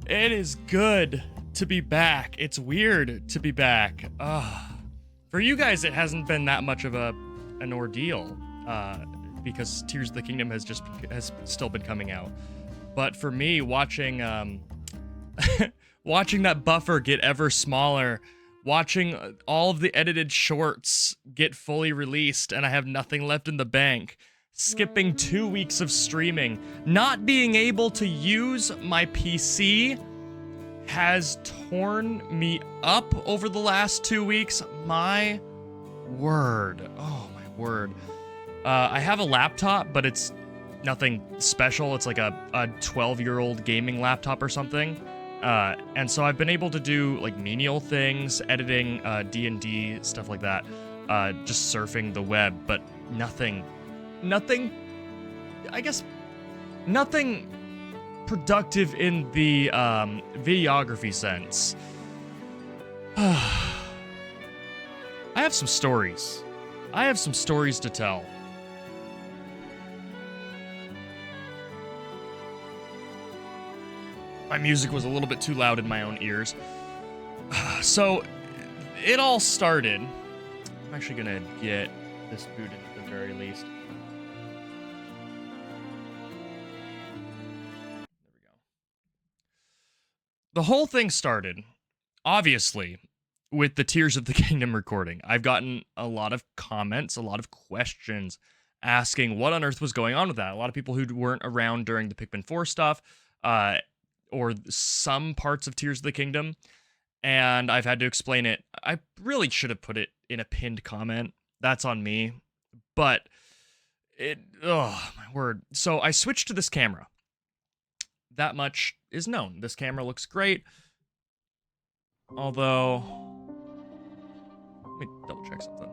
It is good to be back. It's weird to be back. For you guys, it hasn't been that much of an ordeal because Tears of the Kingdom has still been coming out. But for me, watching watching that buffer get ever smaller, watching all of the edited shorts get fully released, and I have nothing left in the bank. Skipping 2 weeks of streaming, not being able to use my PC has torn me up over the last 2 weeks. My word. Oh, my word. I have a laptop, but it's nothing special. It's like a 12-year-old gaming laptop or something. And so I've been able to do like menial things, editing, D&D, stuff like that, just surfing the web, but nothing, I guess, nothing productive in the videography sense. I have some stories. I have some stories to tell. My music was a little bit too loud in my own ears. So, it all started. I'm actually gonna get this booted at the very least. There we go. The whole thing started, obviously, with the Tears of the Kingdom recording. I've gotten a lot of comments, a lot of questions asking what on earth was going on with that. A lot of people who weren't around during the Pikmin 4 stuff, or some parts of Tears of the Kingdom, and I've had to explain it. I really should have put it in a pinned comment. That's on me. But oh my word. So I switched to this camera. That much is known. This camera looks great. Although, let me double check something.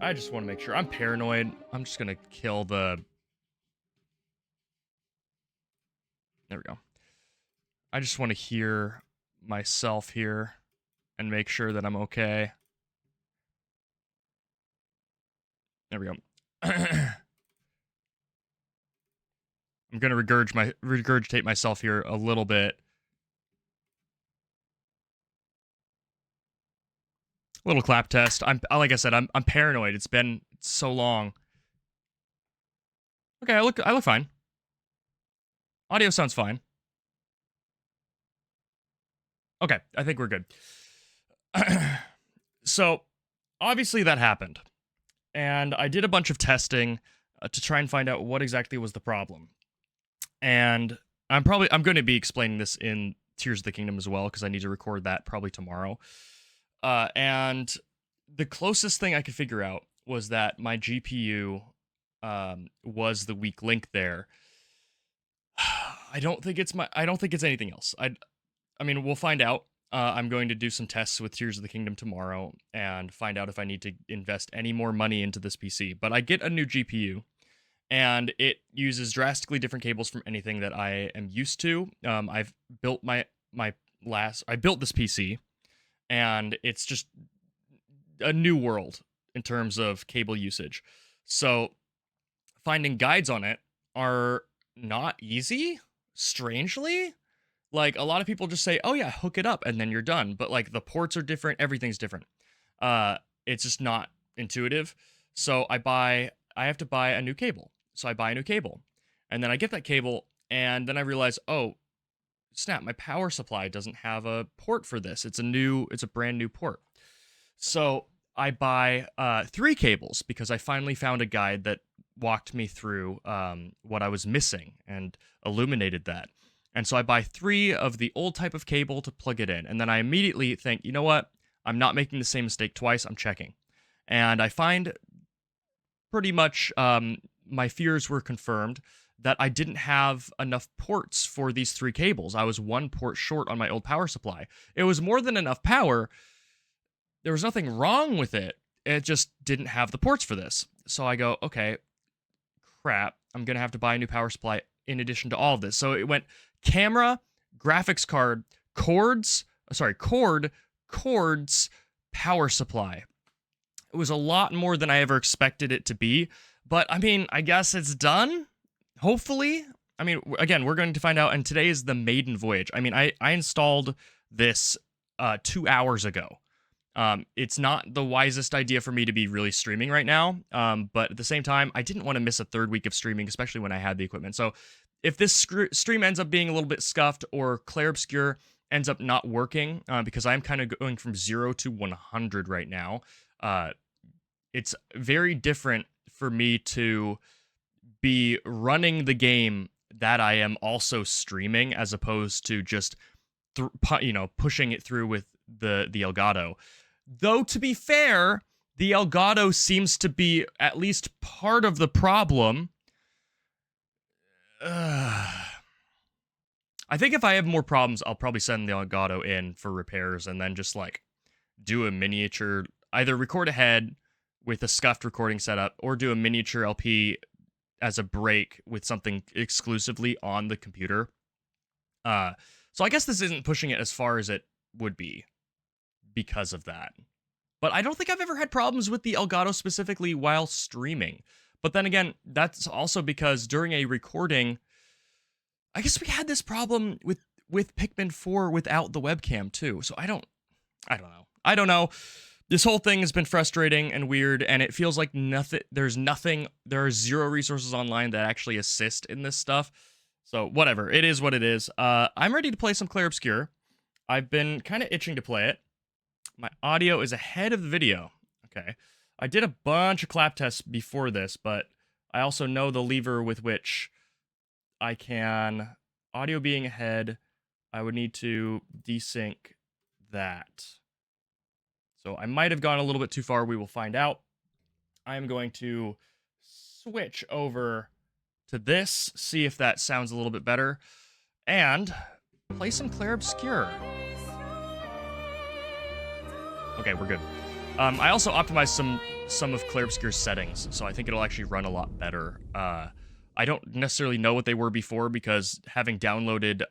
I just want to make sure. I'm paranoid. I'm just gonna kill the... There we go. I just want to hear myself here and make sure that I'm okay. There we go. I'm going to regurgitate myself here a little bit. A little clap test. Like I said, I'm paranoid. It's been so long. Okay, I look fine. Audio sounds fine. Okay, I think we're good. So, obviously that happened. And I did a bunch of testing to try and find out what exactly was the problem. And I'm going to be explaining this in Tears of the Kingdom as well, because I need to record that probably tomorrow. And the closest thing I could figure out was that my GPU was the weak link there. I don't think it's anything else. I mean, we'll find out. I'm going to do some tests with Tears of the Kingdom tomorrow and find out if I need to invest any more money into this PC. But I get a new GPU, and it uses drastically different cables from anything that I am used to. I've built I built this PC, and it's just a new world in terms of cable usage. So finding guides on it are not easy, strangely. Like, a lot of people just say, oh yeah, hook it up, and then you're done. But, like, the ports are different, everything's different. It's just not intuitive. So I have to buy a new cable. So I buy a new cable. And then I get that cable, and then I realize, oh, snap, my power supply doesn't have a port for this. It's a brand new port. So I buy 3 cables, because I finally found a guide that walked me through what I was missing and illuminated that. And so I buy 3 of the old type of cable to plug it in. And then I immediately think, you know what? I'm not making the same mistake twice. I'm checking. And I find pretty much my fears were confirmed that I didn't have enough ports for these 3 cables. I was 1 port short on my old power supply. It was more than enough power. There was nothing wrong with it. It just didn't have the ports for this. So I go, okay, crap. I'm going to have to buy a new power supply in addition to all of this. So it went camera, graphics card, cord, cords, power supply. It was a lot more than I ever expected it to be. But, I mean, I guess it's done. hopefully, I mean, again, we're going to find out, and today is the maiden voyage. I mean, I installed this 2 hours ago. It's not the wisest idea for me to be really streaming right now, but at the same time, I didn't want to miss a third week of streaming, especially when I had the equipment. So if this stream ends up being a little bit scuffed, or Clair Obscur ends up not working, because I'm kind of going from 0 to 100 right now, it's very different for me to be running the game that I am also streaming, as opposed to just pushing it through with the Elgato. Though, to be fair, the Elgato seems to be at least part of the problem. I think if I have more problems, I'll probably send the Elgato in for repairs, and then just like do a miniature, either record ahead with a scuffed recording setup, or do a miniature LP as a break with something exclusively on the computer. So I guess this isn't pushing it as far as it would be because of that. But I don't think I've ever had problems with the Elgato specifically while streaming. But then again, that's also because during a recording, I guess we had this problem with Pikmin 4 without the webcam too. So I don't know. This whole thing has been frustrating and weird, and it feels like there are zero resources online that actually assist in this stuff. So whatever, it is what it is. I'm ready to play some Clair Obscur. I've been kind of itching to play it. My audio is ahead of the video. Okay. I did a bunch of clap tests before this, but I also know the lever with which I can, audio being ahead, I would need to desync that. So I might have gone a little bit too far. We will find out. I am going to switch over to this, see if that sounds a little bit better, and play some Clair Obscur. Okay, we're good. I also optimized some of Clair Obscur's settings, so I think it'll actually run a lot better. I don't necessarily know what they were before, because having downloaded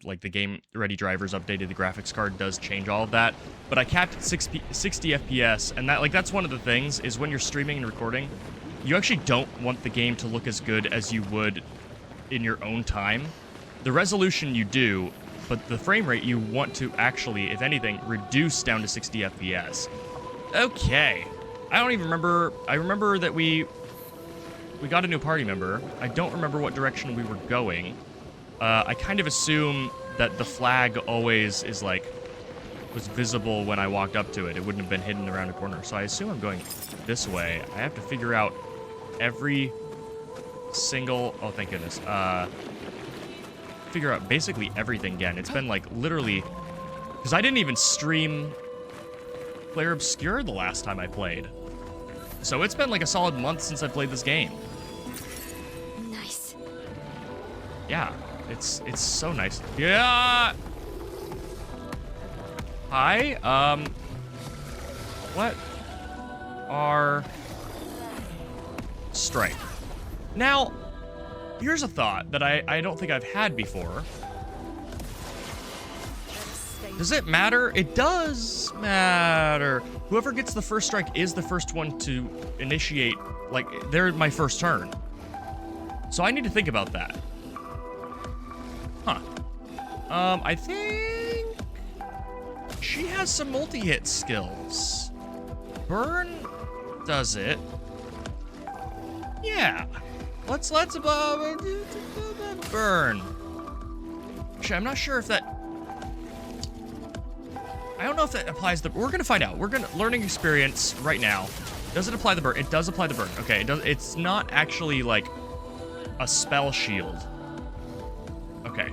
like the Game Ready drivers updated, the graphics card does change all of that. But I capped at 60 FPS, and that's one of the things, is when you're streaming and recording, you actually don't want the game to look as good as you would in your own time. The resolution you do, but the frame rate you want to actually, if anything, reduce down to 60 FPS. Okay. I don't even remember. I remember that we got a new party member. I don't remember what direction we were going. I kind of assume that the flag always was visible when I walked up to it. It wouldn't have been hidden around a corner. So I assume I'm going this way. I have to figure out every single, oh thank goodness, figure out basically everything again. It's been like literally, because I didn't even stream Clair Obscur the last time I played. So it's been like a solid month since I played this game. Nice. Yeah, it's so nice. Yeah. Hi. What are strike? Now, here's a thought that I don't think I've had before. Does it matter? It does matter. Whoever gets the first strike is the first one to initiate, like, they're my first turn. So I need to think about that. Huh. I think she has some multi-hit skills. Burn does it. Yeah. Let's burn. Actually, I'm not sure if that, I don't know if that applies the, we're gonna find out. We're gonna, learning experience right now. Does it apply the burn? It does apply the burn. Okay, it does, it's not actually like a spell shield. Okay.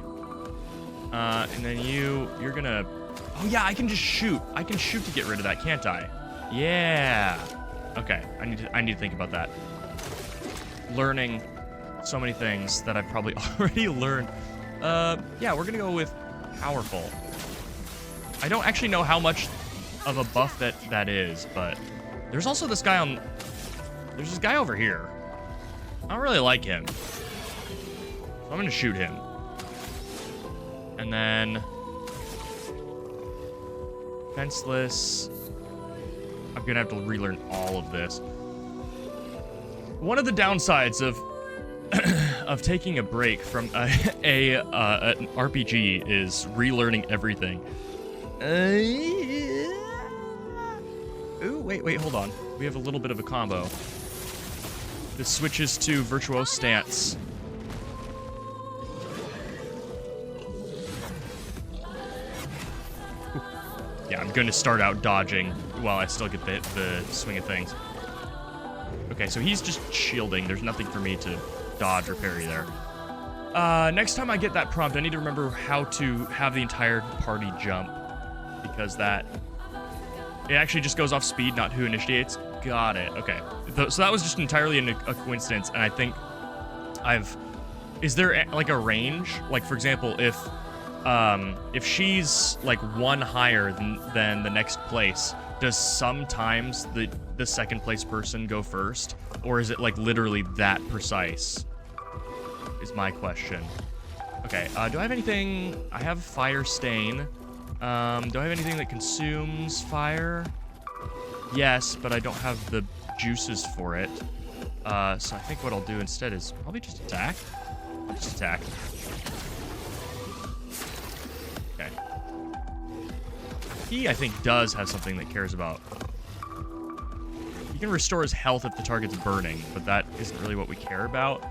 And then you're gonna, oh yeah, I can just shoot. I can shoot to get rid of that, can't I? Yeah. Okay, I need to think about that. Learning so many things that I've probably already learned. Yeah, we're gonna go with powerful. I don't actually know how much of a buff that is, but there's also this guy on, there's this guy over here. I don't really like him. So I'm gonna shoot him. And then Fenceless. I'm gonna have to relearn all of this. One of the downsides of of taking a break from an RPG is relearning everything. Ooh, wait, hold on. We have a little bit of a combo. This switches to Virtuose Stance. Ooh. Yeah, I'm going to start out dodging while I still get the swing of things. Okay, so he's just shielding. There's nothing for me to dodge or parry there. Next time I get that prompt, I need to remember how to have the entire party jump. Because it actually just goes off speed, not who initiates. Got it. Okay. So that was just entirely a coincidence, and I think is there like a range? Like, for example, if she's like one higher than the next place, does sometimes the second place person go first? Or is it like literally that precise? Is my question. Okay, do I have anything? I have Fire Stain. Do I have anything that consumes fire? Yes, but I don't have the juices for it. So I think what I'll do instead is probably just attack. I'll just attack. Okay. He, I think, does have something that cares about. He can restore his health if the target's burning, but that isn't really what we care about.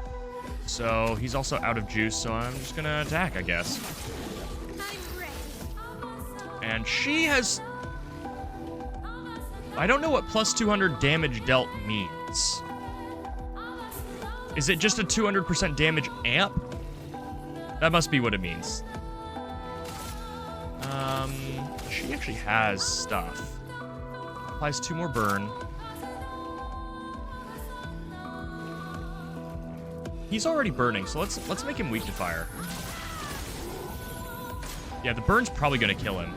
So he's also out of juice, so I'm just gonna attack, I guess. And she has... I don't know what plus 200 damage dealt means. Is it just a 200% damage amp? That must be what it means. She actually has stuff. Applies 2 more burn. He's already burning, so let's make him weak to fire. Yeah, the burn's probably gonna kill him.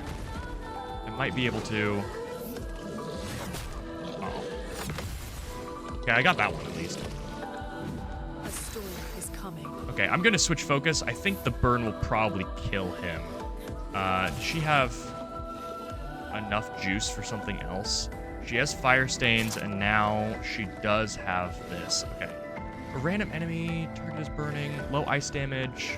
I might be able to... Oh. Okay, I got that one at least. A storm is coming. Okay, I'm gonna switch focus. I think the burn will probably kill him. Does she have enough juice for something else? She has fire stains, and now she does have this. Okay. A random enemy, target is burning, low ice damage.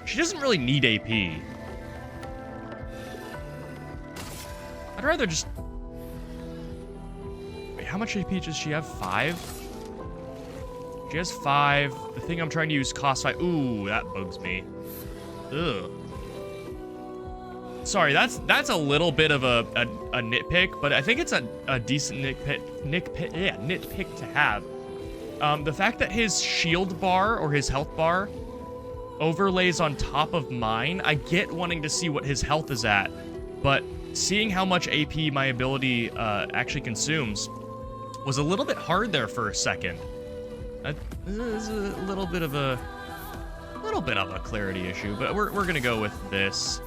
She doesn't really need AP. I'd rather just... Wait, how much AP does she have? 5? She has 5. The thing I'm trying to use costs 5. Ooh, that bugs me. Ugh. Sorry, that's a little bit of a nitpick, but I think it's a decent nitpick to have. The fact that his shield bar or his health bar overlays on top of mine, I get wanting to see what his health is at, but seeing how much AP my ability actually consumes was a little bit hard there for a second. That is a little bit of a clarity issue, but we're gonna go with this.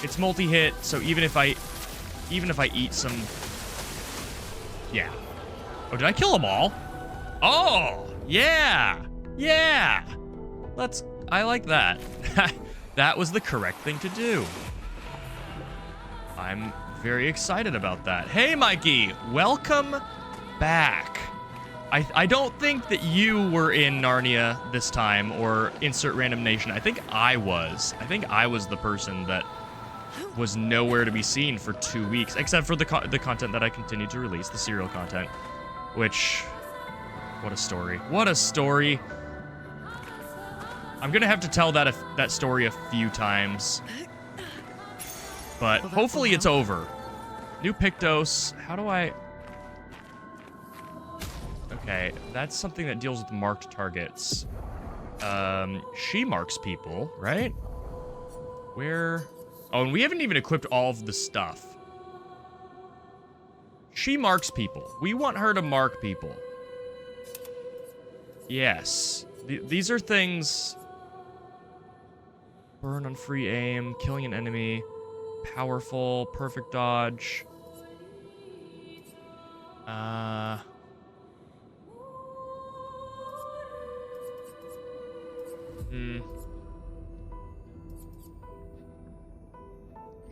It's multi-hit, so even if I eat some... Yeah. Oh, did I kill them all? Oh, yeah. Yeah. I like that. That was the correct thing to do. I'm very excited about that. Hey, Mikey, welcome back. I don't think that you were in Narnia this time, or insert random nation. I think I was. I think I was the person that was nowhere to be seen for 2 weeks, except for the content that I continued to release, the serial content, which, what a story. What a story. I'm gonna have to tell that story a few times, but hopefully it's over. New Pictos, how do I... Okay, that's something that deals with marked targets. She marks people, right? Where... Oh, and we haven't even equipped all of the stuff. She marks people. We want her to mark people. Yes. These are things... Burn on free aim, killing an enemy, powerful, perfect dodge.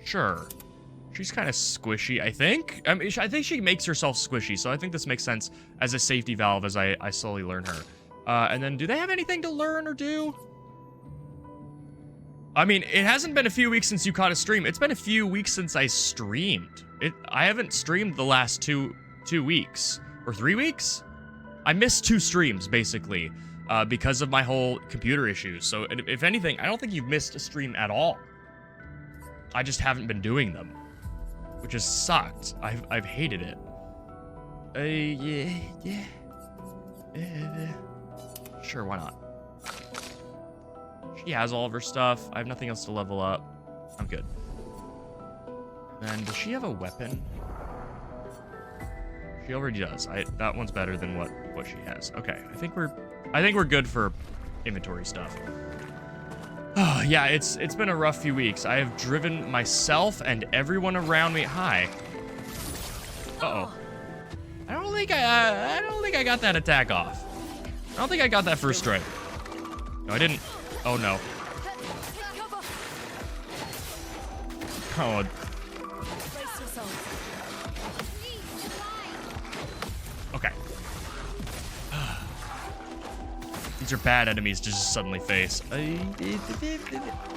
Sure. She's kind of squishy, I think. I mean, I think she makes herself squishy, so I think this makes sense as a safety valve as I slowly learn her. And then, do they have anything to learn or do? I mean, it hasn't been a few weeks since you caught a stream. It's been a few weeks since I streamed. I haven't streamed the last two weeks. Or 3 weeks? I missed 2 streams, basically, because of my whole computer issues. So, if anything, I don't think you've missed a stream at all. I just haven't been doing them. Which has sucked. I've hated it. Yeah. Sure, why not? She has all of her stuff. I have nothing else to level up. I'm good. And does she have a weapon? She already does. That one's better than what she has. Okay, I think we're good for inventory stuff. Oh, yeah, it's been a rough few weeks. I have driven myself and everyone around me. Hi. Uh-oh. I don't think I got that attack off. I don't think I got that first strike. No, I didn't. Oh no. Oh. Okay. These are bad enemies to just suddenly face. You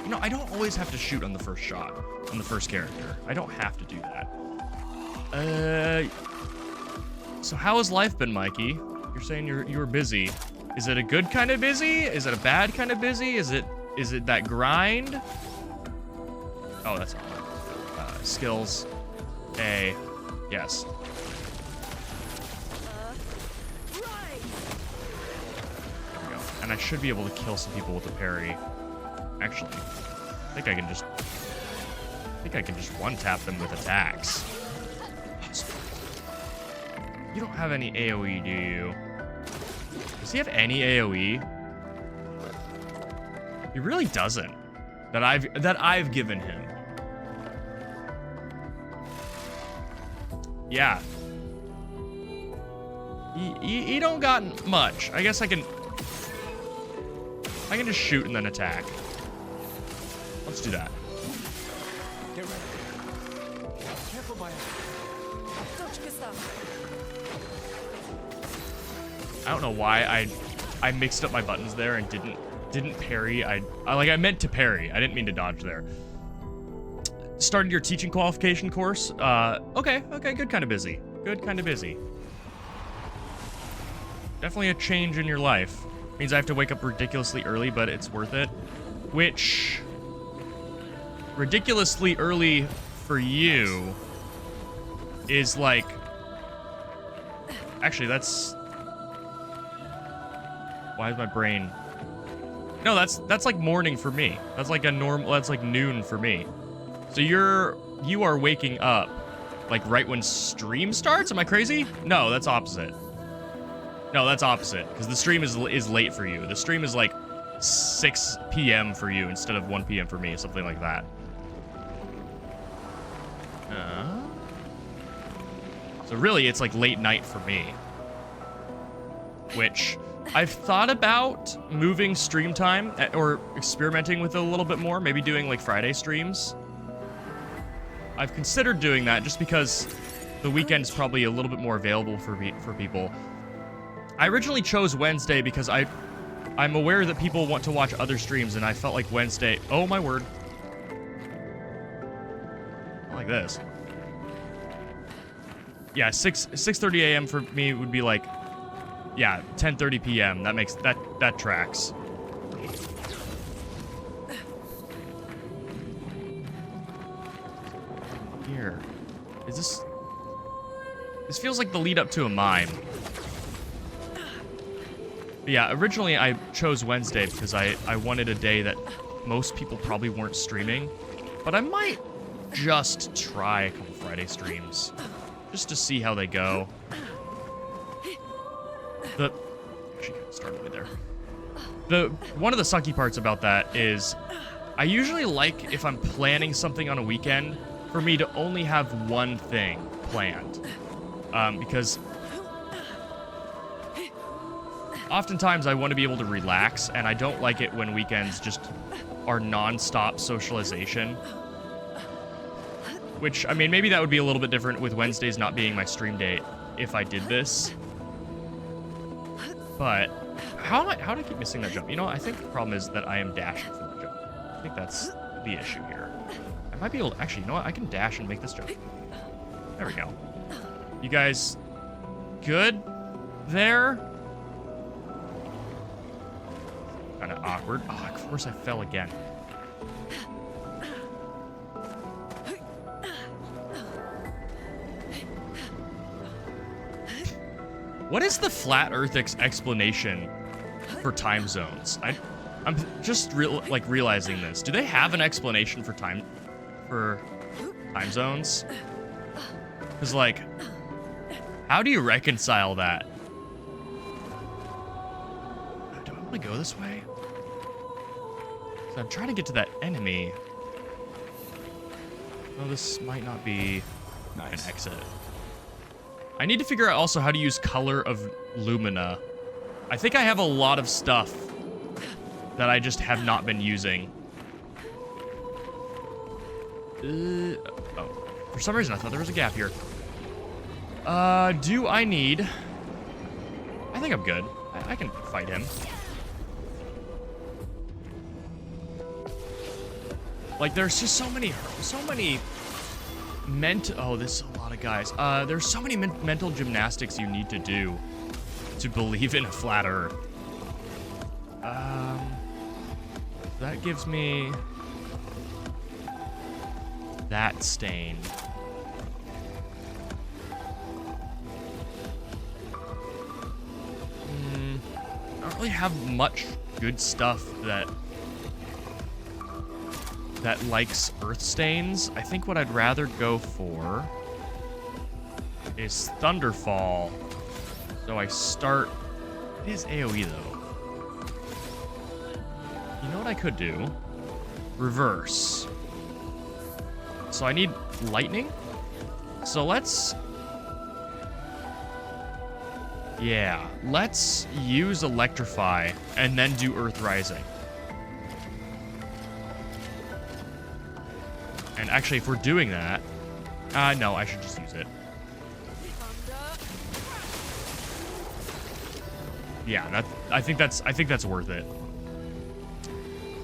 know, I don't always have to shoot on the first shot, on the first character. I don't have to do that. So how has life been, Mikey? You're saying you were busy. Is it a good kind of busy? Is it a bad kind of busy? Is it that grind? Oh, that's skills. A. Yes. There we go. And I should be able to kill some people with a parry. Actually, I think I can just one-tap them with attacks. You don't have any AoE, do you? Does he have any AoE? He really doesn't. That I've given him. Yeah. He don't got much. I guess I can just shoot and then attack. Let's do that. Get ready. Careful, Maya. I don't know why I mixed up my buttons there and didn't parry. I meant to parry. I didn't mean to dodge there. Started your teaching qualification course. Okay, good kind of busy. Good kind of busy. Definitely a change in your life. Means I have to wake up ridiculously early, but it's worth it. Which ridiculously early for you is like, actually that's, why is my brain, no, that's like morning for me. That's like that's like noon for me. So you are waking up like right when stream starts? Am I crazy? No, that's opposite. No, that's opposite, because the stream is late for you. The stream is like 6 p.m. for you instead of 1 p.m. for me, something like that. So really, it's like late night for me. Which I've thought about moving stream time or experimenting with it a little bit more, maybe doing like Friday streams. I've considered doing that just because the weekend is probably a little bit more available for people. I originally chose Wednesday because I'm aware that people want to watch other streams, and I felt like Wednesday. Oh my word! I like this. Yeah, 6:30 a.m. for me would be like, yeah, 10:30 p.m. That makes that tracks. Here, is this? This feels like the lead up to a mime. But yeah, originally I chose Wednesday because I wanted a day that most people probably weren't streaming. But I might just try a couple Friday streams just to see how they go. She kind of started me there. One of the sucky parts about that is I usually like, if I'm planning something on a weekend, for me to only have one thing planned. Because oftentimes I want to be able to relax, and I don't like it when weekends just are non-stop socialization. Which, I mean, maybe that would be a little bit different with Wednesdays not being my stream date if I did this. But how do I keep missing that jump? You know, I think the problem is that I am dashing for the jump. I think that's the issue here. I might be able to, actually, you know what? I can dash and make this jump. There we go. You guys good there? Kind of awkward. Oh, of course I fell again. What is the Flat Earth explanation for time zones? I'm just realizing this. Do they have an explanation for time zones? Because, like, how do you reconcile that? Do I want to go this way? So I'm trying to get to that enemy. Oh, this might not be an exit. I need to figure out also how to use Color of Lumina. I think I have a lot of stuff that I just have not been using. Oh, for some reason I thought there was a gap here. Do I need... I think I'm good. I can fight him. Like, there's just so many oh, this is a lot of guys. There's so many mental gymnastics you need to do to believe in a flat Earth. That gives me that stain. I don't really have much good stuff that likes earth stains. I think what I'd rather go for is Thunderfall. So I start... It is AoE though. You know what I could do? Reverse. So I need lightning. So let's... Yeah, let's use Electrify and then do Earth Rising. And actually, if we're doing that... no, I should just use it. Yeah, I think that's worth it.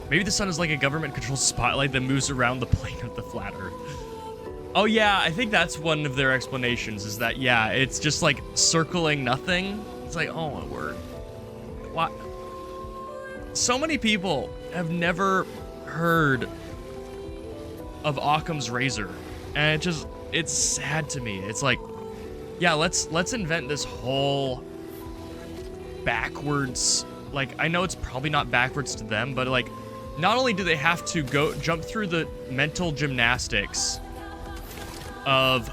Maybe the sun is like a government-controlled spotlight that moves around the plane of the flat Earth. Oh yeah, I think that's one of their explanations, is that, yeah, it's just like circling nothing. It's like, oh my word. What? So many people have never heard of Occam's razor, and it's sad to me. It's like, yeah, let's invent this whole backwards, like, I know it's probably not backwards to them, but like, not only do they have to jump through the mental gymnastics of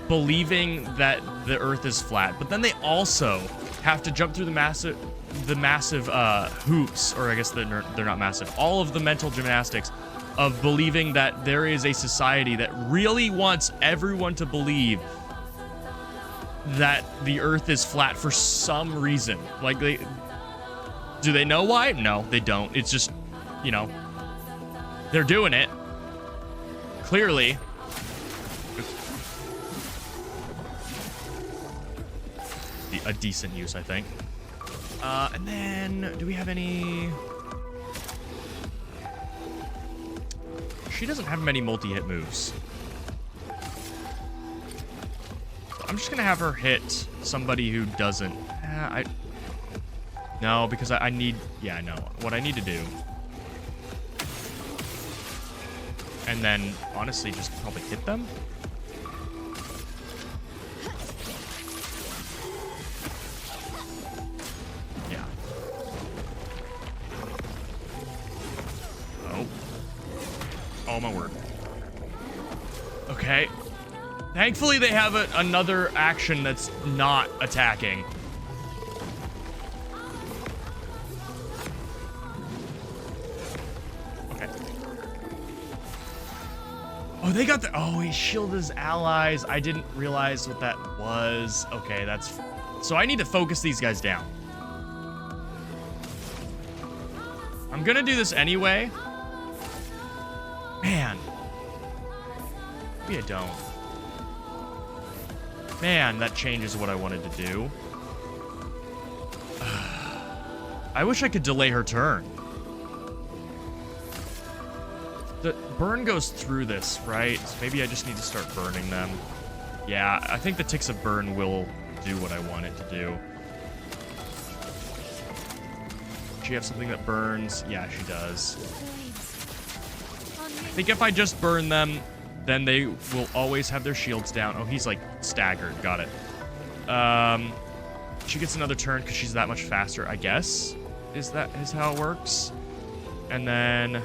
believing that the Earth is flat, but then they also have to jump through the massive hoops, or I guess they're not massive, all of the mental gymnastics of believing that there is a society that really wants everyone to believe that the Earth is flat for some reason. Like, do they know why? No, they don't. It's just, you know, they're doing it. Clearly. A decent use, I think. And then, do we have any... She doesn't have many multi-hit moves. I'm just gonna have her hit somebody who doesn't. No, because I need... Yeah, I know. What I need to do. And then, honestly, just probably hit them. Yeah. Oh. Oh, my word. Okay. Thankfully, they have another action that's not attacking. Okay. Oh, they got the... Oh, he shielded his allies. I didn't realize what that was. Okay, that's... So I need to focus these guys down. I'm gonna do this anyway. Man. Maybe I don't. Man, that changes what I wanted to do. I wish I could delay her turn. The burn goes through this, right? So maybe I just need to start burning them. Yeah, I think the ticks of burn will do what I want it to do. Does she have something that burns? Yeah, she does. I think if I just burn them, then they will always have their shields down. Oh, he's like staggered. Got it. She gets another turn because she's that much faster, I guess. Is how it works? And then,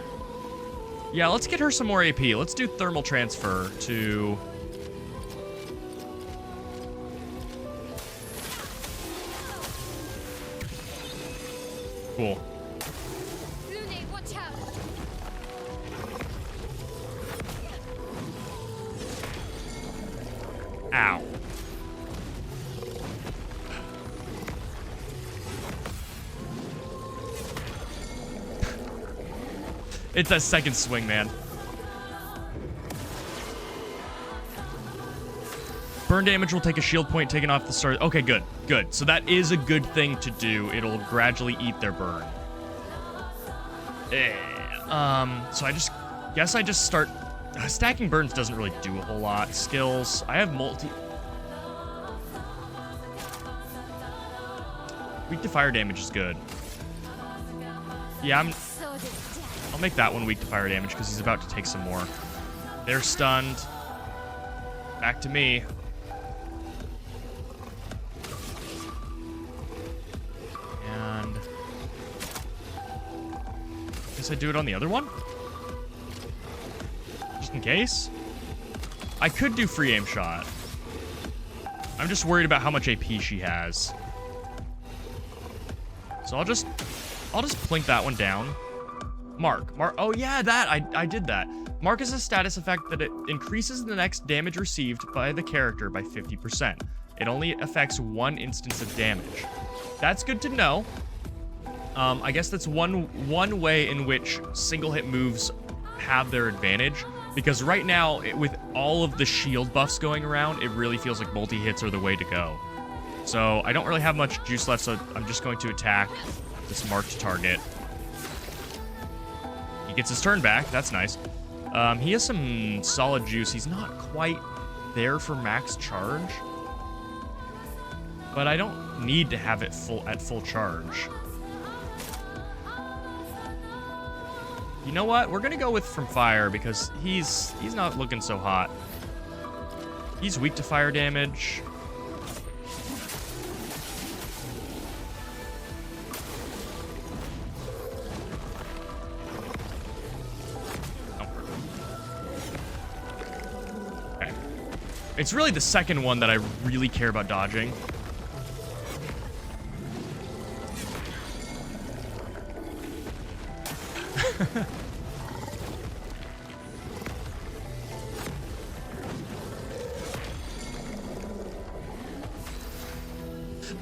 yeah, let's get her some more AP. Let's do thermal transfer to. Cool. Lune, watch out. Ow. It's that second swing, man. Burn damage will take a shield point taken off the start. Okay, good. Good. So that is a good thing to do. It'll gradually eat their burn. So I guess I just start... stacking burns doesn't really do a whole lot. Skills. I have multi... Weak to fire damage is good. Yeah, I'll make that one weak to fire damage because he's about to take some more. They're stunned. Back to me. And... guess I do it on the other one? Just in case? I could do free aim shot. I'm just worried about how much AP she has. So I'll just plink that one down. Mark. Oh yeah, I did that. Mark is a status effect that it increases the next damage received by the character by 50%. It only affects one instance of damage. That's good to know. I guess that's one way in which single hit moves have their advantage, because right now, with all of the shield buffs going around, it really feels like multi-hits are the way to go. So I don't really have much juice left, so I'm just going to attack this marked target. He gets his turn back. That's nice. He has some solid juice. He's not quite there for max charge, but I don't need to have it at full charge. You know what? We're gonna go with from fire because he's not looking so hot. He's weak to fire damage. Okay. It's really the second one that I really care about dodging.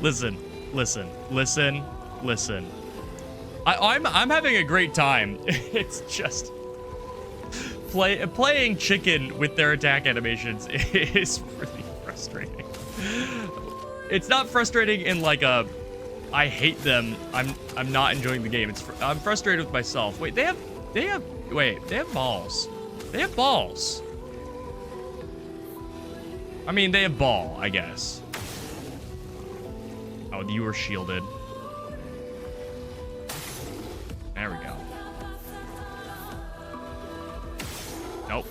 Listen. I'm having a great time. It's just playing chicken with their attack animations is really frustrating. It's not frustrating in like a I hate them. I'm not enjoying the game. I'm frustrated with myself. Wait, they have balls. They have balls. I mean, they have ball, I guess. Oh, you were shielded. There we go. Nope.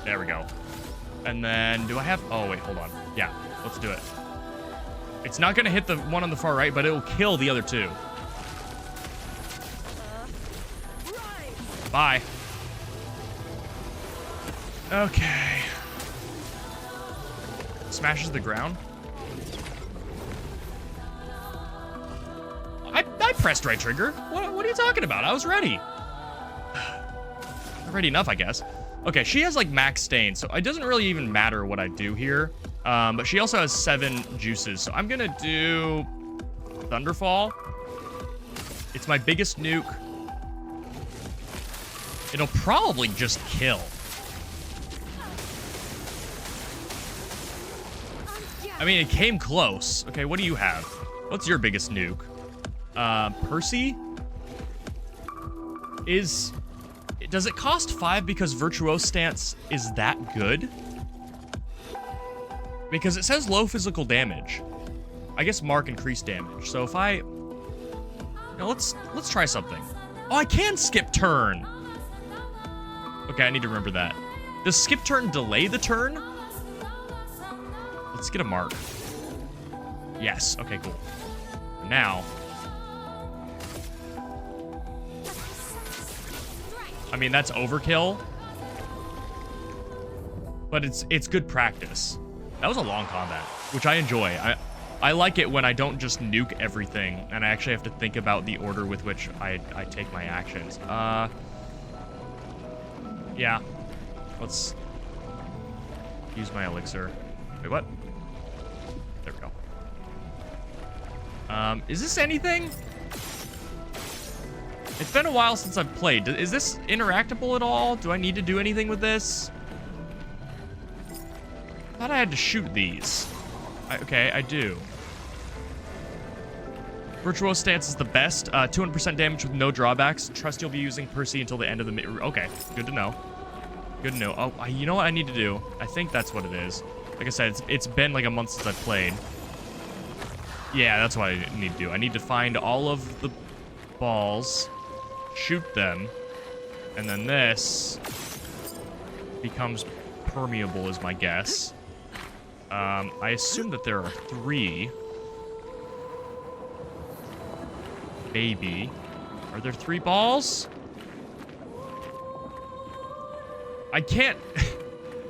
There we go. And then, do I have... oh, wait, hold on. Yeah, let's do it. It's not going to hit the one on the far right, but it will kill the other two. Bye. Okay. Smashes the ground. I pressed right trigger. What are you talking about? I was ready. Ready enough, I guess. Okay, she has like max stain, so it doesn't really even matter what I do here. But she also has 7 juices, so I'm gonna do Thunderfall. It's my biggest nuke. it'll probably just kill. I mean, it came close. Okay, what do you have? What's your biggest nuke? Percy? Does it cost 5 because Virtuose Stance is that good? Because it says low physical damage. I guess mark increased damage. So if I... No, let's try something. Oh, I can skip turn. Okay, I need to remember that. Does skip turn delay the turn? Let's get a mark. Yes. Okay, cool. Now. I mean, that's overkill. But it's good practice. That was a long combat, which I enjoy. I like it when I don't just nuke everything, and I actually have to think about the order with which I take my actions. Yeah. Let's use my elixir. Wait, what? There we go. Is this anything? It's been a while since I've played. Is this interactable at all? Do I need to do anything with this? I thought I had to shoot these. Okay, I do. Virtuose Stance is the best. 200% damage with no drawbacks. Trust you'll be using Percy until the end of the... Okay, good to know. Good to know. Oh, you know what I need to do? I think that's what it is. Like I said, it's been like a month since I've played. Yeah, that's what I need to do. I need to find all of the balls, shoot them, and then this becomes permeable is my guess. I assume that there are 3. Maybe. Are there 3 balls? I can't...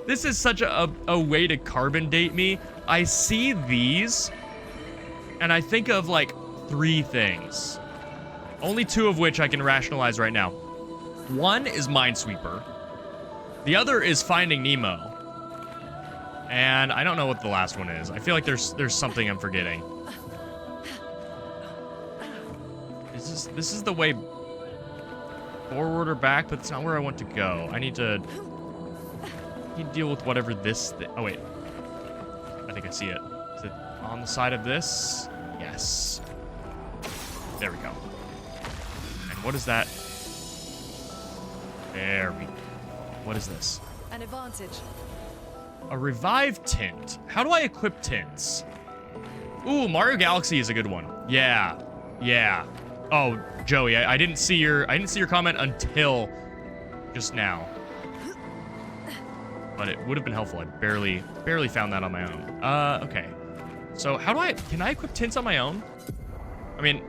This is such a way to carbon date me. I see these, and I think of, like, 3 things. Only 2 of which I can rationalize right now. One is Minesweeper. The other is Finding Nemo. And I don't know what the last one is. I feel like there's something I'm forgetting. This is the way forward or back, but it's not where I want to go. I need to deal with whatever this... Oh, wait. I think I see it. Is it on the side of this? Yes. There we go. And what is that? There we go. What is this? An advantage. A Revive Tint. How do I equip tints? Ooh, Mario Galaxy is a good one. Yeah. Yeah. Oh, Joey, I didn't see your comment until just now. But it would have been helpful. I barely found that on my own. Okay. So how do can I equip tints on my own? I mean,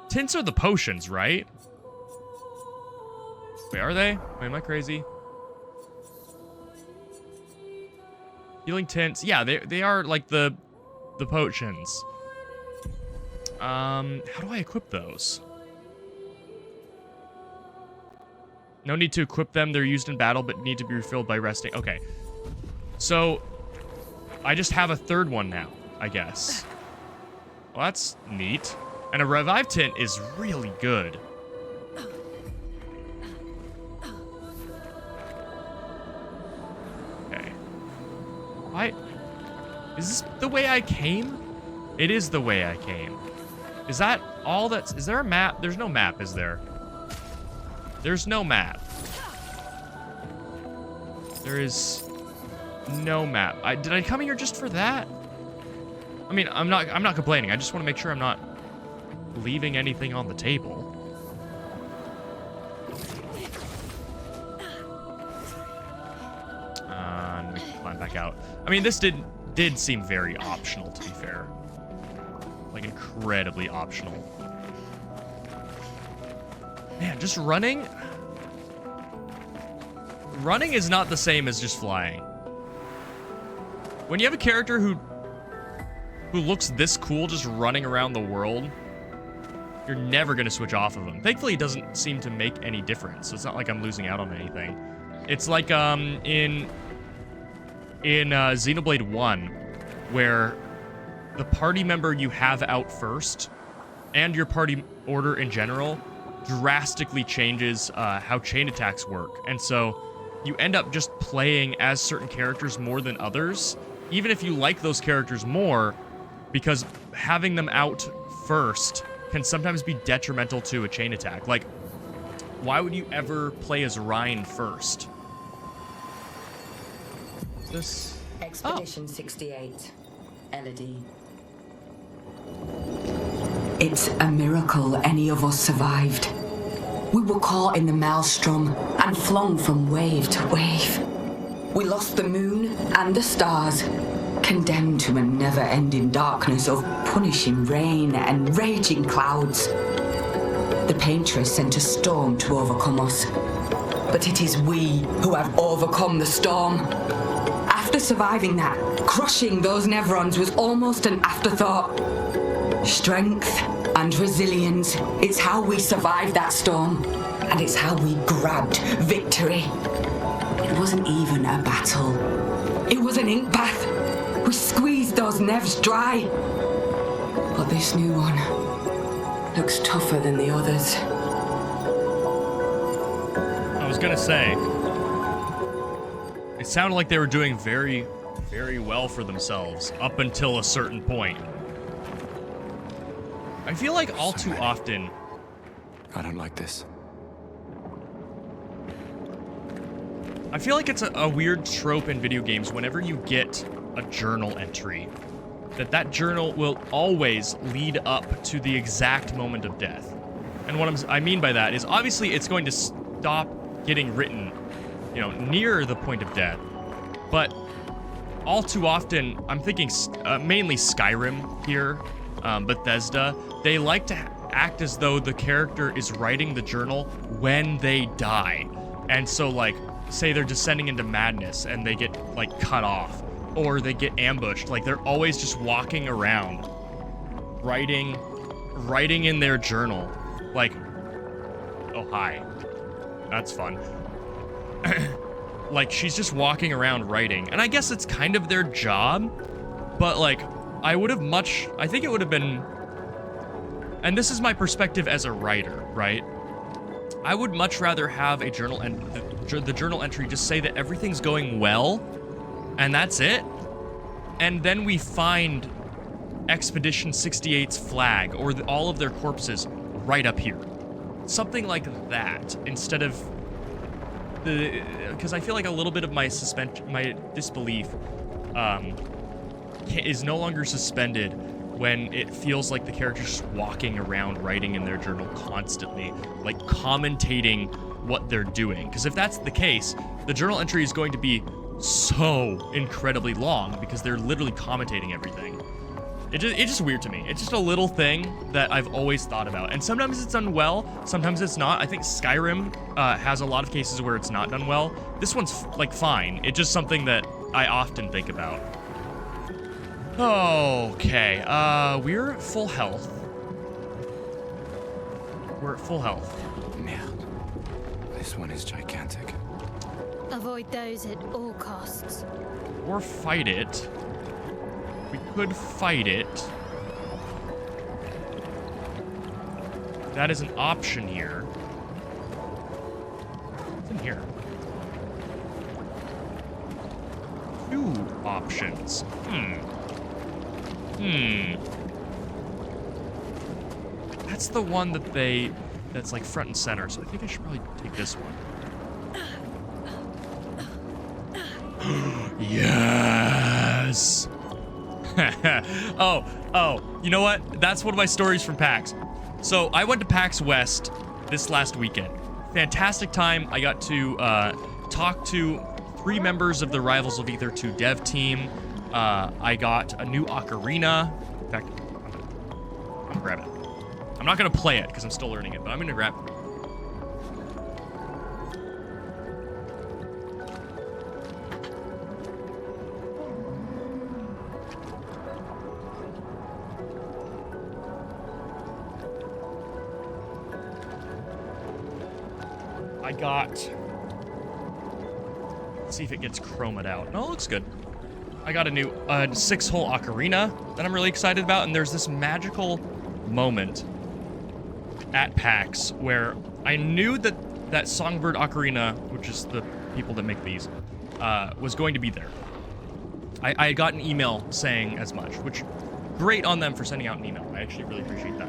tints are the potions, right? Wait, are they? Wait, am I crazy? Healing tints. Yeah, they are like the potions. How do I equip those? No need to equip them. They're used in battle, but need to be refilled by resting. Okay. So, I just have a third one now, I guess. Well, that's neat. And a Revive Tint is really good. Okay. Why? Is this the way I came? It is the way I came. Is that all that's... Is there a map? There's no map, is there? There's no map. There is no map. Did I come here just for that? I mean, I'm not complaining. I just want to make sure I'm not leaving anything on the table. And we can climb back out. I mean, this did seem very optional, to be fair. Like, incredibly optional. Man, just running? Running is not the same as just flying. When you have a character who looks this cool just running around the world, you're never going to switch off of him. Thankfully, it doesn't seem to make any difference, so it's not like I'm losing out on anything. It's like in Xenoblade 1, where the party member you have out first and your party order in general drastically changes how chain attacks work. And so you end up just playing as certain characters more than others, even if you like those characters more, because having them out first can sometimes be detrimental to a chain attack. Like, why would you ever play as Ryan first? Is this? Expedition 68. Elodie. It's a miracle any of us survived. We were caught in the maelstrom and flung from wave to wave. We lost the moon and the stars, condemned to a never-ending darkness of punishing rain and raging clouds. The Paintress sent a storm to overcome us, but it is we who have overcome the storm. After surviving that, crushing those Nevrons was almost an afterthought. Strength and resilience, it's how we survived that storm, and it's how we grabbed victory. It wasn't even a battle. It was an ink bath. We squeezed those Nevs dry. But this new one looks tougher than the others. I was gonna say, it sounded like they were doing very, very well for themselves up until a certain point. I feel like all too often, I don't like this. I feel like it's a weird trope in video games whenever you get a journal entry, that journal will always lead up to the exact moment of death. And what I mean by that is obviously it's going to stop getting written, you know, near the point of death. But all too often, I'm thinking mainly Skyrim here, Bethesda, they like to act as though the character is writing the journal when they die. And so, like, say they're descending into madness and they get, like, cut off, or they get ambushed. Like, they're always just walking around, writing in their journal. Like, oh, hi. That's fun. Like, she's just walking around writing. And I guess it's kind of their job, but, like, I think it would have been, and this is my perspective as a writer, right? I would much rather have a journal and the journal entry just say that everything's going well, and that's it. And then we find Expedition 68's flag or all of their corpses right up here. Something like that, instead of because I feel like a little bit of my disbelief is no longer suspended when it feels like the character's just walking around writing in their journal constantly, like commentating what they're doing. Because if that's the case, the journal entry is going to be so incredibly long because they're literally commentating everything. It's just weird to me. It's just a little thing that I've always thought about. And sometimes it's done well, sometimes it's not. I think Skyrim has a lot of cases where it's not done well. This one's, like, fine. It's just something that I often think about. Okay, we're at full health. We're at full health. Man, this one is gigantic. Avoid those at all costs. Or fight it. We could fight it. That is an option here. What's in here? 2 options. That's the one that's like front and center, so I think I should probably take this one. Yes! oh, you know what? That's one of my stories from PAX. So I went to PAX West this last weekend. Fantastic time. I got to talk to 3 members of the Rivals of Aether 2 dev team. I got a new ocarina. In fact, I'm gonna grab it. I'm not gonna play it because I'm still learning it, but I'm gonna grab it. I got... Let's see if it gets chromed out. No, it looks good. I got a new 6-hole ocarina that I'm really excited about, and there's this magical moment at PAX where I knew that Songbird Ocarina, which is the people that make these, was going to be there. I got an email saying as much, which great on them for sending out an email. I actually really appreciate that.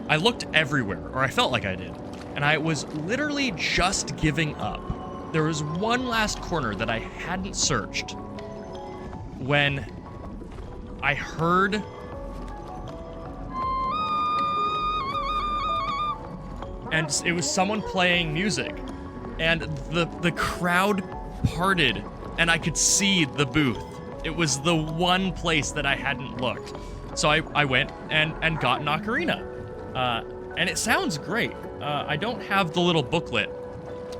I looked everywhere, or I felt like I did, and I was literally just giving up. There was one last corner that I hadn't searched when I heard and it was someone playing music, and the crowd parted, and I could see the booth. It was the one place that I hadn't looked. So I went and got an ocarina. And it sounds great. I don't have the little booklet.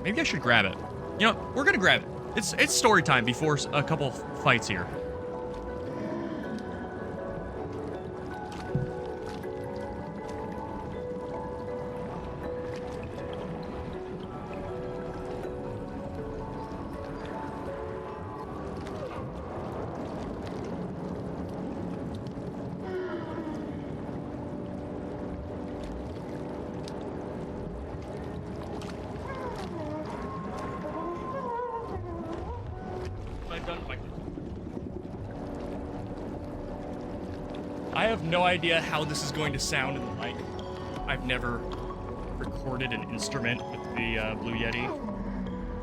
Maybe I should grab it. You know, we're gonna grab it. It's story time before a couple fights here. I have no idea how this is going to sound in the mic. I've never recorded an instrument with the Blue Yeti.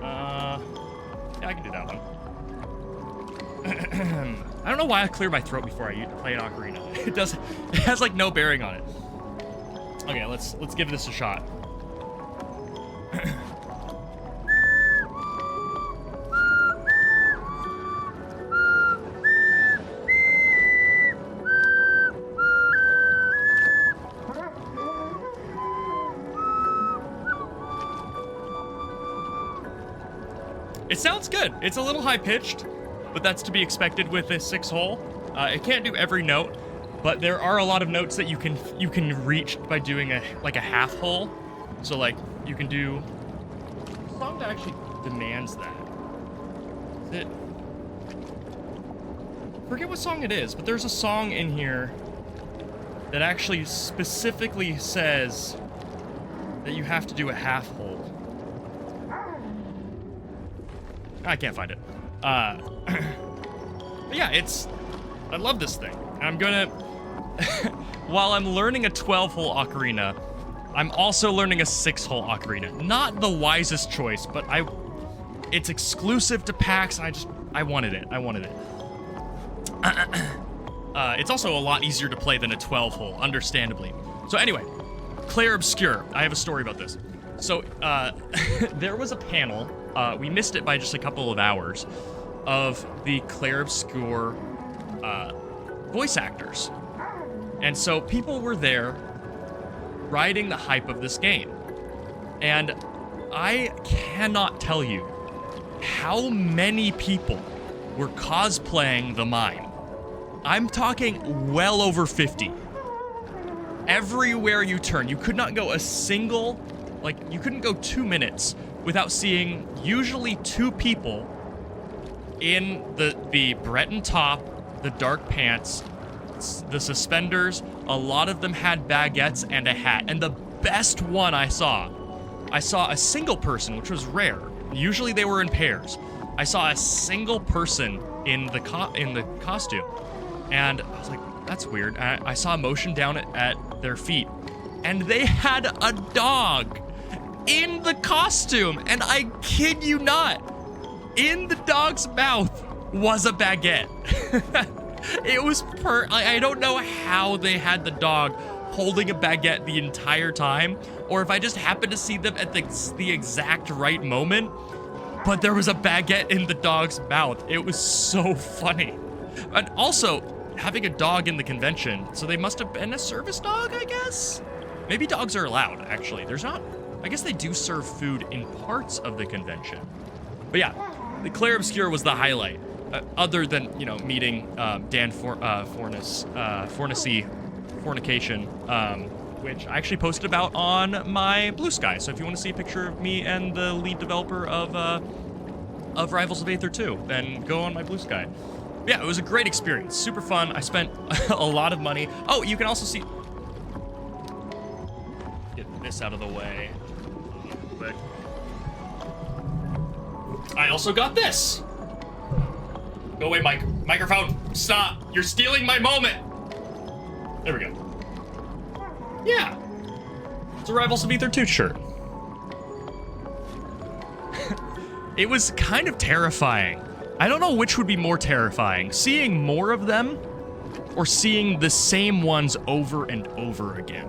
Yeah, I can do that one. I don't know why I clear my throat before I play an ocarina. It has like no bearing on it. Okay, let's give this a shot. It sounds good. It's a little high-pitched, but that's to be expected with a 6-hole. It can't do every note, but there are a lot of notes that you can reach by doing a half hole. So like you can do a song that actually demands that. Is it? I forget what song it is, but there's a song in here that actually specifically says that you have to do a half hole. I can't find it. But yeah, I love this thing. I'm gonna, while I'm learning a 12-hole ocarina, I'm also learning a 6-hole ocarina. Not the wisest choice, but it's exclusive to PAX, and I wanted it. It's also a lot easier to play than a 12-hole, understandably. So anyway, Clair Obscur. I have a story about this. So, there was a panel, we missed it by just a couple of hours, of the Clair Obscur voice actors. And so people were there riding the hype of this game. And I cannot tell you how many people were cosplaying the mime. I'm talking well over 50. Everywhere you turn, you could not go a single, you couldn't go 2 minutes without seeing usually 2 people in the Breton top, the dark pants, the suspenders. A lot of them had baguettes and a hat. And the best one I saw a single person, which was rare. Usually they were in pairs. I saw a single person in the costume. And I was like, that's weird. I saw a motion down at their feet. And they had a dog in the costume. And I kid you not, in the dog's mouth was a baguette. It was I don't know how they had the dog holding a baguette the entire time, or if I just happened to see them at the exact right moment, but there was a baguette in the dog's mouth. It was so funny. And also, having a dog in the convention, so they must have been a service dog, I guess? Maybe dogs are allowed, actually. I guess they do serve food in parts of the convention. But yeah, the Clair Obscur was the highlight. Other than, meeting Dan Fornication, which I actually posted about on my Blue Sky. So if you want to see a picture of me and the lead developer of Rivals of Aether 2, then go on my Blue Sky. Yeah, it was a great experience. Super fun. I spent a lot of money. Oh, you can also see... Get this out of the way. Quick. I also got this. Go away, Mike. Microphone, stop. You're stealing my moment. There we go. Yeah. It's a Rivals of Ether 2 shirt. It was kind of terrifying. I don't know which would be more terrifying, seeing more of them or seeing the same ones over and over again.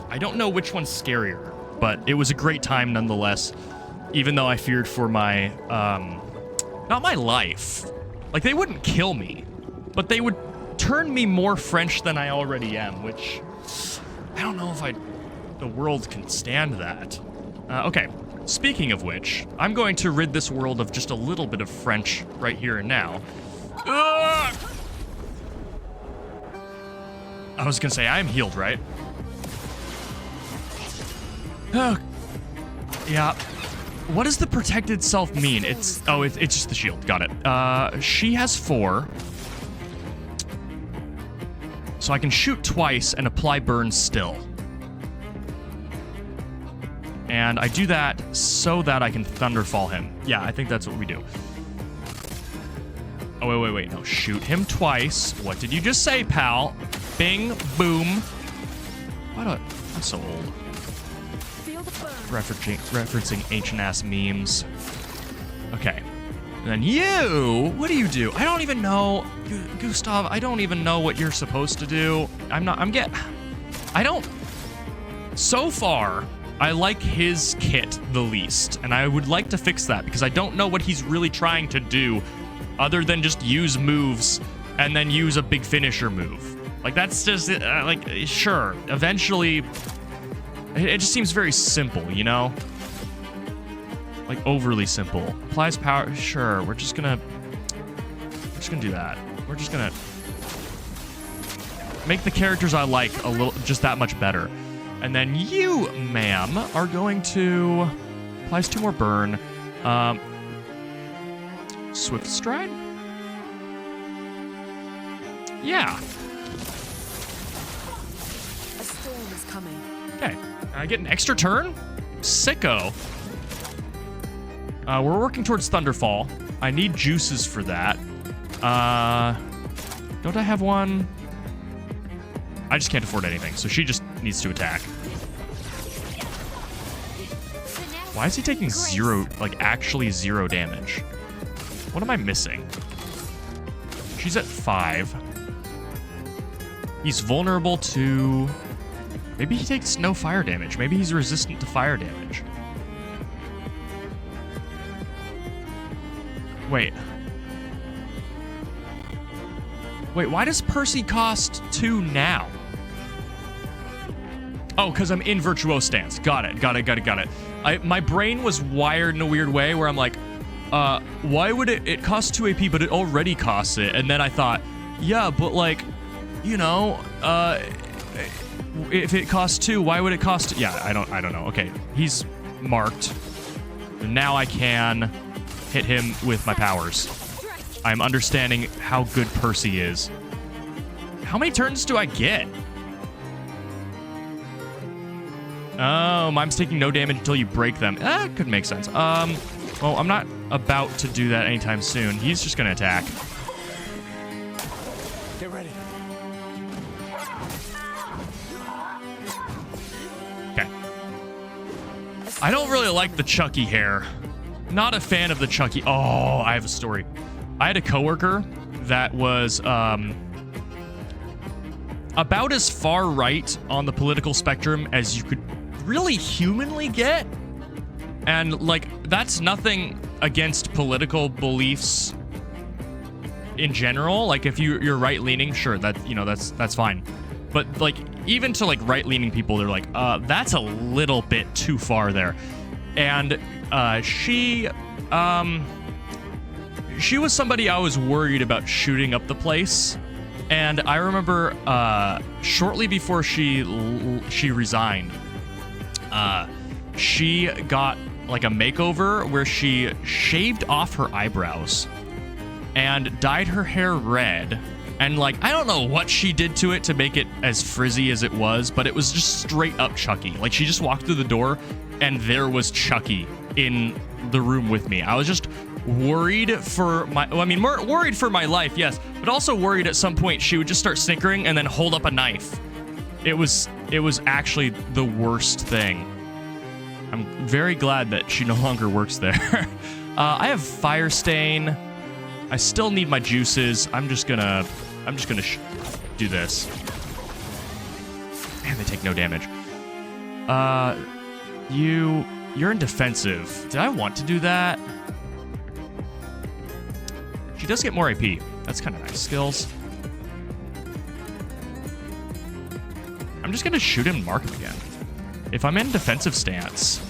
I don't know which one's scarier, but it was a great time nonetheless, even though I feared for my, not my life. Like, they wouldn't kill me, but they would turn me more French than I already am, which I don't know if the world can stand that. Okay. Speaking of which, I'm going to rid this world of just a little bit of French right here and now. Ugh! I was gonna say, I am healed, right? Oh, yeah. What does the protected self mean? It's just the shield. Got it. She has 4. So I can shoot twice and apply burn still. And I do that so that I can Thunderfall him. Yeah, I think that's what we do. Oh, wait. No, shoot him twice. What did you just say, pal? Bing, boom. Why do I'm so old. Referencing ancient-ass memes. Okay. And then you, what do? I don't even know. Gustav, I don't even know what you're supposed to do. So far, I like his kit the least, and I would like to fix that because I don't know what he's really trying to do other than just use moves and then use a big finisher move. Like, that's just, sure, eventually, it just seems very simple, you know? Like, overly simple. Applies power, sure, we're just gonna do that. We're just gonna make the characters I like just that much better. And then you, ma'am, are going to... Applies 2 more burn. Swift Stride? Yeah. A storm is coming. Okay. I get an extra turn? Sicko. We're working towards Thunderfall. I need juices for that. Don't I have one? I just can't afford anything, so she just needs to attack. Why is he taking 0, like, actually 0 damage? What am I missing? She's at 5. He's vulnerable to... Maybe he takes no fire damage. Maybe he's resistant to fire damage. Wait, why does Percy cost 2 now? Oh, because I'm in Virtuose stance. Got it. My brain was wired in a weird way where I'm like, why would it cost 2 AP, but it already costs it? And then I thought, yeah, but like, you know, if it costs 2, why would it cost? Yeah, I don't know. Okay, he's marked. And now I can hit him with my powers. I'm understanding how good Percy is. How many turns do I get? Oh, mime's taking no damage until you break them. Could make sense. Well, I'm not about to do that anytime soon. He's just gonna attack. Get ready. Okay. I don't really like the Chucky hair. Not a fan of the Chucky. Oh, I have a story. I had a coworker that was about as far right on the political spectrum as you could really humanly get. And like, that's nothing against political beliefs in general. Like, if you're right leaning, sure, that's fine. But like, even to like right leaning people, they're like, that's a little bit too far there. And she was somebody I was worried about shooting up the place. And I remember shortly before she resigned, she got like a makeover where she shaved off her eyebrows and dyed her hair red. And like, I don't know what she did to it to make it as frizzy as it was, but it was just straight up Chucky. Like, she just walked through the door and there was Chucky in the room with me. I was just worried for my, well, I mean, worried for my life, yes, but also worried at some point she would just start snickering and then hold up a knife. It was actually the worst thing. I'm very glad that she no longer works there. I have Fire Stain. I still need my juices. I'm just gonna do this. Man, they take no damage. You're in defensive. Did I want to do that? She does get more AP. That's kind of nice. Skills. I'm just gonna shoot him and mark him again. If I'm in defensive stance,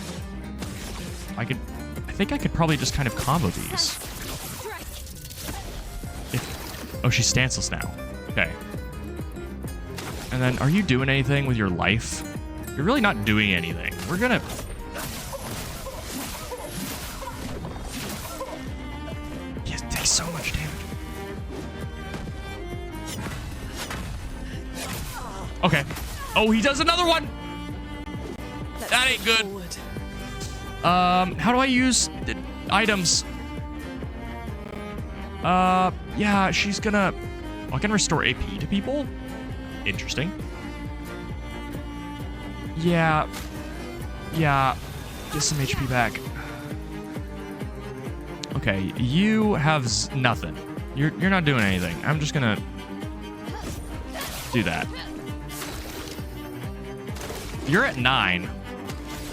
I think I could probably just kind of combo these. Oh, she's stanceless now. Okay. And then, are you doing anything with your life? You're really not doing anything. We're gonna... He takes so much damage. Okay. Oh, he does another one! That ain't good. How do I use items? Yeah, she's gonna... I can restore AP to people? Interesting. Yeah. Yeah. Get some HP back. Okay, you have nothing. You're not doing anything. I'm just gonna do that. You're at 9.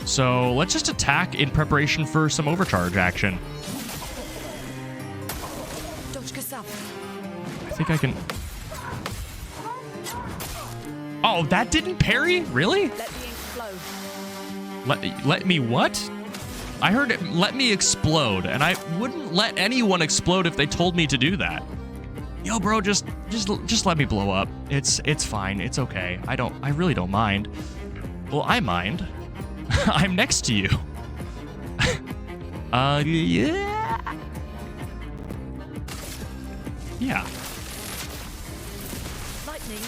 So let's just attack in preparation for some overcharge action. I think I can... Oh, that didn't parry? Really? Let the ink flow. Let me what? I heard it, let me explode, and I wouldn't let anyone explode if they told me to do that. Yo, bro, just let me blow up. It's fine. It's okay. I really don't mind. Well, I mind. I'm next to you. Yeah. Yeah. Lightning,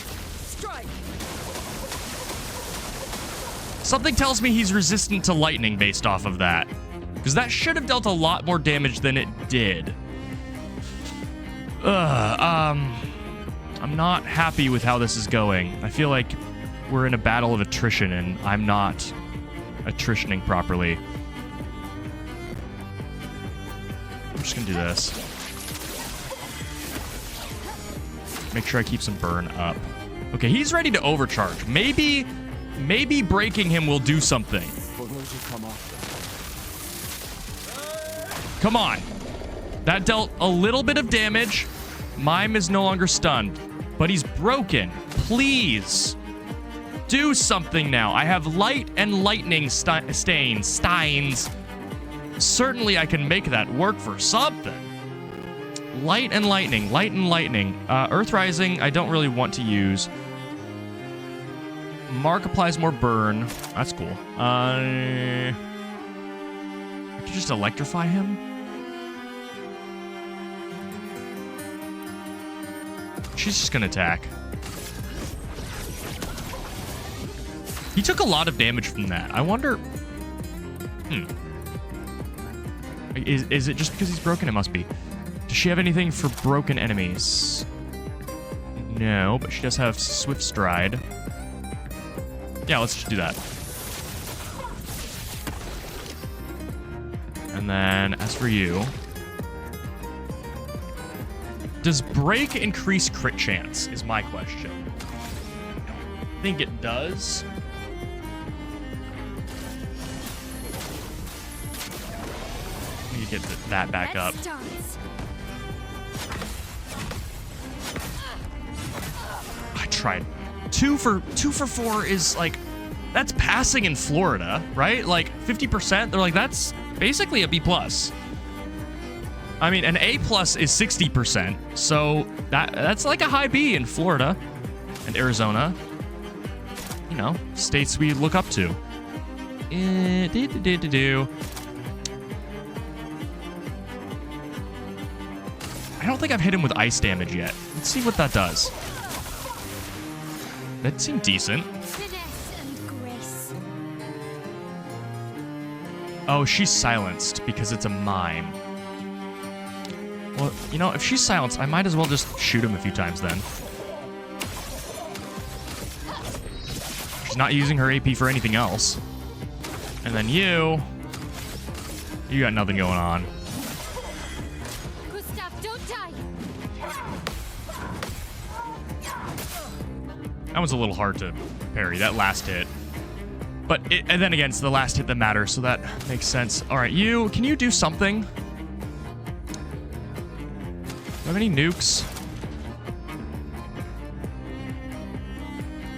strike. Something tells me he's resistant to lightning based off of that. Because that should have dealt a lot more damage than it did. I'm not happy with how this is going. I feel like we're in a battle of attrition and I'm not attritioning properly. I'm just gonna do this. Make sure I keep some burn up. Okay, he's ready to overcharge. Maybe breaking him will do something. Come on. That dealt a little bit of damage. Mime is no longer stunned, but he's broken. Please do something now. I have light and lightning steins. Certainly I can make that work for something. Light and lightning. Earth Rising, I don't really want to use. Mark applies more burn. That's cool. I could just electrify him. She's just gonna attack. He took a lot of damage from that. I wonder... Is it just because he's broken? It must be. Does she have anything for broken enemies? No, but she does have Swift Stride. Yeah, let's just do that. And then, as for you... Does break increase crit chance, is my question. I think it does. We need to get that back up. I tried. 2 for 4 is like, that's passing in Florida, right? Like 50%. They're like, that's basically a B+. I mean, an A+ is 60%, so that's like a high B in Florida and Arizona. You know, states we look up to. I I don't think I've hit him with ice damage yet. Let's see what that does. That seemed decent. Finesse and grace. Oh, she's silenced because it's a mime. Well, you know, if she's silenced, I might as well just shoot him a few times then. She's not using her AP for anything else. And then you got nothing going on. Gustav, don't die. That was a little hard to parry, that last hit. But, and then again, it's the last hit that matters, so that makes sense. All right, can you do something? Do you have any nukes?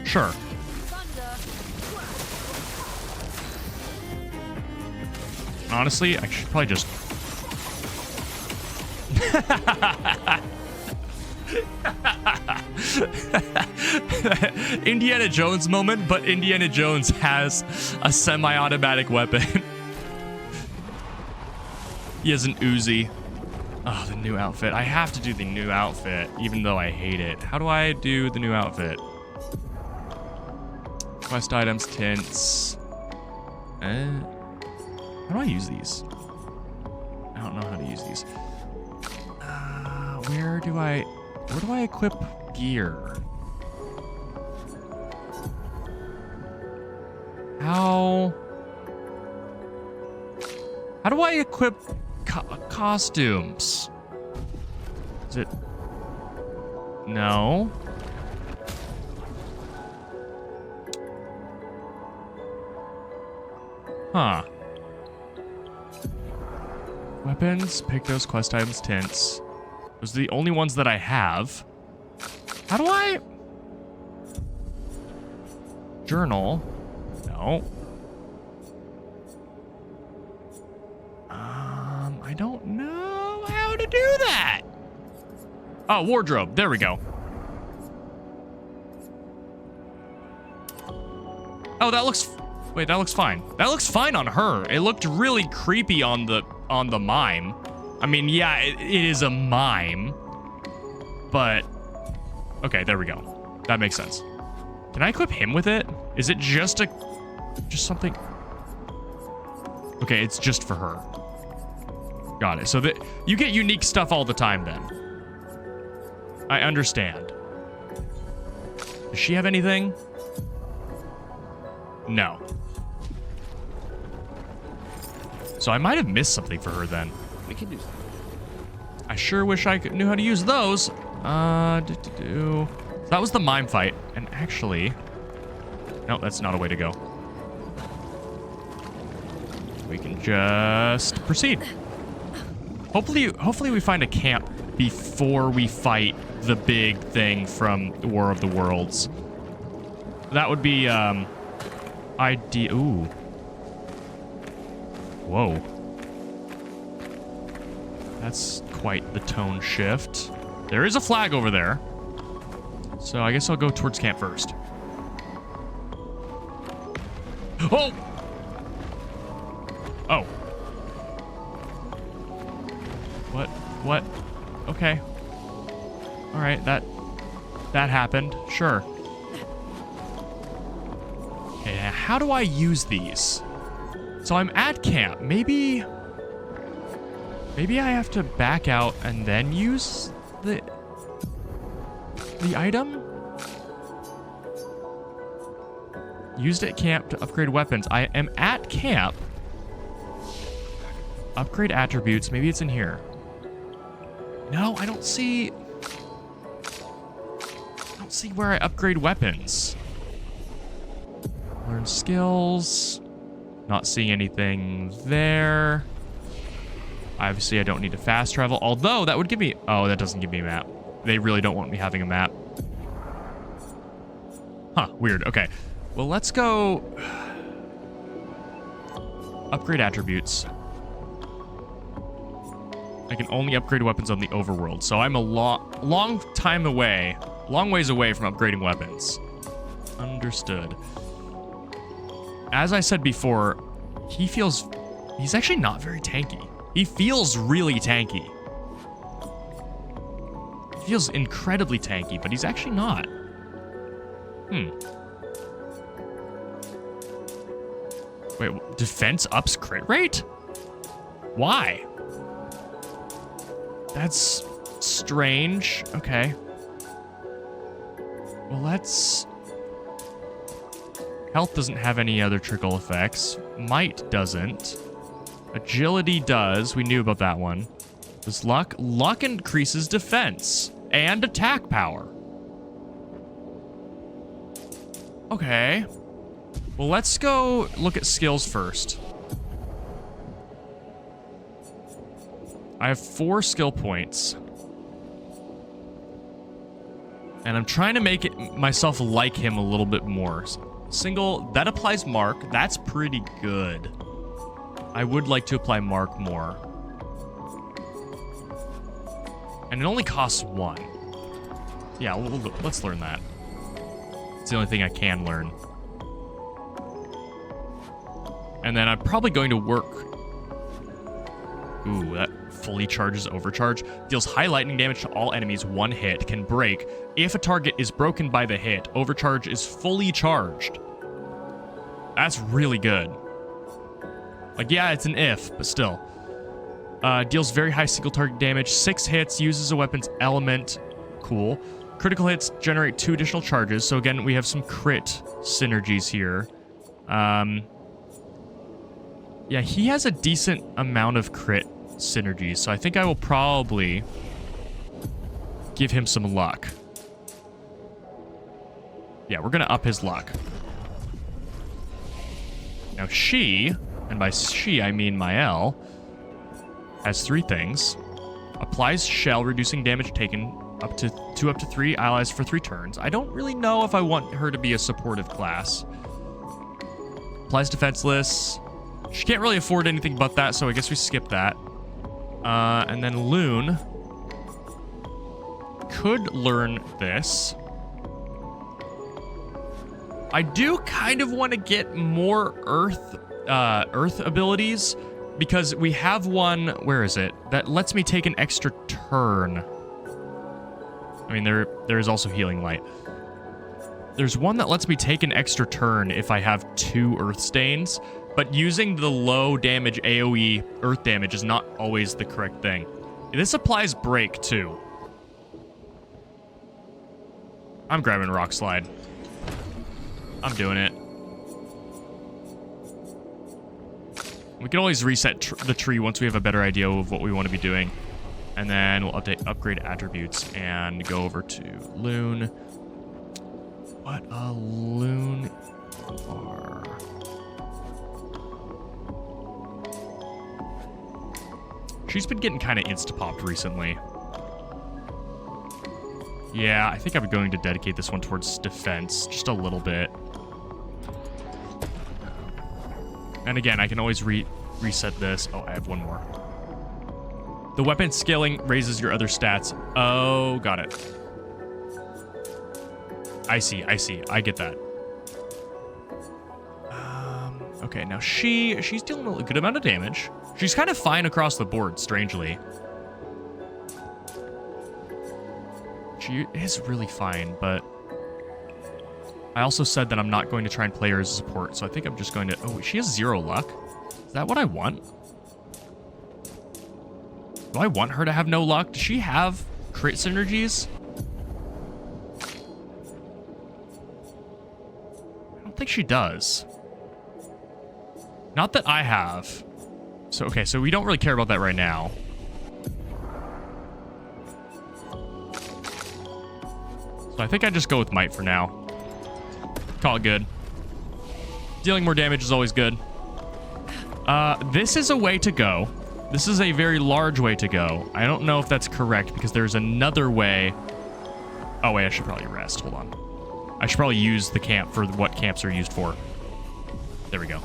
Sure. Honestly, I should probably just... Indiana Jones moment, but Indiana Jones has a semi-automatic weapon. He has an Uzi. Oh, the new outfit. I have to do the new outfit, even though I hate it. How do I do the new outfit? Quest items, tints. How do I use these? I don't know how to use these. Where do I equip gear? How do I equip costumes? Is it? No. Huh. Weapons, pick those quest items, tints. Those are the only ones that I have. How do I... Journal? No. I don't know how to do that. Oh, wardrobe. There we go. Oh, that looks... Wait, that looks fine. That looks fine on her. It looked really creepy on the mime. I mean, yeah, it is a mime. But... Okay, there we go. That makes sense. Can I equip him with it? Is it just something... Okay, it's just for her. Got it. So that you get unique stuff all the time then. I understand. Does she have anything? No. So I might have missed something for her then. We can do something. I sure wish I knew how to use those. So that was the mime fight. And actually... No, that's not a way to go. We can just proceed. Hopefully we find a camp before we fight the big thing from War of the Worlds. That would be, ideal. Ooh. Whoa. That's quite the tone shift. There is a flag over there. So I guess I'll go towards camp first. Oh! Oh. What? Okay. All right, that happened. Sure. Okay, now how do I use these? So I'm at camp. Maybe I have to back out and then use the item? Used at camp to upgrade weapons. I am at camp. Upgrade attributes. Maybe it's in here. No, I don't see where I upgrade weapons. Learn skills. Not seeing anything there. Obviously, I don't need to fast travel. Although, that would give me... Oh, that doesn't give me a map. They really don't want me having a map. Huh, weird. Okay. Well, let's go... Upgrade attributes. I can only upgrade weapons on the overworld. So I'm a long ways away from upgrading weapons. Understood. As I said before, he's actually not very tanky. He feels really tanky. feels incredibly tanky, but he's actually not. Wait, defense ups crit rate? Why? That's strange. Okay. Well, let's... Health doesn't have any other trickle effects. Might doesn't. Agility does. We knew about that one. Does luck? Luck increases defense and attack power. Okay. Well, let's go look at skills first. I have 4 skill points. And I'm trying to make myself like him a little bit more. Single, that applies mark. That's pretty good. I would like to apply mark more. And it only costs 1. Yeah, let's learn that. It's the only thing I can learn. And then I'm probably going to work... Ooh, that fully charges overcharge. Deals high lightning damage to all enemies, 1 hit. Can break. If a target is broken by the hit, overcharge is fully charged. That's really good. Like, yeah, it's an if, but still. Deals very high single target damage, 6 hits, uses a weapon's element. Cool. Critical hits generate 2 additional charges. So again, we have some crit synergies here. Yeah, he has a decent amount of crit synergies, so I think I will probably give him some luck. Yeah, we're gonna up his luck. Now she, and by she I mean Mael, has 3 things. Applies shell, reducing damage taken up to 3 allies for 3 turns. I don't really know if I want her to be a supportive class. Applies defenseless. She can't really afford anything but that, so I guess we skip that. And then Loon could learn this. I do kind of want to get more Earth abilities, because we have one, where is it, that lets me take an extra turn. I mean, there is also Healing Light. There's one that lets me take an extra turn if I have 2 Earth Stains, but using the low damage AoE Earth damage is not always the correct thing. This applies Break, too. I'm grabbing Rock Slide. I'm doing it. We can always reset the tree once we have a better idea of what we want to be doing. And then we'll upgrade attributes and go over to Loon. What a Loon are. She's been getting kind of insta-popped recently. Yeah, I think I'm going to dedicate this one towards defense just a little bit. And again, I can always reset this. Oh, I have one more. The weapon scaling raises your other stats. Oh, got it. I see. I get that. Okay, now she's dealing a good amount of damage. She's kind of fine across the board, strangely. She is really fine, but I also said that I'm not going to try and play her as a support, so I think I'm just going to... Oh, she has 0 luck? Is that what I want? Do I want her to have no luck? Does she have crit synergies? I don't think she does. Not that I have. So, okay, so we don't really care about that right now. So I think I just go with Might for now. Call it good. Dealing more damage is always good. This is a way to go. This is a very large way to go. I don't know if that's correct because there's another way. Oh, wait, I should probably rest. Hold on. I should probably use the camp for what camps are used for. There we go.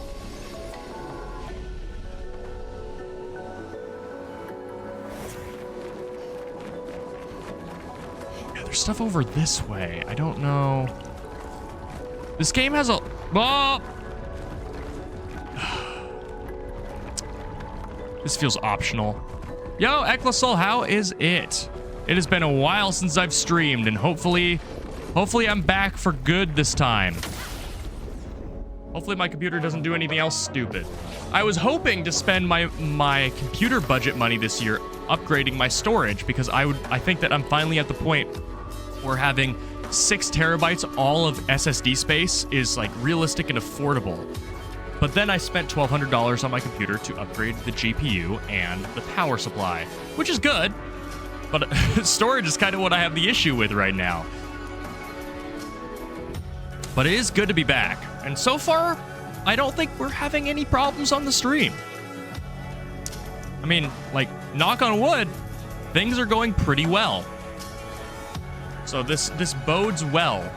Yeah, there's stuff over this way. I don't know. This game has a... Oh! This feels optional. Yo, Eklasol, how is it? It has been a while since I've streamed, and hopefully I'm back for good this time. Hopefully my computer doesn't do anything else stupid. I was hoping to spend my computer budget money this year upgrading my storage, because I think that I'm finally at the point where having 6 terabytes all of SSD space is like realistic and affordable. But then I spent $1,200 on my computer to upgrade the GPU and the power supply, which is good, but storage is kind of what I have the issue with right now. But it is good to be back, and so far, I don't think we're having any problems on the stream. I mean, like, knock on wood, things are going pretty well. So this bodes well.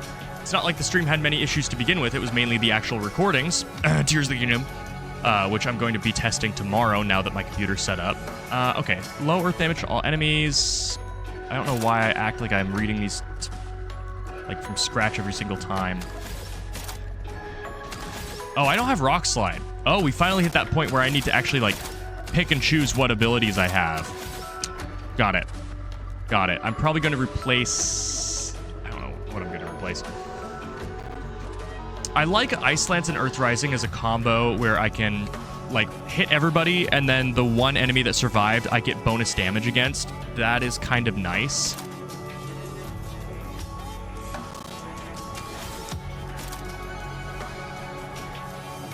It's not like the stream had many issues to begin with. It was mainly the actual recordings, Tears of the Kingdom, which I'm going to be testing tomorrow now that my computer's set up. Okay, low earth damage to all enemies. I don't know why I act like I'm reading these like from scratch every single time. Oh, I don't have Rock Slide. Oh, we finally hit that point where I need to actually like pick and choose what abilities I have. Got it. Got it. I'm probably going to replace... I don't know what I'm going to replace. I like Ice Lance and Earth Rising as a combo where I can like hit everybody, and then the one enemy that survived I get bonus damage against. That is kind of nice.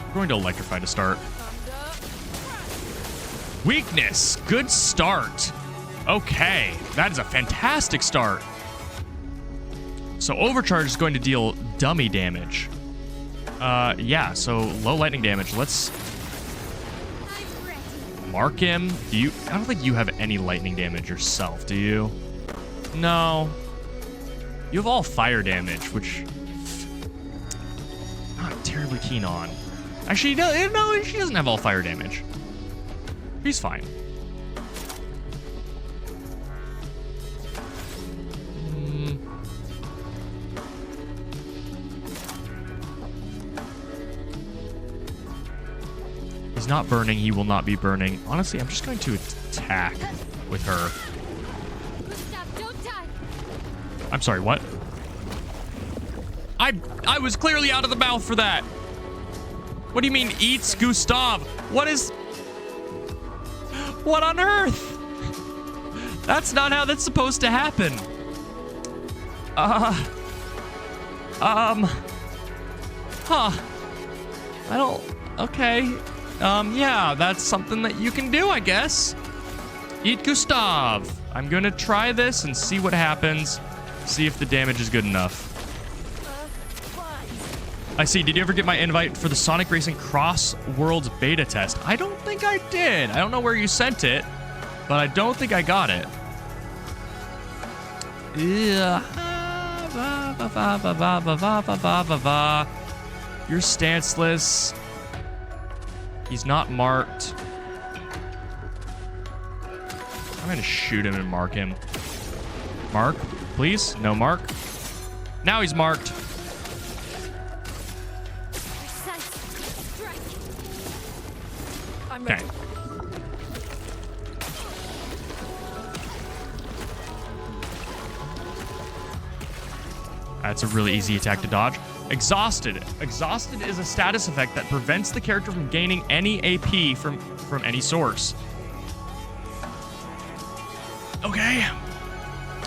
We're going to Electrify to start. Weakness. Good start. Okay, that is a fantastic start. So Overcharge is going to deal dummy damage. Yeah, so low lightning damage. Let's mark him. I don't think you have any lightning damage yourself, do you? No. You have all fire damage, which I'm not terribly keen on. Actually, no, she doesn't have all fire damage. He's fine. He's not burning. He will not be burning. Honestly, I'm just going to attack with her. Gustav, don't die. I'm sorry, what? I was clearly out of the mouth for that. What do you mean eats Gustav? What on earth? That's not how that's supposed to happen. Okay. Yeah, that's something that you can do, I guess. Eat Gustav. I'm gonna try this and see what happens. See if the damage is good enough. I see. Did you ever get my invite for the Sonic Racing Cross Worlds beta test? I don't think I did. I don't know where you sent it, but I don't think I got it. Yeah. You're stanceless. He's not marked. I'm gonna shoot him and mark him. Mark, please. No mark. Now he's marked. Okay. That's a really easy attack to dodge. Exhausted. Exhausted is a status effect that prevents the character from gaining any AP from any source. Okay.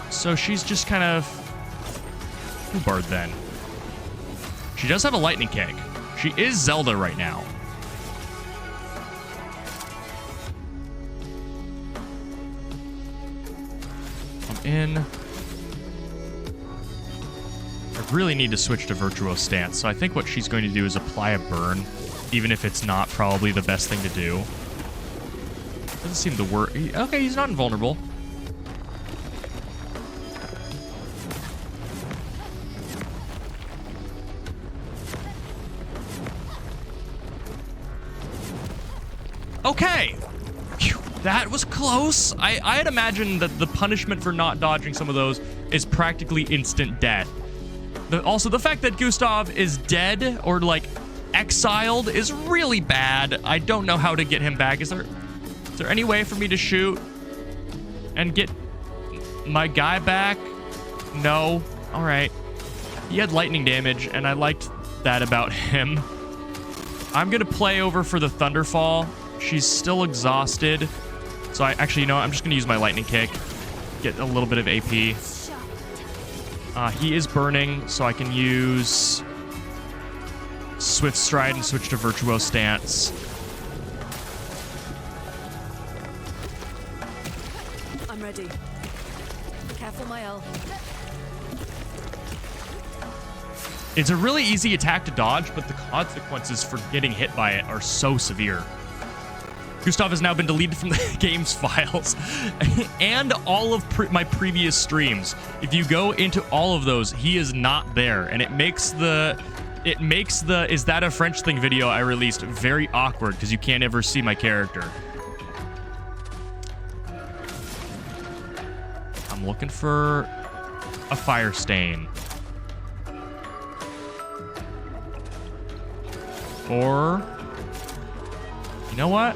So she's just kind of... Foobarred then. She does have a lightning kick. She is Zelda right now. I'm in. I really need to switch to Virtuoso Stance, so I think what she's going to do is apply a burn, even if it's not probably the best thing to do. Doesn't seem to work. Okay, he's not invulnerable. Okay. Phew, that was close. I had imagined that the punishment for not dodging some of those is practically instant death. Also, the fact that Gustav is dead or, like, exiled is really bad. I don't know how to get him back. Is there any way for me to shoot and get... my guy back? No. All right. He had lightning damage, and I liked that about him. I'm going to play over for the Thunderfall. She's still exhausted. So I actually, you know what? I'm just going to use my lightning kick. Get a little bit of AP. He is burning, so I can use Swift Stride and switch to Virtuose Stance. I'm ready. Careful, Mael. It's a really easy attack to dodge, but the consequences for getting hit by it are so severe. Gustav has now been deleted from the game's files and all of my previous streams. If you go into all of those, he is not there, and it makes the "Is that a French thing?" video I released very awkward because you can't ever see my character. I'm looking for a Fire Stain. Or, you know what?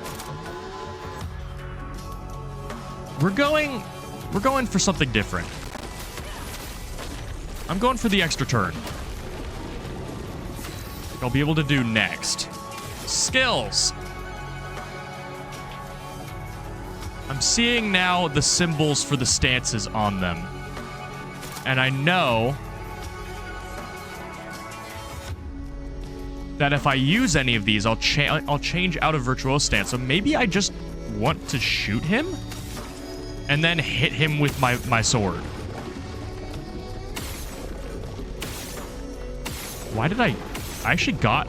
We're going for something different. I'm going for the extra turn. I'll be able to do next. Skills. I'm seeing now the symbols for the stances on them. And I know that if I use any of these, I'll change out of Virtuose Stance. So maybe I just want to shoot him and then hit him with my sword. Why did I actually got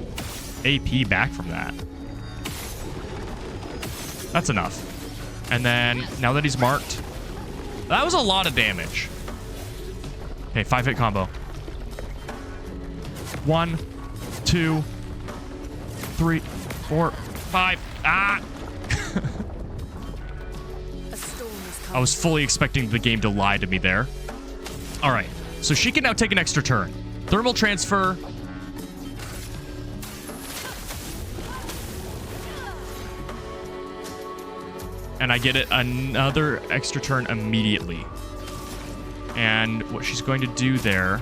AP back from that. That's enough. And then now that he's marked, that was a lot of damage. Okay, 5-hit combo. 1, 2, 3, 4, 5. Ah! I was fully expecting the game to lie to me there. All right, so she can now take an extra turn. Thermal transfer. And I get it another extra turn immediately. And what she's going to do there,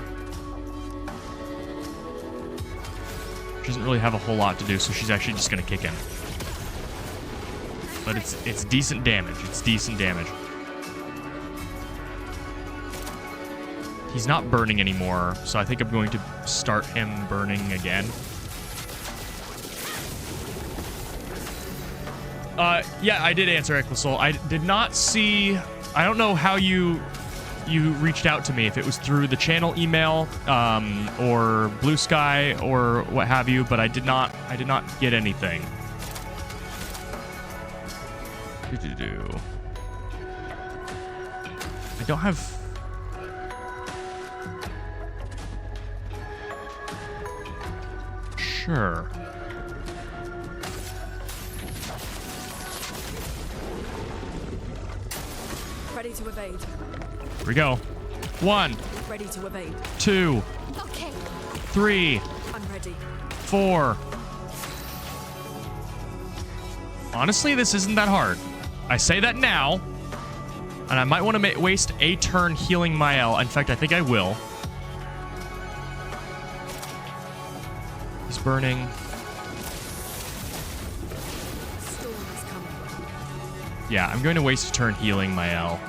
she doesn't really have a whole lot to do, so she's actually just going to kick in. But it's decent damage. It's decent damage. He's not burning anymore, so I think I'm going to start him burning again. Yeah, I did answer Equisol. I did not see... I don't know how you reached out to me, if it was through the channel email, or Blue Sky, or what have you, but I did not get anything. I don't have... Sure. Ready to evade. Here we go. 1. Ready to evade. 2. Okay. 3. I'm ready. 4. Honestly, this isn't that hard. I say that now, and I might want to waste a turn healing Mael. In fact, I think I will. He's burning. Storm is coming. Yeah, I'm going to waste a turn healing Mael.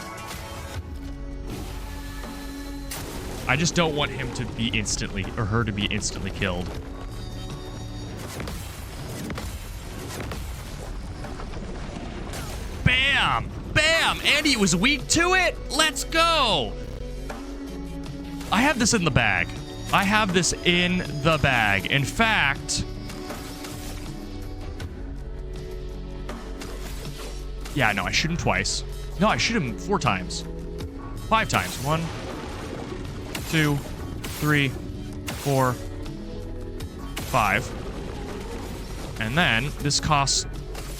I just don't want him to be instantly, or her to be instantly killed. Bam! Bam! Andy was weak to it! Let's go! I have this in the bag. I have this in the bag. In fact... Yeah, no, I shoot him twice. No, I shoot him 4 times. 5 times. 1, 2, 3, 4, 5. And then this costs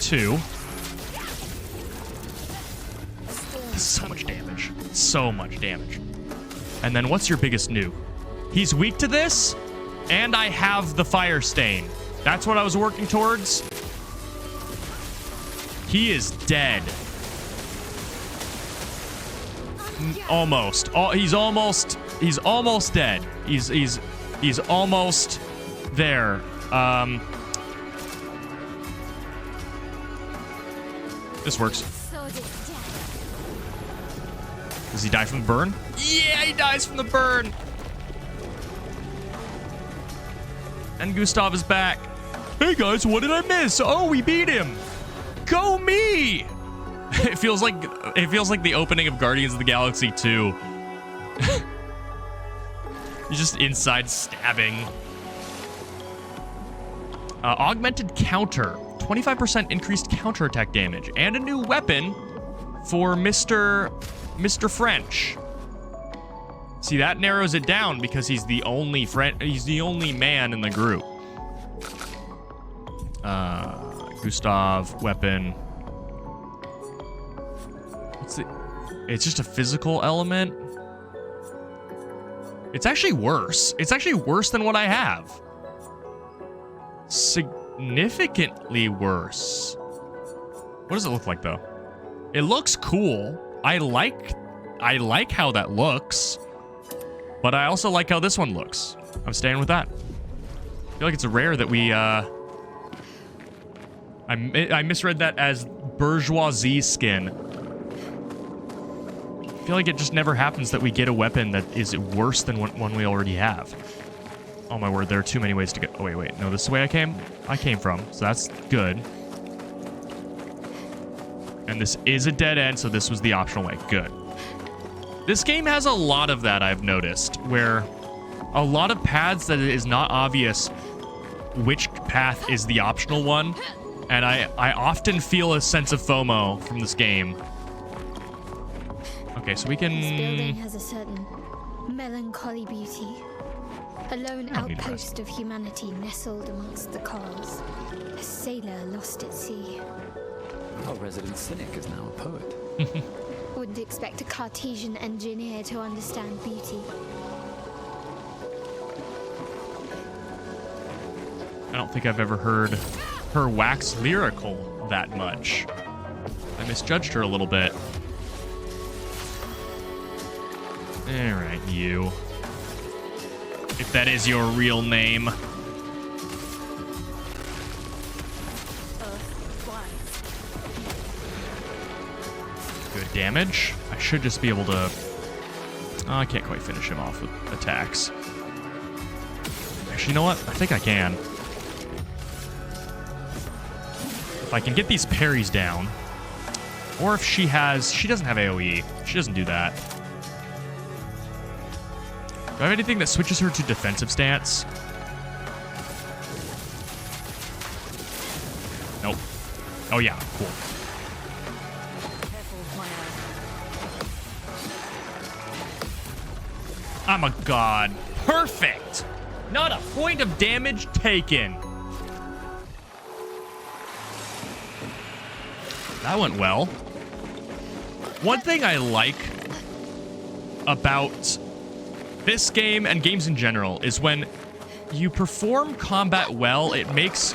2. So much damage. So much damage. And then what's your biggest nuke? He's weak to this, and I have the Fire Stain. That's what I was working towards. He is dead. Almost. He's almost dead. He's almost there. This works. Sword is dead. Does he die from the burn? Yeah, he dies from the burn. And Gustav is back. Hey guys, what did I miss? Oh, we beat him. Go me. It feels like the opening of Guardians of the Galaxy 2. You're just inside stabbing. Augmented counter. 25% increased counterattack damage. And a new weapon for Mr. French. See, that narrows it down because he's the only man in the group. Gustav, weapon. It's just a physical element. It's actually worse. It's actually worse than what I have. Significantly worse. What does it look like, though? It looks cool. I like how that looks. But I also like how this one looks. I'm staying with that. I feel like it's a rare that we, I misread that as bourgeoisie skin. I feel like it just never happens that we get a weapon that is worse than one we already have. Oh my word, there are too many ways to go. Oh, wait. No, this is the way I came from, so that's good. And this is a dead end, so this was the optional way. Good. This game has a lot of that, I've noticed, where a lot of paths that it is not obvious which path is the optional one. And I often feel a sense of FOMO from this game. Okay, so we can... This building has a certain melancholy beauty. A lone outpost of humanity nestled amongst the corals. A sailor lost at sea. Our resident cynic is now a poet. Wouldn't expect a Cartesian engineer to understand beauty. I don't think I've ever heard her wax lyrical that much. I misjudged her a little bit. Alright, you. If that is your real name. Good damage. I should just be able to... Oh, I can't quite finish him off with attacks. Actually, you know what? I think I can. If I can get these parries down. Or if she has... She doesn't have AoE. She doesn't do that. Do I have anything that switches her to defensive stance? Nope. Oh yeah, cool. I'm a god. Perfect! Not a point of damage taken. That went well. One thing I like about this game and games in general is when you perform combat well,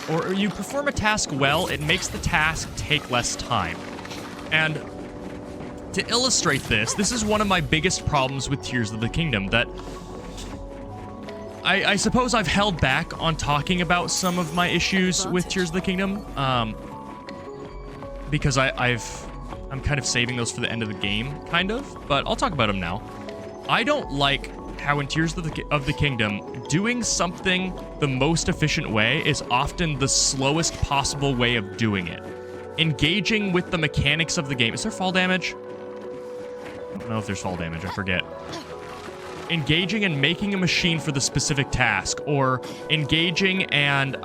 or you perform a task well, it makes the task take less time. And to illustrate this is one of my biggest problems with Tears of the Kingdom, that I suppose I've held back on talking about some of my issues with Tears of the Kingdom, because I'm kind of saving those for the end of the game, kind of, but I'll talk about them now. I don't like how in Tears of the Kingdom, doing something the most efficient way is often the slowest possible way of doing it. Engaging with the mechanics of the game. Is there fall damage? I don't know if there's fall damage, I forget. Engaging and making a machine for the specific task, or engaging and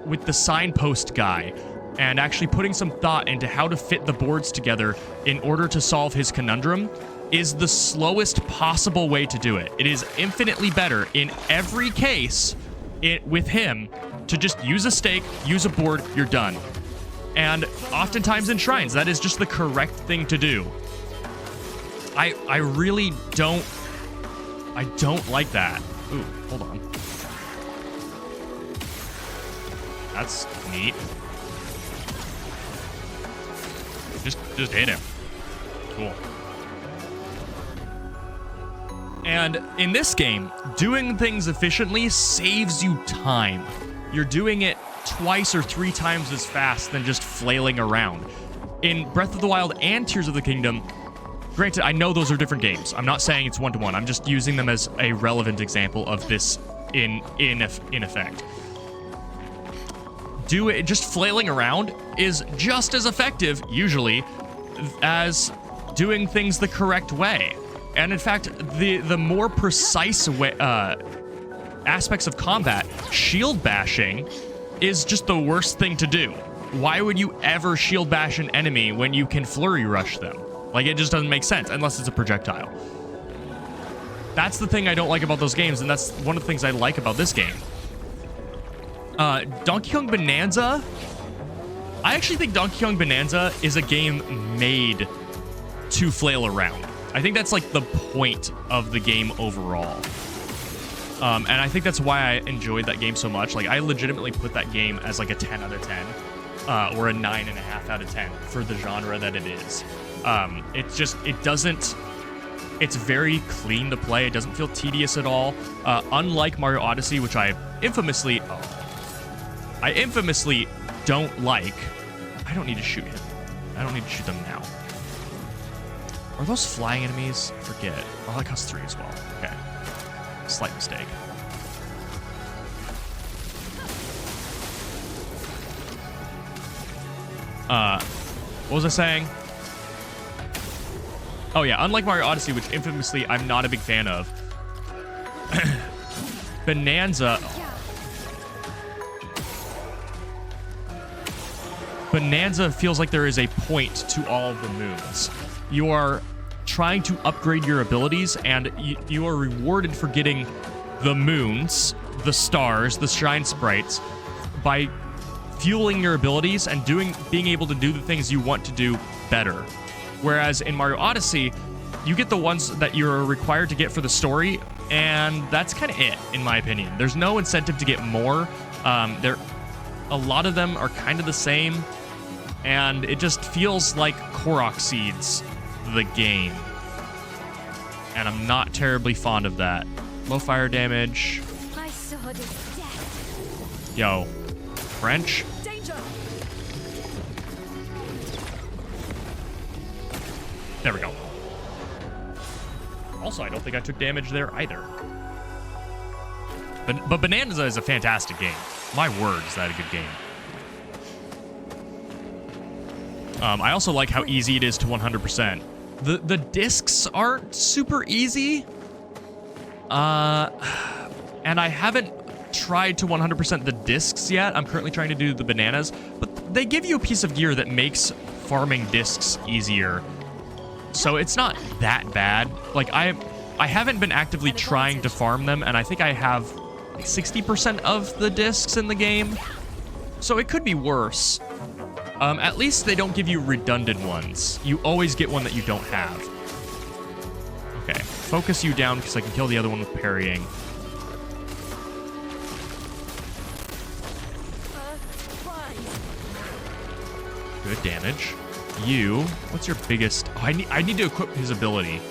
with the signpost guy, and actually putting some thought into how to fit the boards together in order to solve his conundrum, is the slowest possible way to do it. It is infinitely better in every case with him to just use a stake, use a board, you're done. And oftentimes in shrines, that is just the correct thing to do. I really don't... I don't like that. Ooh, hold on. That's neat. Just hit him. Cool. And in this game, doing things efficiently saves you time. You're doing it twice or 3 times as fast than just flailing around. In Breath of the Wild and Tears of the Kingdom, granted, I know those are different games. I'm not saying it's one-to-one. I'm just using them as a relevant example of this in effect. Just flailing around is just as effective, usually, as doing things the correct way. And in fact, the more precise way, aspects of combat, shield bashing is just the worst thing to do. Why would you ever shield bash an enemy when you can flurry rush them? Like, it just doesn't make sense unless it's a projectile. That's the thing I don't like about those games, and that's one of the things I like about this game. Donkey Kong Bonanza, I actually think Donkey Kong Bonanza is a game made to flail around. I think that's like the point of the game overall. And I think that's why I enjoyed that game so much. Like, I legitimately put that game as like a 10 out of 10, or a 9.5 out of 10 for the genre that it is. It's very clean to play. It doesn't feel tedious at all. Unlike Mario Odyssey, which I infamously don't like. I don't need to shoot him. I don't need to shoot them now. Are those flying enemies? Forget. Oh, that costs 3 as well. Okay. Slight mistake. What was I saying? Oh yeah, unlike Mario Odyssey, which infamously I'm not a big fan of, Bonanza feels like there is a point to all of the moons. You are trying to upgrade your abilities, and you are rewarded for getting the moons, the stars, the shine sprites by fueling your abilities and being able to do the things you want to do better. Whereas in Mario Odyssey, you get the ones that you're required to get for the story, and that's kind of it, in my opinion. There's no incentive to get more. A lot of them are kind of the same, and it just feels like Korok seeds the game. And I'm not terribly fond of that. Low fire damage. My sword is death. Yo. French? Danger! There we go. Also, I don't think I took damage there either. But Bonanza is a fantastic game. My word, is that a good game. I also like how easy it is to 100%. The discs aren't super easy. And I haven't tried to 100% the discs yet. I'm currently trying to do the bananas. But they give you a piece of gear that makes farming discs easier. So it's not that bad. Like, I haven't been actively trying to farm them, and I think I have like 60% of the discs in the game. So it could be worse. At least they don't give you redundant ones. You always get one that you don't have. Okay, focus you down because I can kill the other one with parrying. Good damage. You, what's your biggest... Oh, I need to equip his ability.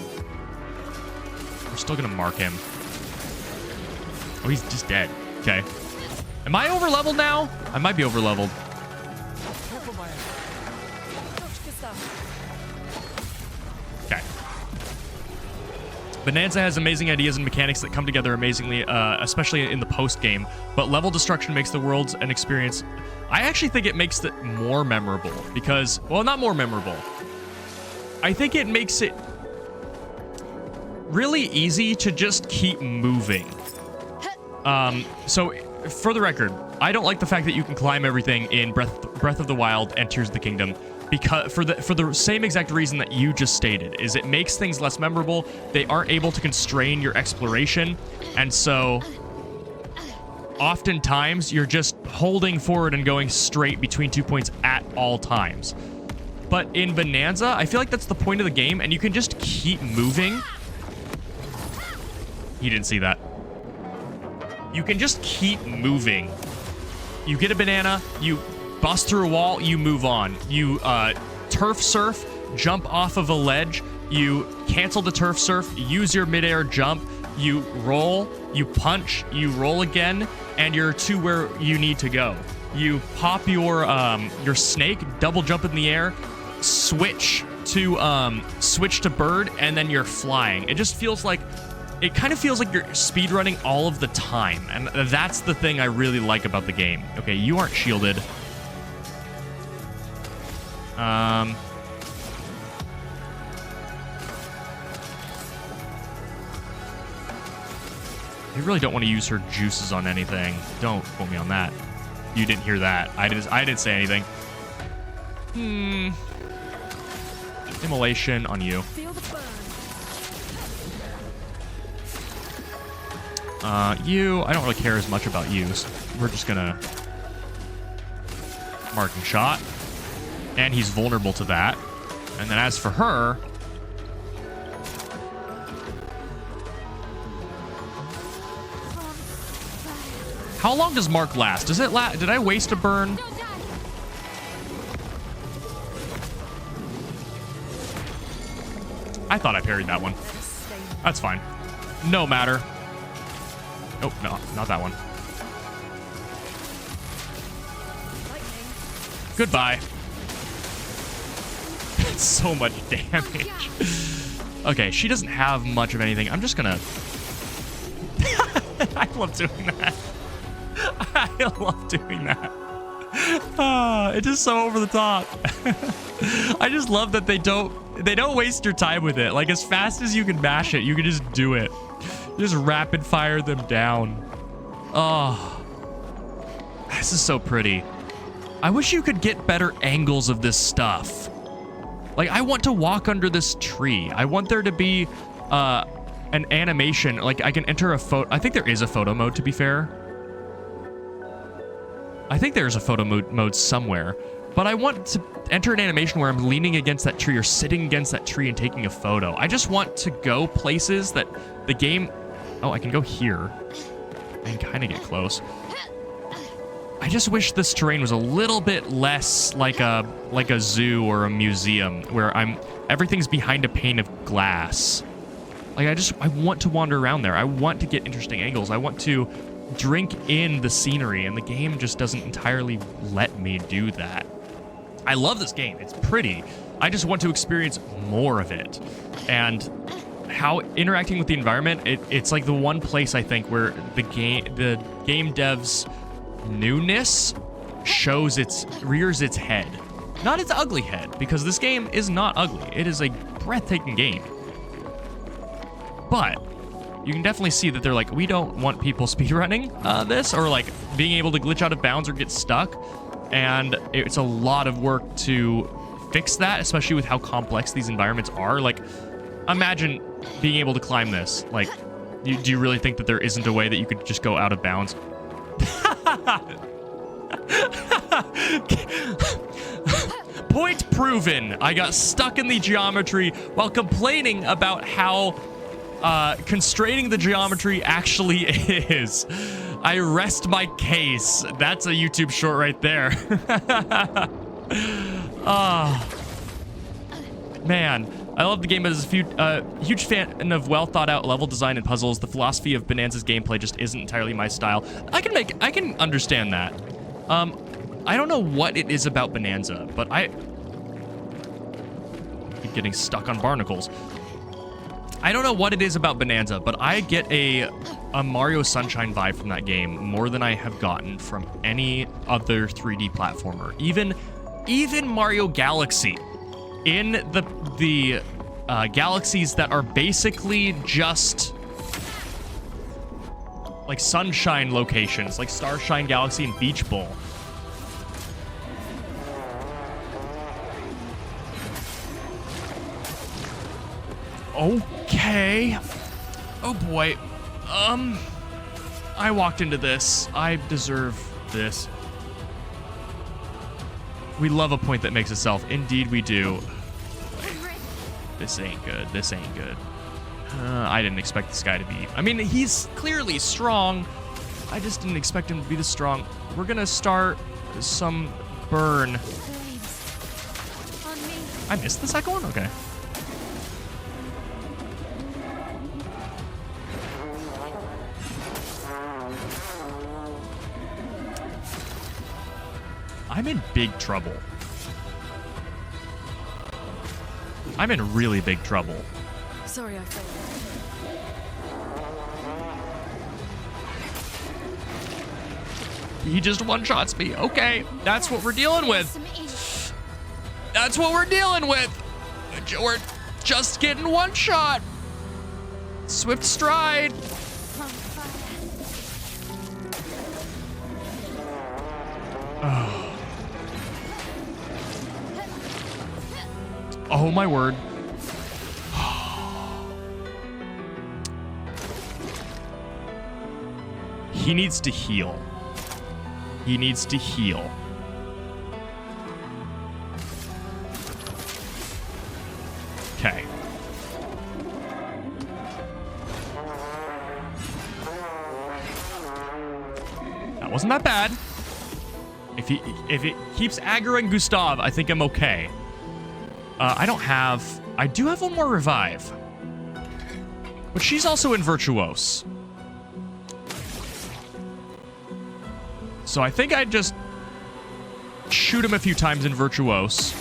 We're still gonna mark him. Oh, he's just dead. Okay. Am I over-leveled now? I might be over-leveled. Okay. Bonanza has amazing ideas and mechanics that come together amazingly, especially in the post-game, but level destruction makes the worlds an experience... I actually think it makes it more memorable because, well, not more memorable. I think it makes it really easy to just keep moving. So, for the record, I don't like the fact that you can climb everything in Breath of the Wild and Tears of the Kingdom because for the same exact reason that you just stated, is it makes things less memorable. They aren't able to constrain your exploration, and so oftentimes you're just holding forward and going straight between 2 points at all times. But in Bonanza, I feel like that's the point of the game, and you can just keep moving. He didn't see that. You can just keep moving. You get a banana, you bust through a wall, you move on. You turf surf, jump off of a ledge, you cancel the turf surf, use your midair jump, you roll, you punch, you roll again, and you're to where you need to go. You pop your snake, double jump in the air, switch to bird, and then you're flying. It just feels like, it kind of feels like you're speedrunning all of the time, and that's the thing I really like about the game. Okay, you aren't shielded. I really don't want to use her juices on anything. Don't quote me on that. You didn't hear that. I didn't say anything. Immolation on you. Feel the burn. You, I don't really care as much about you. So we're just gonna marking shot. And he's vulnerable to that. And then as for her, how long does Mark last? Does it last? Did I waste a burn? I thought I parried that one. That's fine. No matter. Oh, no, not that one. Goodbye. So much damage. Okay, she doesn't have much of anything. I'm just gonna... I love doing that. I love doing that. It's just so over the top. I just love that they don't waste your time with it. Like, as fast as you can mash it, you can just do it. Just rapid fire them down. Oh, this is so pretty. I wish you could get better angles of this stuff. Like, I want to walk under this tree. I want there to be an animation. Like, I can enter a photo. I think there is a photo mode, to be fair. I think there's a photo mode somewhere. But I want to enter an animation where I'm leaning against that tree or sitting against that tree and taking a photo. I just want to go places that the game... Oh, I can go here. I can kind of get close. I just wish this terrain was a little bit less like a zoo or a museum where everything's behind a pane of glass. Like, I want to wander around there. I want to get interesting angles. I want to drink in the scenery, and the game just doesn't entirely let me do that. I love this game. It's pretty. I just want to experience more of it. And how interacting with the environment, it's like the one place I think where the game devs newness rears its head. Not its ugly head, because this game is not ugly. It is a breathtaking game. But you can definitely see that they're like, we don't want people speedrunning this, or like being able to glitch out of bounds or get stuck. And it's a lot of work to fix that, especially with how complex these environments are. Like, imagine being able to climb this. Like, do you really think that there isn't a way that you could just go out of bounds? Point proven. I got stuck in the geometry while complaining about how constraining the geometry actually is. I rest my case. That's a YouTube short right there. Man, I love the game as a huge fan of well thought out level design and puzzles. The philosophy of Bonanza's gameplay just isn't entirely my style. I can understand that. I don't know what it is about Bonanza, but I keep getting stuck on barnacles. I don't know what it is about Bonanza, but I get a Mario Sunshine vibe from that game more than I have gotten from any other 3D platformer. Even Mario Galaxy. In the galaxies that are basically just like sunshine locations, like Starshine Galaxy and Beach Bowl. Okay. Oh boy. I walked into this. I deserve this. We love a point that makes itself. Indeed we do. This ain't good. This ain't good. I didn't expect this guy to be... I mean, he's clearly strong. I just didn't expect him to be this strong. We're gonna start some burn. I missed the second one? Okay. I'm in big trouble. I'm in really big trouble. Sorry, I failed. He just one-shots me. Okay, that's what we're dealing with. Some issue. That's what we're dealing with. We're just getting one shot. Swift stride. On fire. Oh my word. He needs to heal. He needs to heal. Okay. That wasn't that bad. If it keeps aggroing Gustav, I think I'm okay. I do have one more revive. But she's also in Virtuose. So I think I'd just shoot him a few times in Virtuose.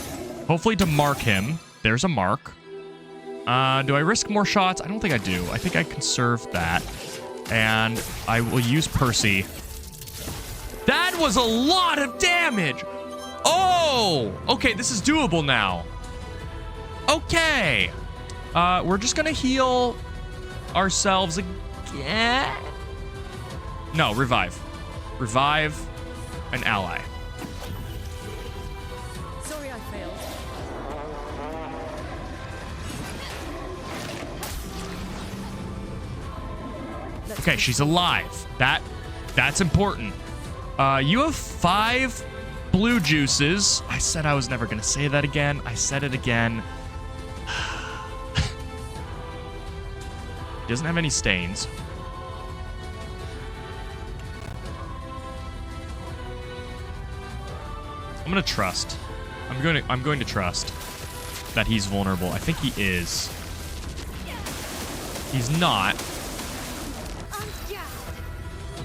Hopefully to mark him. There's a mark. Do I risk more shots? I don't think I do. I think I conserve that. And I will use Percy. That was a lot of damage! Oh! Okay, this is doable now. Okay. We're just gonna heal ourselves again. No, revive. Revive an ally. Sorry, I failed. Okay, she's alive. That's important. You have 5 blue juices. I said I was never gonna say that again. I said it again. He doesn't have any stains. I'm gonna trust. I'm going to trust that he's vulnerable. I think he is. He's not.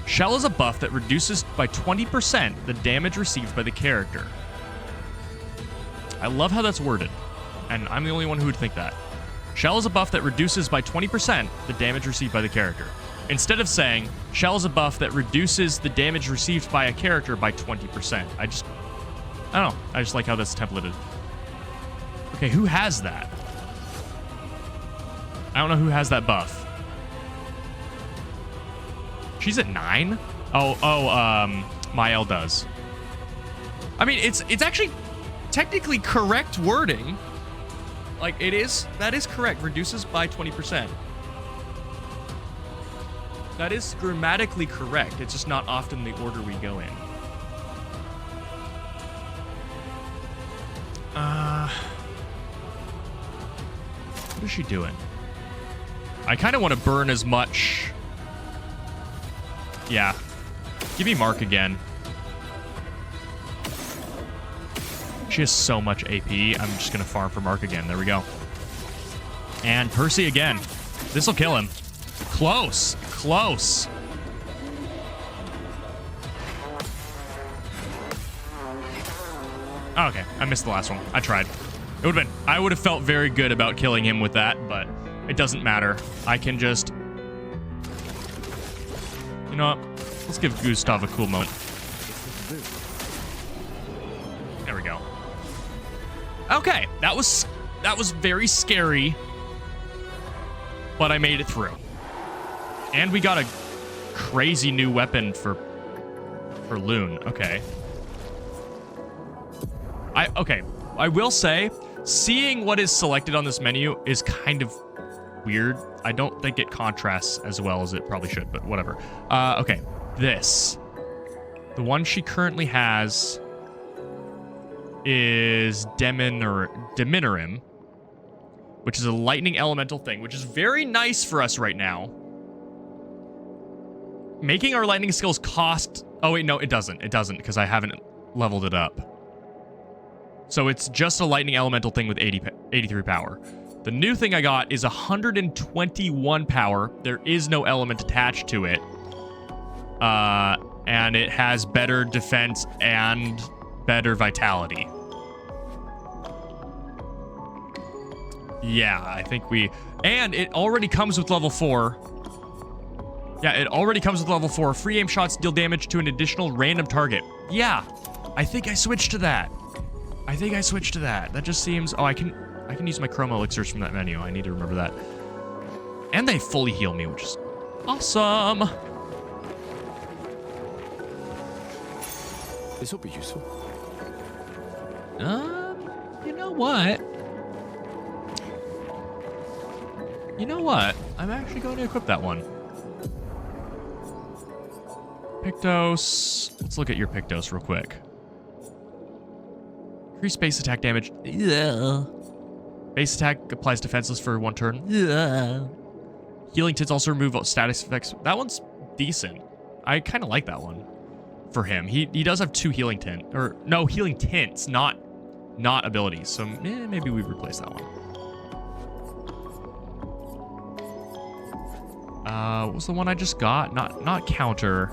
Shell is a buff that reduces by 20% the damage received by the character. I love how that's worded, and I'm the only one who would think that. Shell is a buff that reduces by 20% the damage received by the character. Instead of saying, Shell is a buff that reduces the damage received by a character by 20%. I don't know. I just like how that's templated. Okay, who has that? I don't know who has that buff. She's at 9? Mael does. I mean, it's actually technically correct wording. Like, that is correct. Reduces by 20%. That is grammatically correct. It's just not often the order we go in. What is she doing? I kind of want to burn as much. Yeah. Give me Mark again. She has so much AP. I'm just going to farm for Mark again. There we go. And Percy again. This will kill him. Close. Close. Oh, okay. I missed the last one. I tried. I would have felt very good about killing him with that, but it doesn't matter. I can just... You know what? Let's give Gustav a cool moment. There we go. Okay, that was very scary, but I made it through. And we got a crazy new weapon for Loon. Okay. I will say, seeing what is selected on this menu is kind of weird. I don't think it contrasts as well as it probably should, but whatever. Okay, this. The one she currently has is Deminorim, which is a lightning elemental thing, which is very nice for us right now. Making our lightning skills cost... Oh, wait, no, it doesn't. It doesn't, because I haven't leveled it up. So it's just a lightning elemental thing with 83 power. The new thing I got is 121 power. There is no element attached to it. And it has better defense and better vitality. Yeah, I think we... And it already comes with level 4. Yeah, it already comes with level 4. Free aim shots deal damage to an additional random target. Yeah, I think I switched to that. That just seems... Oh, I can use my chroma elixirs from that menu. I need to remember that. And they fully heal me, which is awesome. This will be useful. You know what? I'm actually going to equip that one. Pictos. Let's look at your Pictos real quick. Increase base attack damage. Yeah. Base attack applies defenseless for 1 turn. Yeah. Healing tints also remove status effects. That one's decent. I kind of like that one for him. He does have 2 healing tint, or no, healing tints, not abilities. So maybe we replace that one. What was the one I just got? Not counter.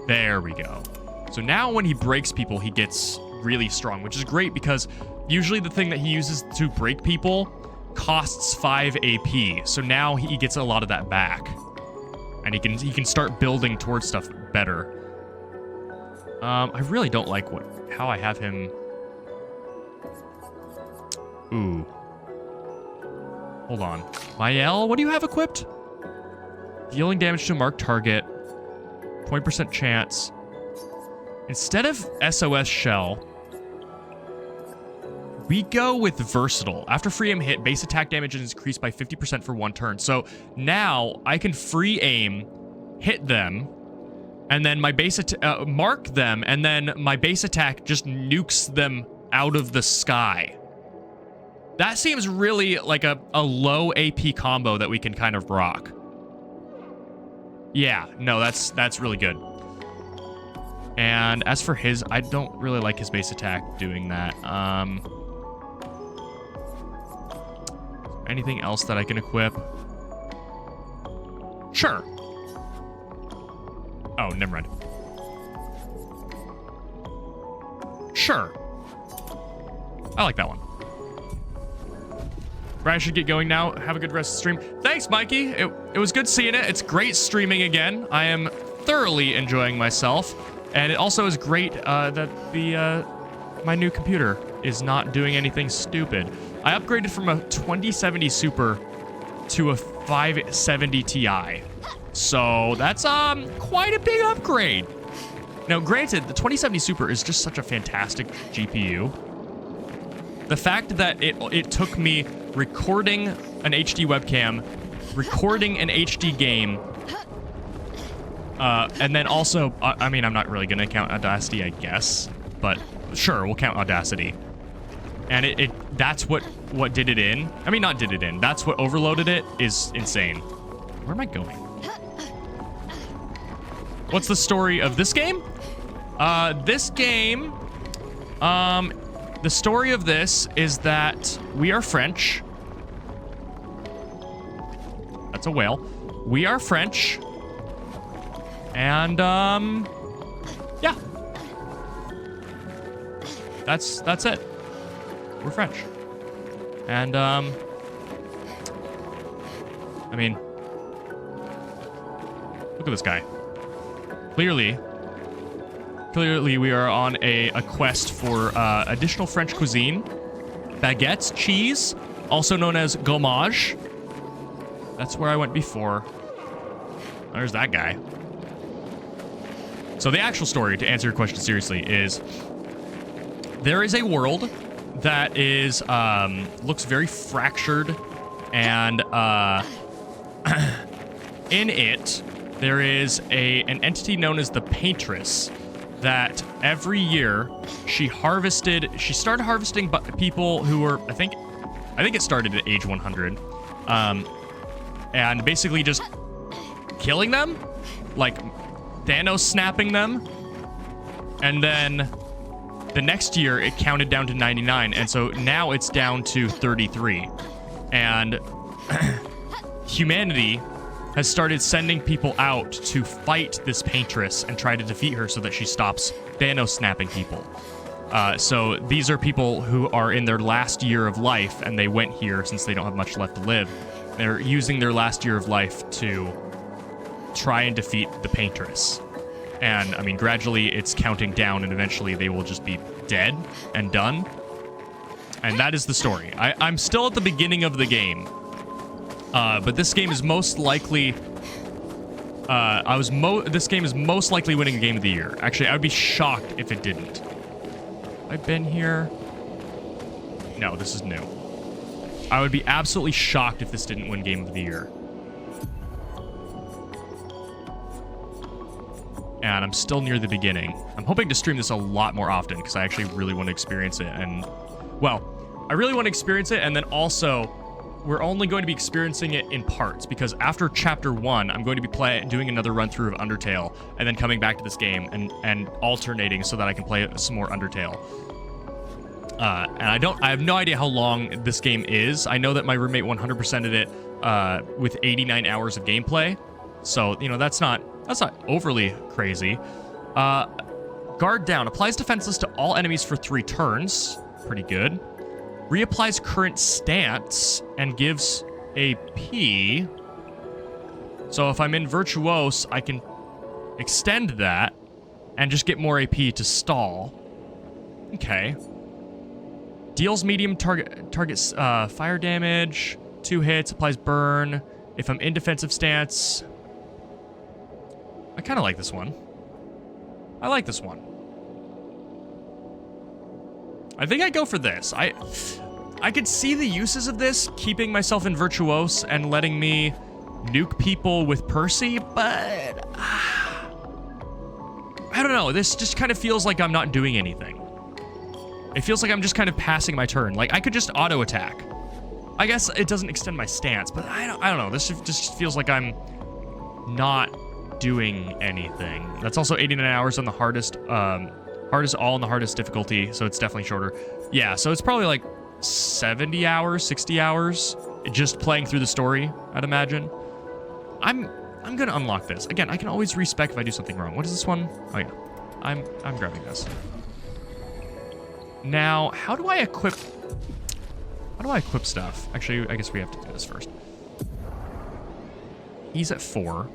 There we go. So now when he breaks people, he gets really strong, which is great because usually the thing that he uses to break people costs 5 AP. So now he gets a lot of that back. And he can start building towards stuff better. I really don't like how I have him. Ooh. Hold on. Mael, what do you have equipped? Dealing damage to a marked target. 20% chance. Instead of SOS Shell, we go with Versatile. After free aim hit, base attack damage is increased by 50% for 1 turn. So now I can free aim, hit them, and then my base mark them, and then my base attack just nukes them out of the sky. That seems really like a low AP combo that we can kind of rock. Yeah, no, that's really good. And as for his, I don't really like his base attack doing that. Anything else that I can equip? Sure. Oh, never mind. Sure. I like that one. Brian should get going now. Have a good rest of the stream. Thanks, Mikey. It was good seeing it. It's great streaming again. I am thoroughly enjoying myself. And it also is great that my new computer is not doing anything stupid. I upgraded from a 2070 Super to a 570 Ti. So that's quite a big upgrade. Now, granted, the 2070 Super is just such a fantastic GPU. The fact that it took me recording an HD webcam, recording an HD game, and then also, I mean, I'm not really going to count Audacity, I guess, but sure, we'll count Audacity. And that's what did it in. I mean, not did it in. That's what overloaded it is insane. Where am I going? What's the story of this game? This game, the story of this is that we are French. That's a whale. We are French. And, yeah. That's it. We're French. And, I mean, look at this guy. Clearly we are on a quest for additional French cuisine. Baguettes, cheese, also known as gommage. That's where I went before. There's that guy. So the actual story, to answer your question seriously, is there is a world that is looks very fractured, and in it there is an entity known as the Paintress that every year she started harvesting people who were, I think it started at age 100, and basically just killing them, like Thanos snapping them, and then the next year it counted down to 99, and so now it's down to 33, and humanity has started sending people out to fight this paintress and try to defeat her so that she stops Thanos snapping people. So these are people who are in their last year of life, and they went here since they don't have much left to live. They're using their last year of life to try and defeat the paintress. And, I mean, gradually it's counting down, and eventually they will just be dead and done. And that is the story. I'm still at the beginning of the game. But this game is most likely... this game is most likely winning a Game of the Year. Actually, I would be shocked if it didn't. I've been here. No, this is new. I would be absolutely shocked if this didn't win Game of the Year. And I'm still near the beginning. I'm hoping to stream this a lot more often because I actually really want to experience it. And, well, I really want to experience it, and then also, we're only going to be experiencing it in parts because after Chapter 1, I'm going to be doing another run-through of Undertale and then coming back to this game and alternating so that I can play some more Undertale. And I have no idea how long this game is. I know that my roommate 100%ed it with 89 hours of gameplay. So, you know, that's not overly crazy. Guard down. Applies defenseless to all enemies for 3 turns. Pretty good. Reapplies current stance and gives AP. So if I'm in Virtuose, I can extend that and just get more AP to stall. Okay. Deals medium targets fire damage. 2 hits. Applies burn. If I'm in defensive stance... I kind of like this one. I like this one. I think I'd go for this. I could see the uses of this, keeping myself in Virtuose and letting me nuke people with Percy, but... I don't know. This just kind of feels like I'm not doing anything. It feels like I'm just kind of passing my turn. Like, I could just auto-attack. I guess it doesn't extend my stance, but I don't know. This just feels like I'm not doing anything. That's also 89 hours on the hardest all in the hardest difficulty, so it's definitely shorter. Yeah, so it's probably like 70 hours, 60 hours just playing through the story, I'd imagine. I'm gonna unlock this. Again, I can always respec if I do something wrong. What is this one? Oh yeah. I'm grabbing this. Now, how do I equip stuff? Actually, I guess we have to do this first. He's at 4.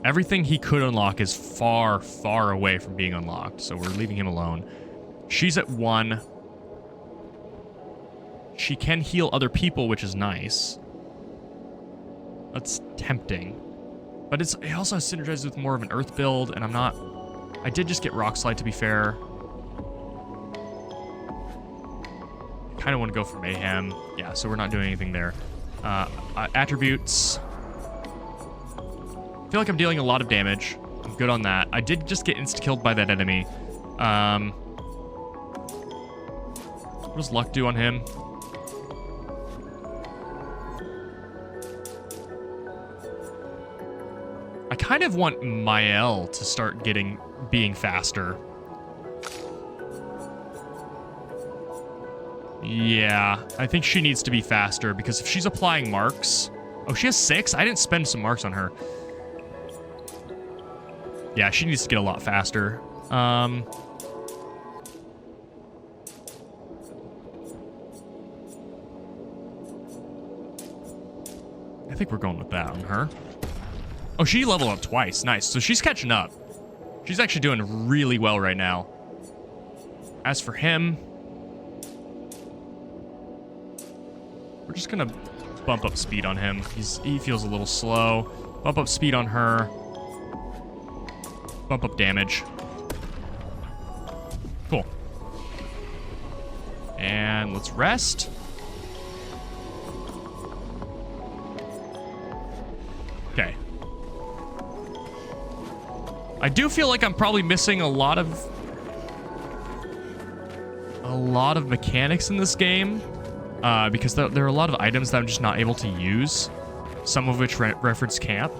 Everything he could unlock is far, far away from being unlocked, so we're leaving him alone. She's at 1. She can heal other people, which is nice. That's tempting. But it also has synergized with more of an Earth build, and I'm not... I did just get Rock Slide, to be fair. I kind of want to go for Mayhem. Yeah, so we're not doing anything there. Attributes... I feel like I'm dealing a lot of damage. I'm good on that. I did just get insta-killed by that enemy. What does luck do on him? I kind of want Mael to start being faster. Yeah, I think she needs to be faster because if she's applying marks... Oh, she has 6? I didn't spend some marks on her. Yeah, she needs to get a lot faster. I think we're going with that on her. Oh, she leveled up twice. Nice. So she's catching up. She's actually doing really well right now. As for him, we're just going to bump up speed on him. He feels a little slow. Bump up speed on her. Bump up damage. Cool. And let's rest. Okay. I do feel like I'm probably missing a lot of mechanics in this game because there are a lot of items that I'm just not able to use, some of which reference camp.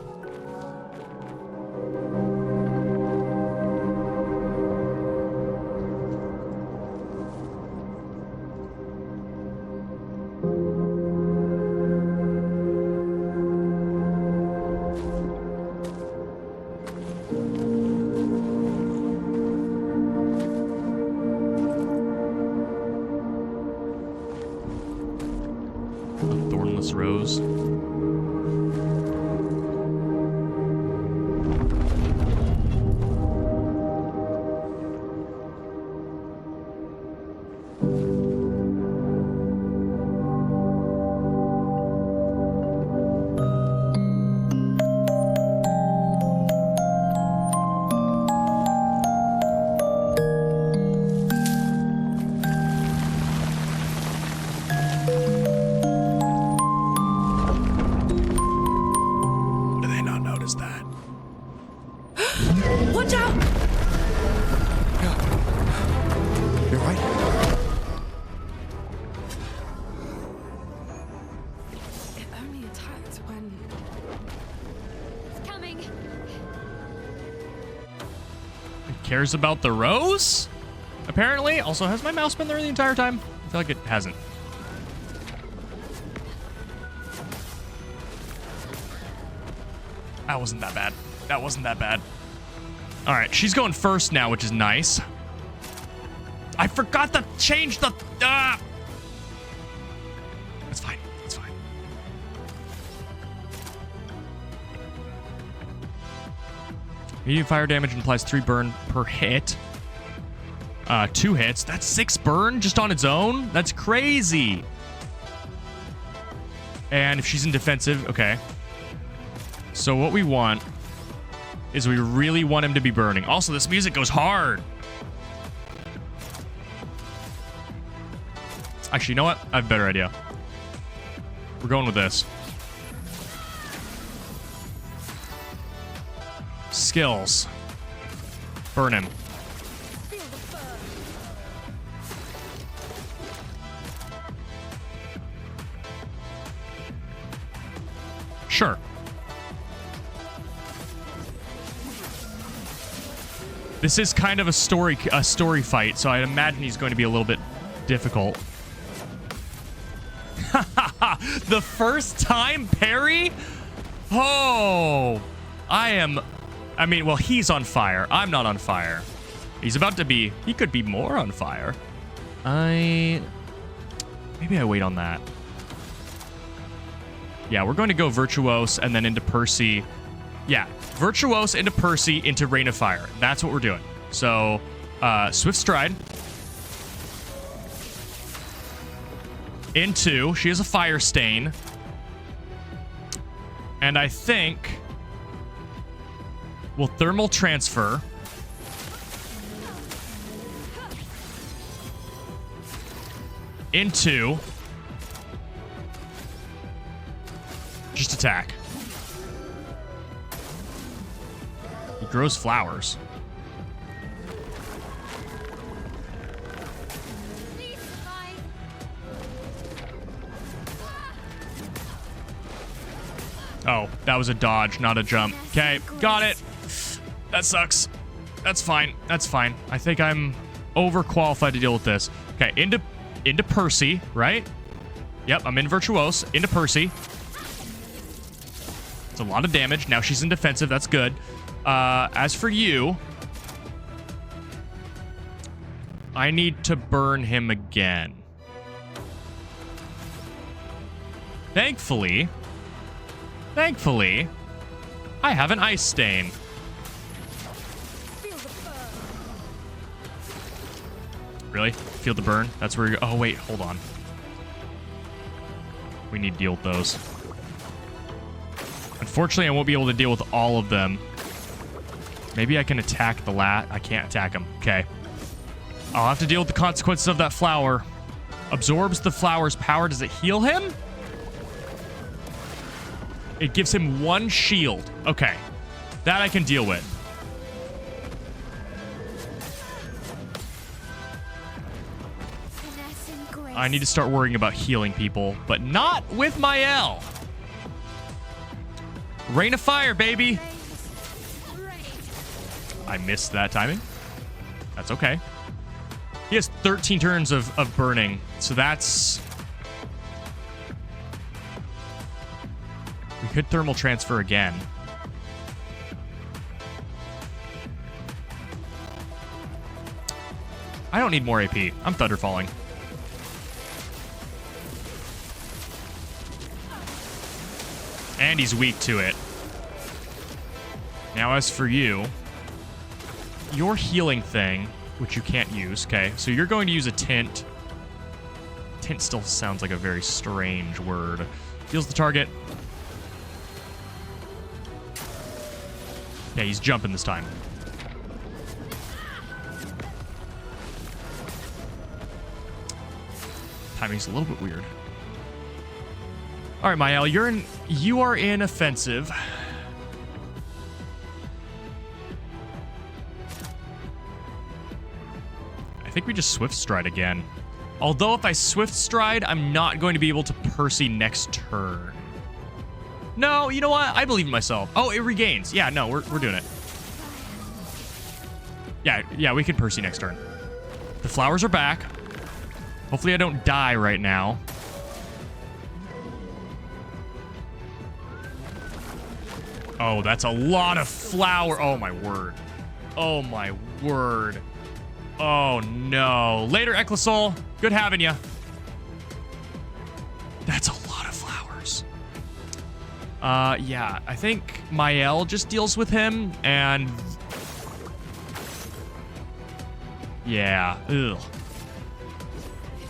A thornless rose. Do they not notice that? Watch out! You're right. It only attacked when... It's coming. It cares about the rose? Apparently. Also, has my mouse been there the entire time? I feel like it hasn't. That wasn't that bad. That wasn't that bad. All right, she's going first now, which is nice. I forgot to change the... It's fine. It's fine. Medium fire damage implies 3 burn per hit. 2 hits. That's 6 burn just on its own? That's crazy. And if she's in defensive, okay. So what we want is we really want him to be burning. Also, this music goes hard. Actually, you know what? I have a better idea. We're going with this. Skills. Burn him. Sure. This is kind of a story fight, so I imagine he's going to be a little bit difficult. The first time parry? Oh, I mean, well, he's on fire. I'm not on fire. He's about to be, he could be more on fire. Maybe I wait on that. Yeah, we're going to go Virtuose and then into Percy. Yeah, Virtuose into Percy into Rain of Fire. That's what we're doing. So, Swift Stride. Into, she has a Fire Stain. And I think we'll Thermal Transfer. Into... just attack. He grows flowers. Oh, that was a dodge, not a jump. Okay, got it. That sucks. That's fine. That's fine. I think I'm overqualified to deal with this. Okay, into Percy, right? Yep, I'm in Virtuose. Into Percy. It's a lot of damage. Now she's in defensive. That's good. As for you, I need to burn him again. Thankfully, I have an Ice Stain. Really? Feel the burn? That's where you're... Oh, wait. Hold on. We need to deal with those. Unfortunately, I won't be able to deal with all of them. Maybe I can attack the I can't attack him. Okay. I'll have to deal with the consequences of that flower. Absorbs the flower's power. Does it heal him? It gives him 1 shield. Okay. That I can deal with. I need to start worrying about healing people, but not with my L. Rain of Fire, baby. I missed that timing. That's okay. He has 13 turns of burning, so that's... We could Thermal Transfer again. I don't need more AP. I'm Thunderfalling. And he's weak to it. Now as for you, your healing thing, which you can't use, okay? So you're going to use a tint. Tint still sounds like a very strange word. Heals the target. Yeah, he's jumping this time. Timing's a little bit weird. All right, Mael, you are in offensive. I think we just Swift Stride again. Although if I Swift Stride, I'm not going to be able to Percy next turn. No, you know what? I believe in myself. Oh, it regains. Yeah, no, we're doing it. Yeah, we can Percy next turn. The flowers are back. Hopefully I don't die right now. Oh, that's a lot of flower. Oh, my word. Oh, my word. Oh, no. Later, Ecclesol. Good having you. That's a lot of flowers. Yeah, I think Mael just deals with him, and... yeah. Ugh.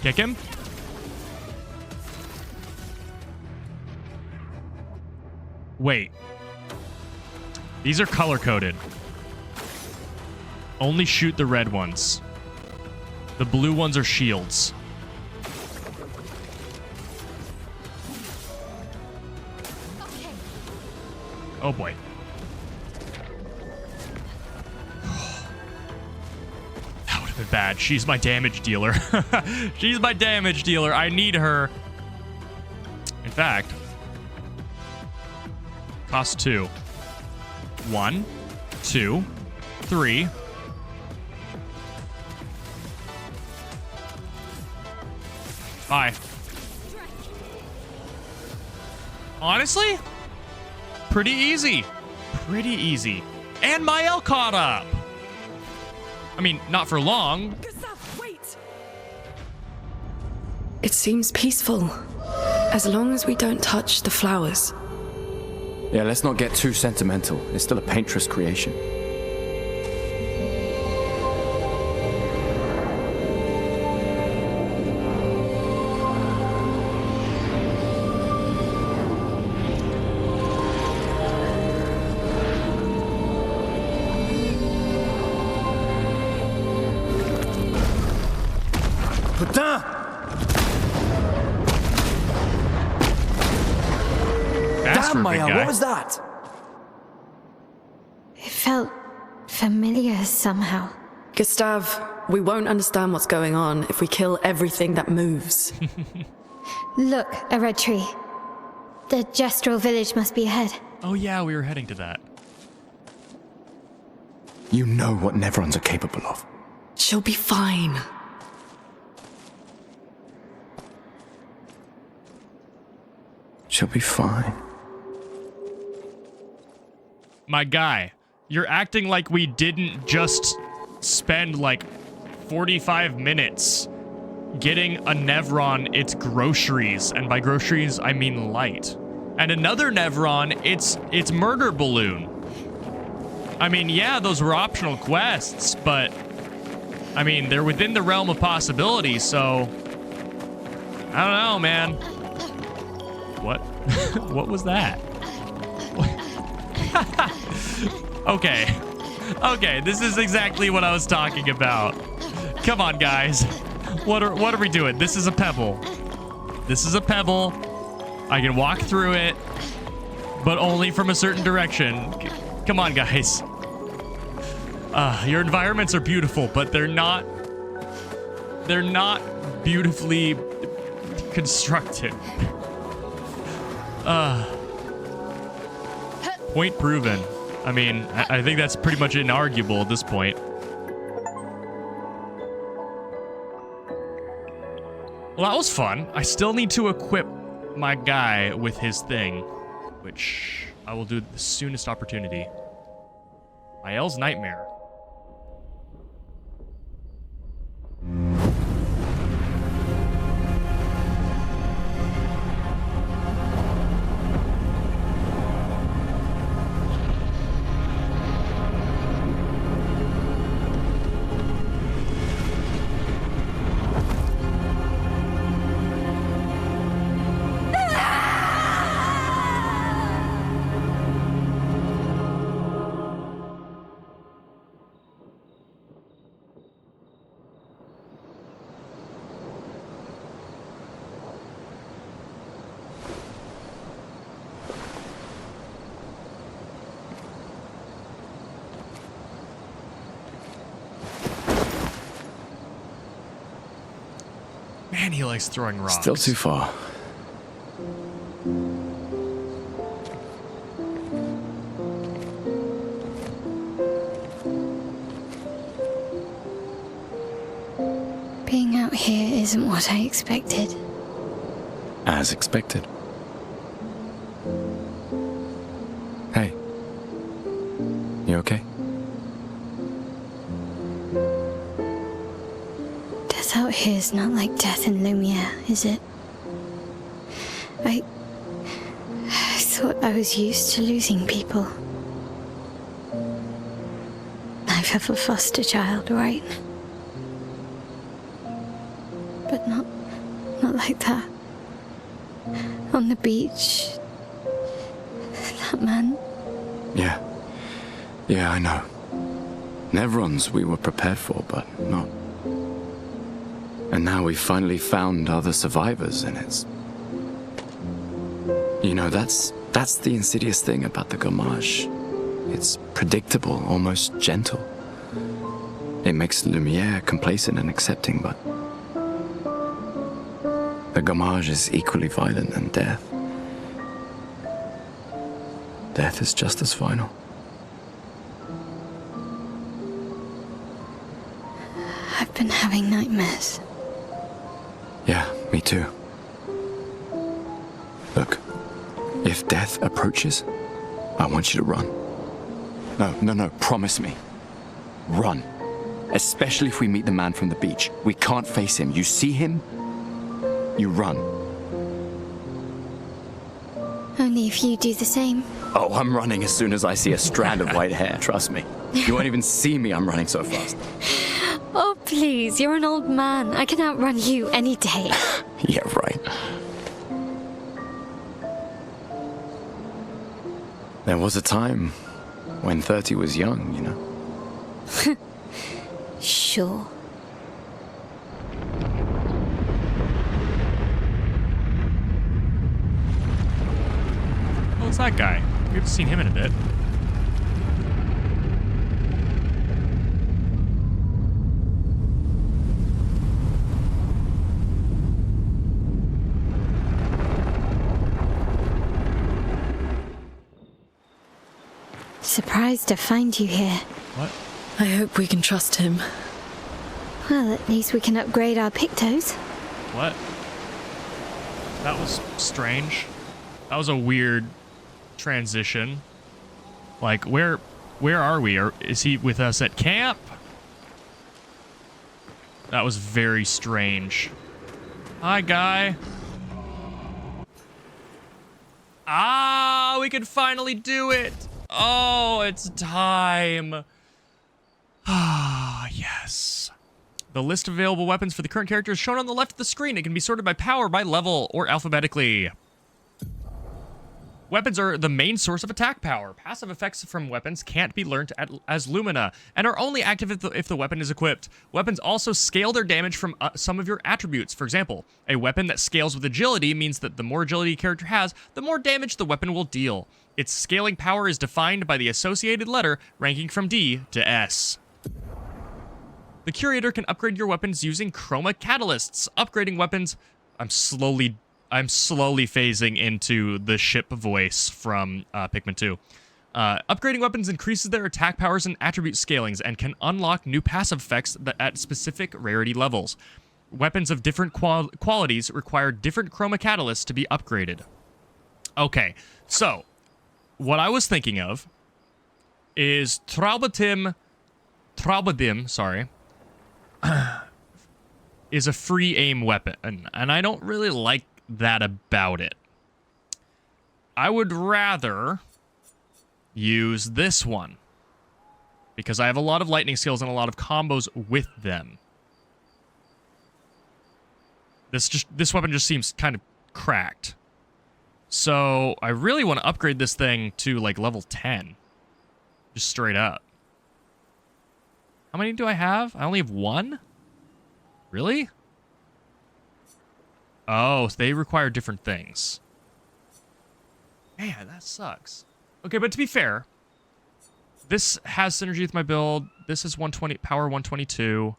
Kick him. Wait. These are color-coded. Only shoot the red ones. The blue ones are shields. Oh boy. That would have been bad. She's my damage dealer. She's my damage dealer. I need her. In fact, cost 2. 1, 2, 3. Bye. Honestly, pretty easy. Pretty easy. And Mael caught up. I mean, not for long. Gustav, wait! It seems peaceful, as long as we don't touch the flowers. Yeah, let's not get too sentimental. It's still a painter's creation. Putain! Damn, Mael, what was that? It felt familiar somehow. Gustav, we won't understand what's going on if we kill everything that moves. Look, a red tree. The Gestrel village must be ahead. Oh yeah, we were heading to that. You know what Nevrons are capable of. She'll be fine. She'll be fine. My guy, you're acting like we didn't just spend like 45 minutes getting a Nevron its groceries, and by groceries I mean light. And another Nevron its murder balloon. I mean, yeah, those were optional quests, but I mean, they're within the realm of possibility, so I don't know, man. What? What was that? Okay. Okay, this is exactly what I was talking about. Come on, guys. What are we doing? This is a pebble. This is a pebble. I can walk through it, but only from a certain direction. Come on, guys. Your environments are beautiful, but they're not beautifully constructed. Point proven. I mean, I think that's pretty much inarguable at this point. Well, that was fun. I still need to equip my guy with his thing, which I will do at the soonest opportunity. Mael's Nightmare. Man, he likes throwing rocks. Still too far. Being out here isn't what I expected. As expected. Hey. You okay? Death out here is not like death in Lumiere, is it? I thought I was used to losing people. Life of a foster child, right? But not like that. On the beach, that man. Yeah, I know. Nevrons we were prepared for, but not. And now we've finally found other survivors, and it's... You know, that's the insidious thing about the Gamage. It's predictable, almost gentle. It makes Lumiere complacent and accepting, but... The Gamage is equally violent than death. Death is just as final. I've been having nightmares. Yeah, me too. Look, if death approaches, I want you to run. No, promise me. Run. Especially if we meet the man from the beach. We can't face him. You see him, you run. Only if you do the same. Oh, I'm running as soon as I see a strand of white hair, trust me. You won't even see me, I'm running so fast. Oh, please, you're an old man. I can outrun you any day. Yeah, right. There was a time when 30 was young, you know? Sure. Oh, it's that guy. We haven't seen him in a bit. Surprised to find you here. What? I hope we can trust him. Well, at least we can upgrade our Pictos. What? That was strange. That was a weird transition. Like, where are we? Or is he with us at camp? That was very strange. Hi, guy. Ah, we can finally do it. Oh, it's time. Ah, yes. The list of available weapons for the current character is shown on the left of the screen. It can be sorted by power, by level, or alphabetically. Weapons are the main source of attack power. Passive effects from weapons can't be learned as Lumina, and are only active if the weapon is equipped. Weapons also scale their damage from some of your attributes. For example, a weapon that scales with agility means that the more agility a character has, the more damage the weapon will deal. Its scaling power is defined by the associated letter, ranking from D to S. The Curator can upgrade your weapons using Chroma Catalysts. Upgrading weapons... I'm slowly phasing into the ship voice from Pikmin 2. Upgrading weapons increases their attack powers and attribute scalings and can unlock new passive effects at specific rarity levels. Weapons of different qualities require different Chroma Catalysts to be upgraded. Okay, so what I was thinking of is Traubadim, sorry, is a free aim weapon, and I don't really like that about it. I would rather use this one because I have a lot of lightning skills and a lot of combos with them. This weapon just seems kind of cracked. So I really want to upgrade this thing to like level 10. Just straight up. How many do I have? I only have one? Really? Oh, so they require different things. Man, that sucks. Okay, but to be fair, this has synergy with my build. This is 120 power 122.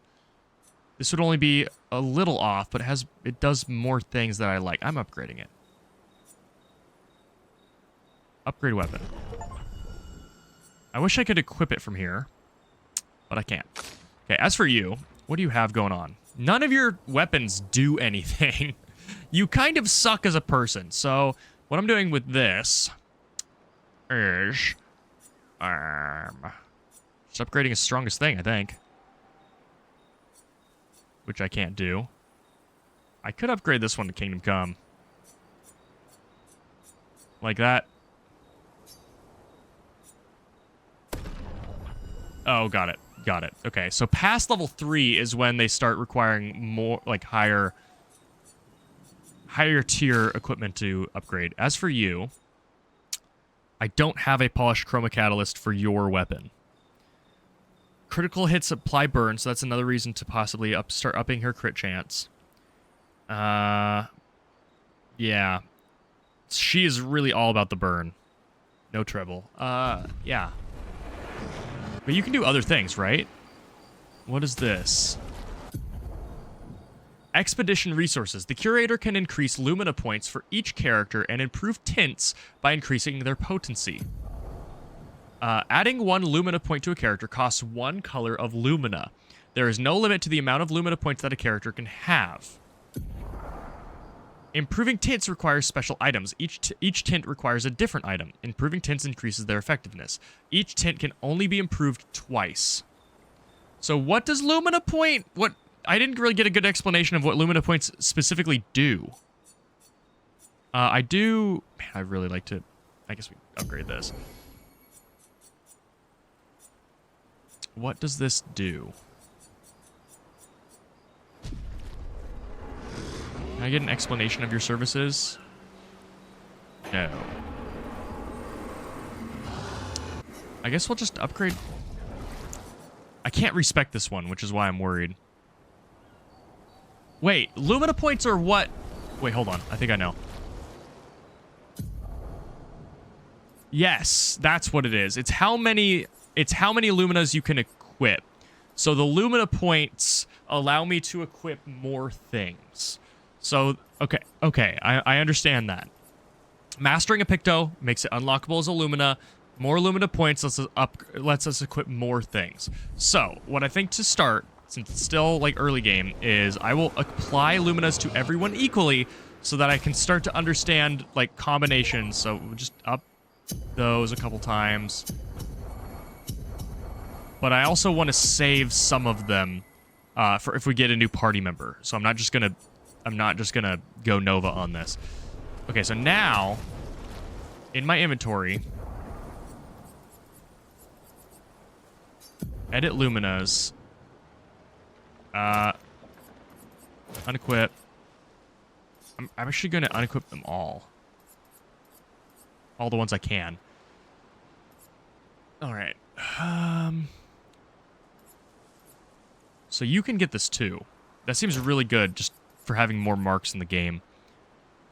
This would only be a little off, but it does more things that I like. I'm upgrading it. Upgrade weapon. I wish I could equip it from here, but I can't. Okay, as for you, what do you have going on? None of your weapons do anything. You kind of suck as a person. So what I'm doing with this is just upgrading his strongest thing, I think. Which I can't do. I could upgrade this one to Kingdom Come. Like that. Oh, got it. Got it. Okay, so past level 3 is when they start requiring more, like, higher tier equipment to upgrade. As for you, I don't have a polished chroma catalyst for your weapon. Critical hits apply burn, so that's another reason to possibly start upping her crit chance. Yeah. She is really all about the burn. No treble. Yeah. But you can do other things, right? What is this? Expedition resources. The curator can increase Lumina points for each character and improve tints by increasing their potency. Adding 1 Lumina point to a character costs 1 color of Lumina. There is no limit to the amount of Lumina points that a character can have. Improving tints requires special items. Each tint requires a different item. Improving tints increases their effectiveness. Each tint can only be improved twice. So what does Lumina point? I didn't really get a good explanation of what Lumina points specifically do. I do... Man, I really like to... I guess we upgrade this. What does this do? Can I get an explanation of your services? No. I guess we'll just upgrade... I can't respec this one, which is why I'm worried. Wait, Lumina points are what? Wait, hold on. I think I know. Yes, that's what it is. It's how many Luminas you can equip. So the Lumina points allow me to equip more things. So, okay, I understand that. Mastering a Picto makes it unlockable as a Lumina. More Lumina points lets us equip more things. So, what I think to start, since it's still like early game, is I will apply Luminas to everyone equally so that I can start to understand like combinations. So we'll just up those a couple times. But I also want to save some of them for if we get a new party member. So I'm not just gonna go Nova on this. Okay, so now in my inventory, edit Luminas, unequip. I'm actually gonna unequip them all the ones I can. All right. So you can get this too. That seems really good just for having more marks in the game.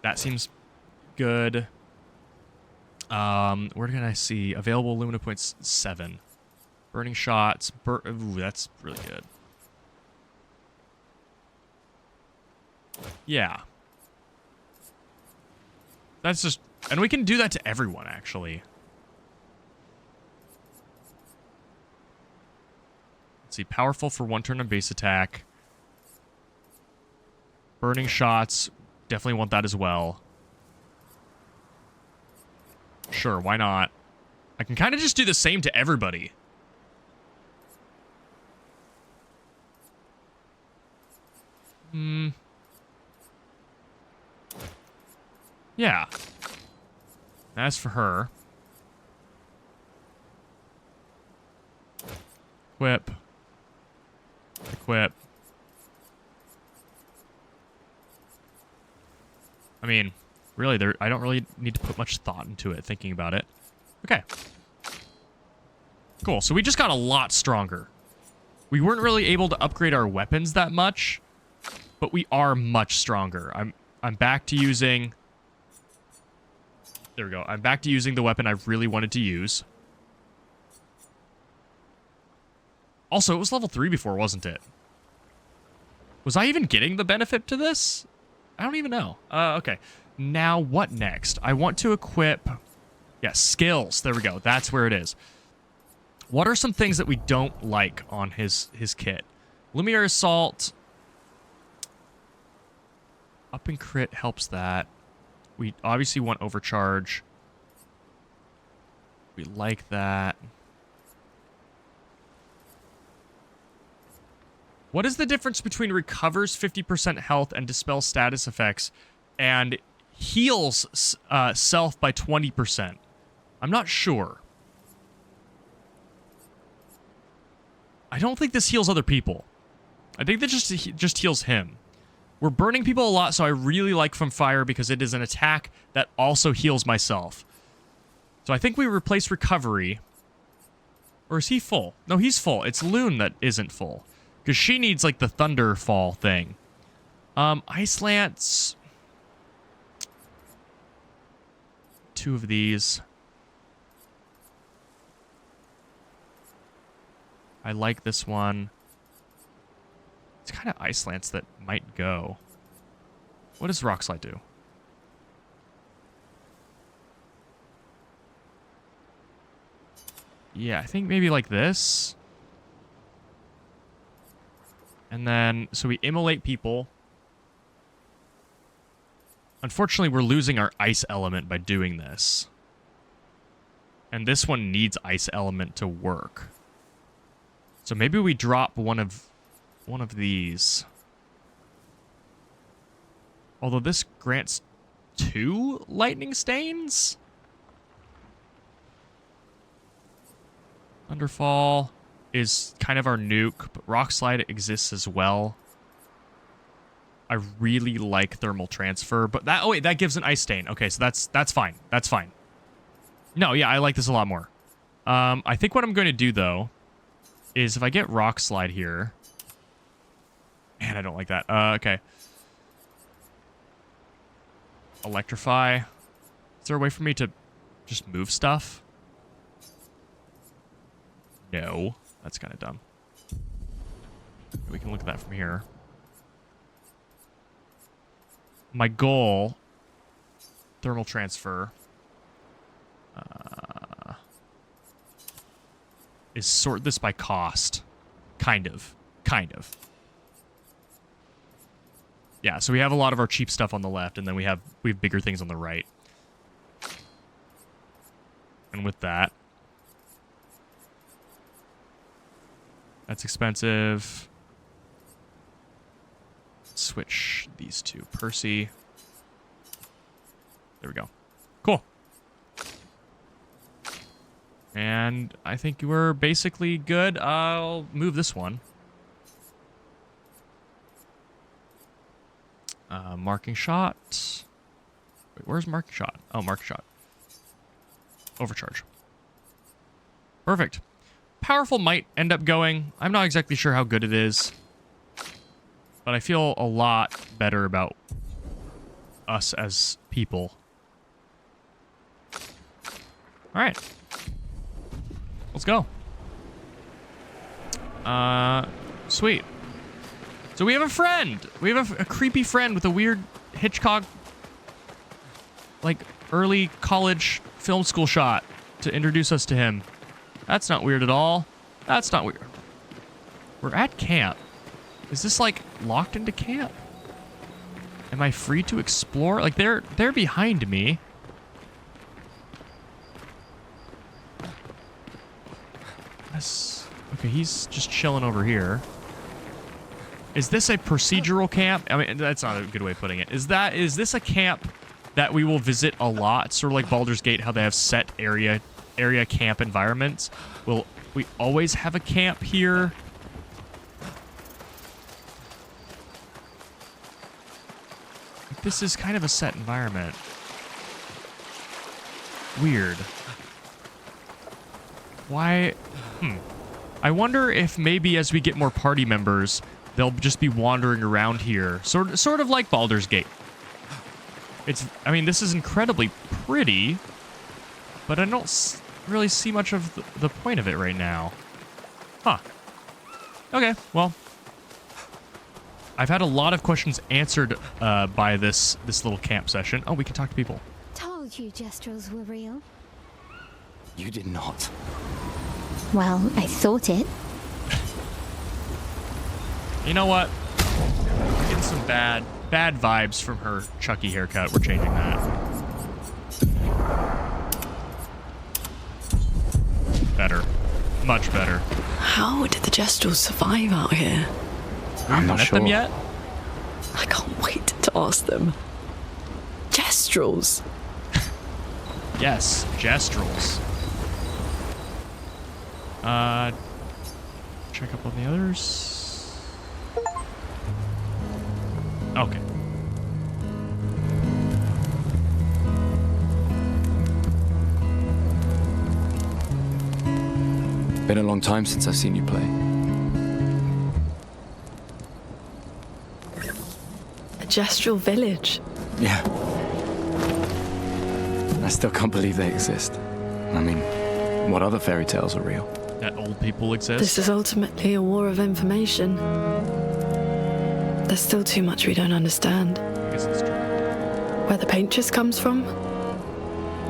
That seems good. Where can I see? Available Lumina points 7. Burning shots. Ooh, that's really good. Yeah. That's just... And we can do that to everyone, actually. Let's see. Powerful for 1 turn on base attack. Burning shots. Definitely want that as well. Sure, why not? I can kind of just do the same to everybody. Yeah. As for her. Equip. Equip. I mean, really, I don't really need to put much thought into it, thinking about it. Okay. Cool, so we just got a lot stronger. We weren't really able to upgrade our weapons that much, but we are much stronger. I'm back to using... There we go. I'm back to using the weapon I really wanted to use. Also, it was level 3 before, wasn't it? Was I even getting the benefit to this? I don't even know. Okay. Now, what next? I want to equip... Yeah, skills. There we go. That's where it is. What are some things that we don't like on his kit? Lumiere Assault. Up and crit helps that. We obviously want overcharge. We like that. What is the difference between recovers 50% health and dispels status effects and heals self by 20%? I'm not sure. I don't think this heals other people. I think that just heals him. We're burning people a lot, so I really like From Fire because it is an attack that also heals myself. So I think we replace recovery. Or is he full? No, he's full. It's Loon that isn't full. Because she needs, like, the Thunderfall thing. Ice Lance. 2 of these. I like this one. It's kind of Ice Lance that might go. What does Rock Slide do? Yeah, I think maybe like this. And then, so we immolate people. Unfortunately, we're losing our ice element by doing this. And this one needs ice element to work. So maybe we drop one of these. Although this grants 2 lightning stains? Thunderfall is kind of our nuke, but Rock Slide exists as well. I really like Thermal Transfer, but that... Oh, wait, that gives an Ice Stain. Okay, so that's fine. That's fine. No, yeah, I like this a lot more. I think what I'm going to do, though, is if I get Rock Slide here... Man, I don't like that. Okay. Electrify. Is there a way for me to just move stuff? No. That's kind of dumb. We can look at that from here. My goal... Thermal Transfer... is sort this by cost. Kind of. Kind of. Yeah, so we have a lot of our cheap stuff on the left, and then we have bigger things on the right. And with that... That's expensive. Switch these two. Percy. There we go. Cool. And I think we're basically good. I'll move this one. Marking shot. Wait, where's marking shot? Oh, marking shot. Overcharge. Perfect. Powerful might end up going. I'm not exactly sure how good it is. But I feel a lot better about us as people. Alright. Let's go. Sweet. So we have a friend. We have a creepy friend with a weird Hitchcock, like, early college film school shot to introduce us to him. That's not weird at all. That's not weird. We're at camp. Is this, like, locked into camp? Am I free to explore? Like, they're behind me. Okay, he's just chilling over here. Is this a procedural camp? I mean, that's not a good way of putting it. Is this a camp that we will visit a lot? Sort of like Baldur's Gate, how they have set area camp environments. Will we always have a camp here? This is kind of a set environment. Weird. Why? I wonder if maybe as we get more party members, they'll just be wandering around here. Sort of like Baldur's Gate. I mean, this is incredibly pretty, but I don't really see much of the point of it right now. Huh. Okay, well. I've had a lot of questions answered by this little camp session. Oh, we can talk to people. Told you Gestrels were real. You did not. Well, I thought it. You know what? I'm getting some bad vibes from her Chucky haircut. We're changing that. Better. Much better. How did the Gestrels survive out here? I'm not Met sure. them yet? I can't wait to ask them. Gestrels. Yes, Gestrels. Check up on the others. Okay. Been a long time since I've seen you play. A Gestral village. Yeah. I still can't believe they exist. I mean, what other fairy tales are real? That old people exist. This is ultimately a war of information. There's still too much we don't understand. I guess that's true. Where the paintress comes from?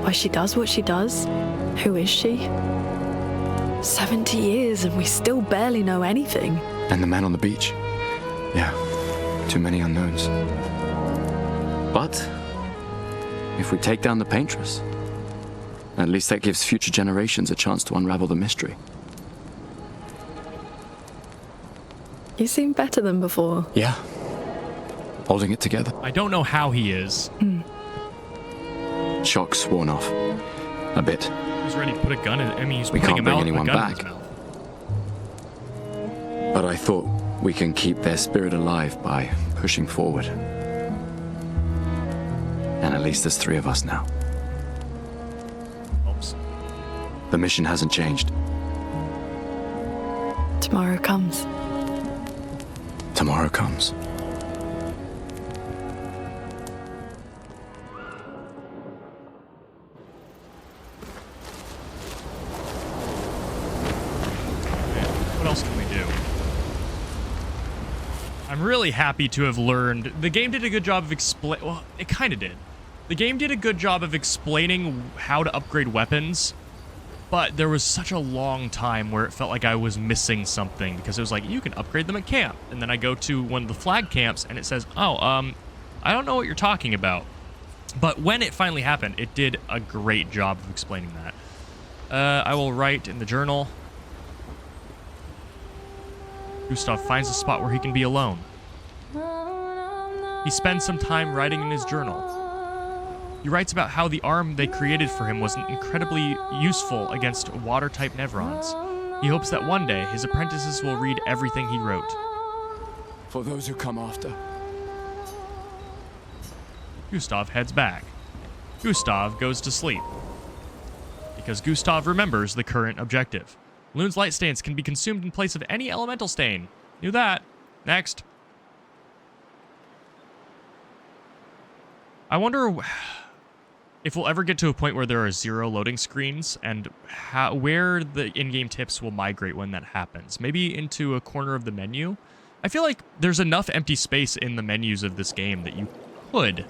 Why she does what she does? Who is she? 70 years and we still barely know anything. And the man on the beach. Yeah, too many unknowns. But if we take down the paintress, at least that gives future generations a chance to unravel the mystery. You seem better than before. Yeah. Holding it together. I don't know how he is. Shock's worn off. A bit. He's ready to put a gun in. I mean, he's We putting can't him bring out, anyone a gun in his back. mouth. But I thought we can keep their spirit alive by pushing forward. And at least there's 3 of us now. Oops. The mission hasn't changed. Tomorrow comes. Tomorrow comes. What else can we do? I'm really happy to have learned. The game did a good job of well, it kind of did. The game did a good job of explaining how to upgrade weapons, but there was such a long time where it felt like I was missing something, because it was like, you can upgrade them at camp. And then I go to one of the flag camps and it says, oh, I don't know what you're talking about. But when it finally happened, it did a great job of explaining that. I will write in the journal. Gustav finds a spot where he can be alone. He spends some time writing in his journal. He writes about how the arm they created for him was incredibly useful against water-type Nevrons. He hopes that one day his apprentices will read everything he wrote. For those who come after. Gustav heads back. Gustav goes to sleep. Because Gustav remembers the current objective. Lune's light stains can be consumed in place of any elemental stain. Knew that. Next. I wonder if we'll ever get to a point where there are 0 loading screens, and where the in-game tips will migrate when that happens. Maybe into a corner of the menu? I feel like there's enough empty space in the menus of this game that you could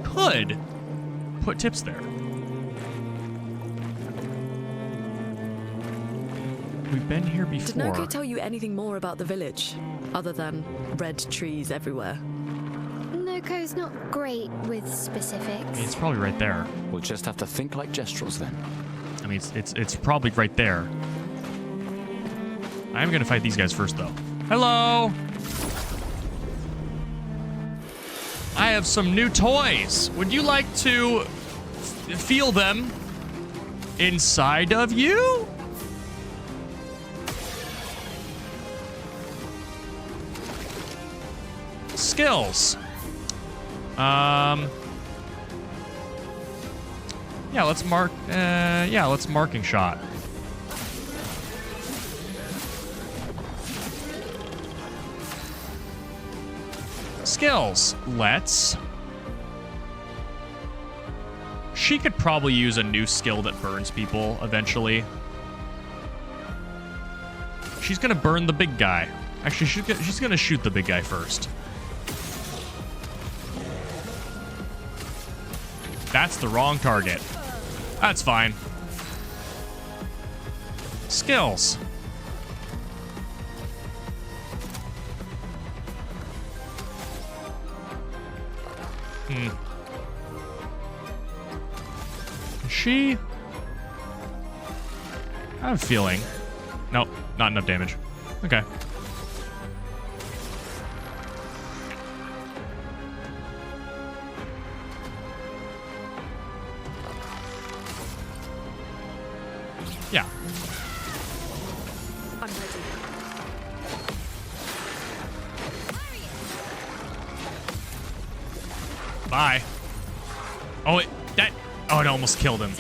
put tips there. We've been here Did before. Noko tell you anything more about the village, other than red trees everywhere? Noko's not great with I mean, specifics. it's probably right there. We'll just have to think like Gestrels then. I mean, it's probably right there. I'm gonna fight these guys first, though. Hello! I have some new toys. Would you like to feel them inside of you? Skills. Yeah, let's mark. Let's marking shot. Skills. Let's. She could probably use a new skill that burns people eventually. She's gonna burn the big guy. Actually, she's gonna shoot the big guy first. That's the wrong target. That's fine. Skills. Is she? I have a feeling. Nope, not enough damage. Okay. Yeah. I'm ready. Bye. Oh, it almost killed him.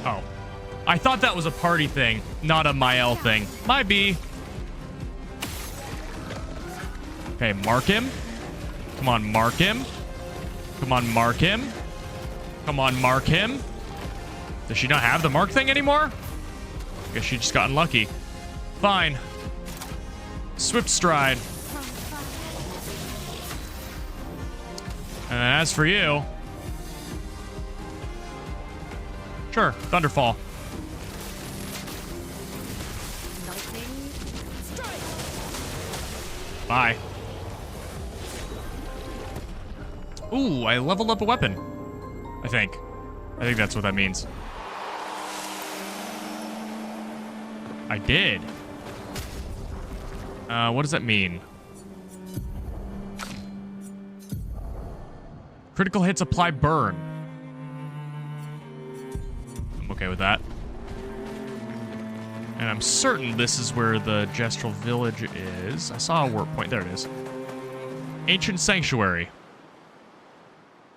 Oh. I thought that was a party thing, not a Mael thing. Might be. Okay, mark him. Come on, mark him. Come on, mark him. Come on, mark him. Does she not have the mark thing anymore? Guess she just got unlucky. Fine. Swift stride. And as for you... Sure, Thunderfall. Bye. Ooh, I leveled up a weapon. I think that's what that means. I did. What does that mean? Critical hits apply burn. I'm okay with that. And I'm certain this is where the Gestral Village is. I saw a warp point. There it is. Ancient Sanctuary.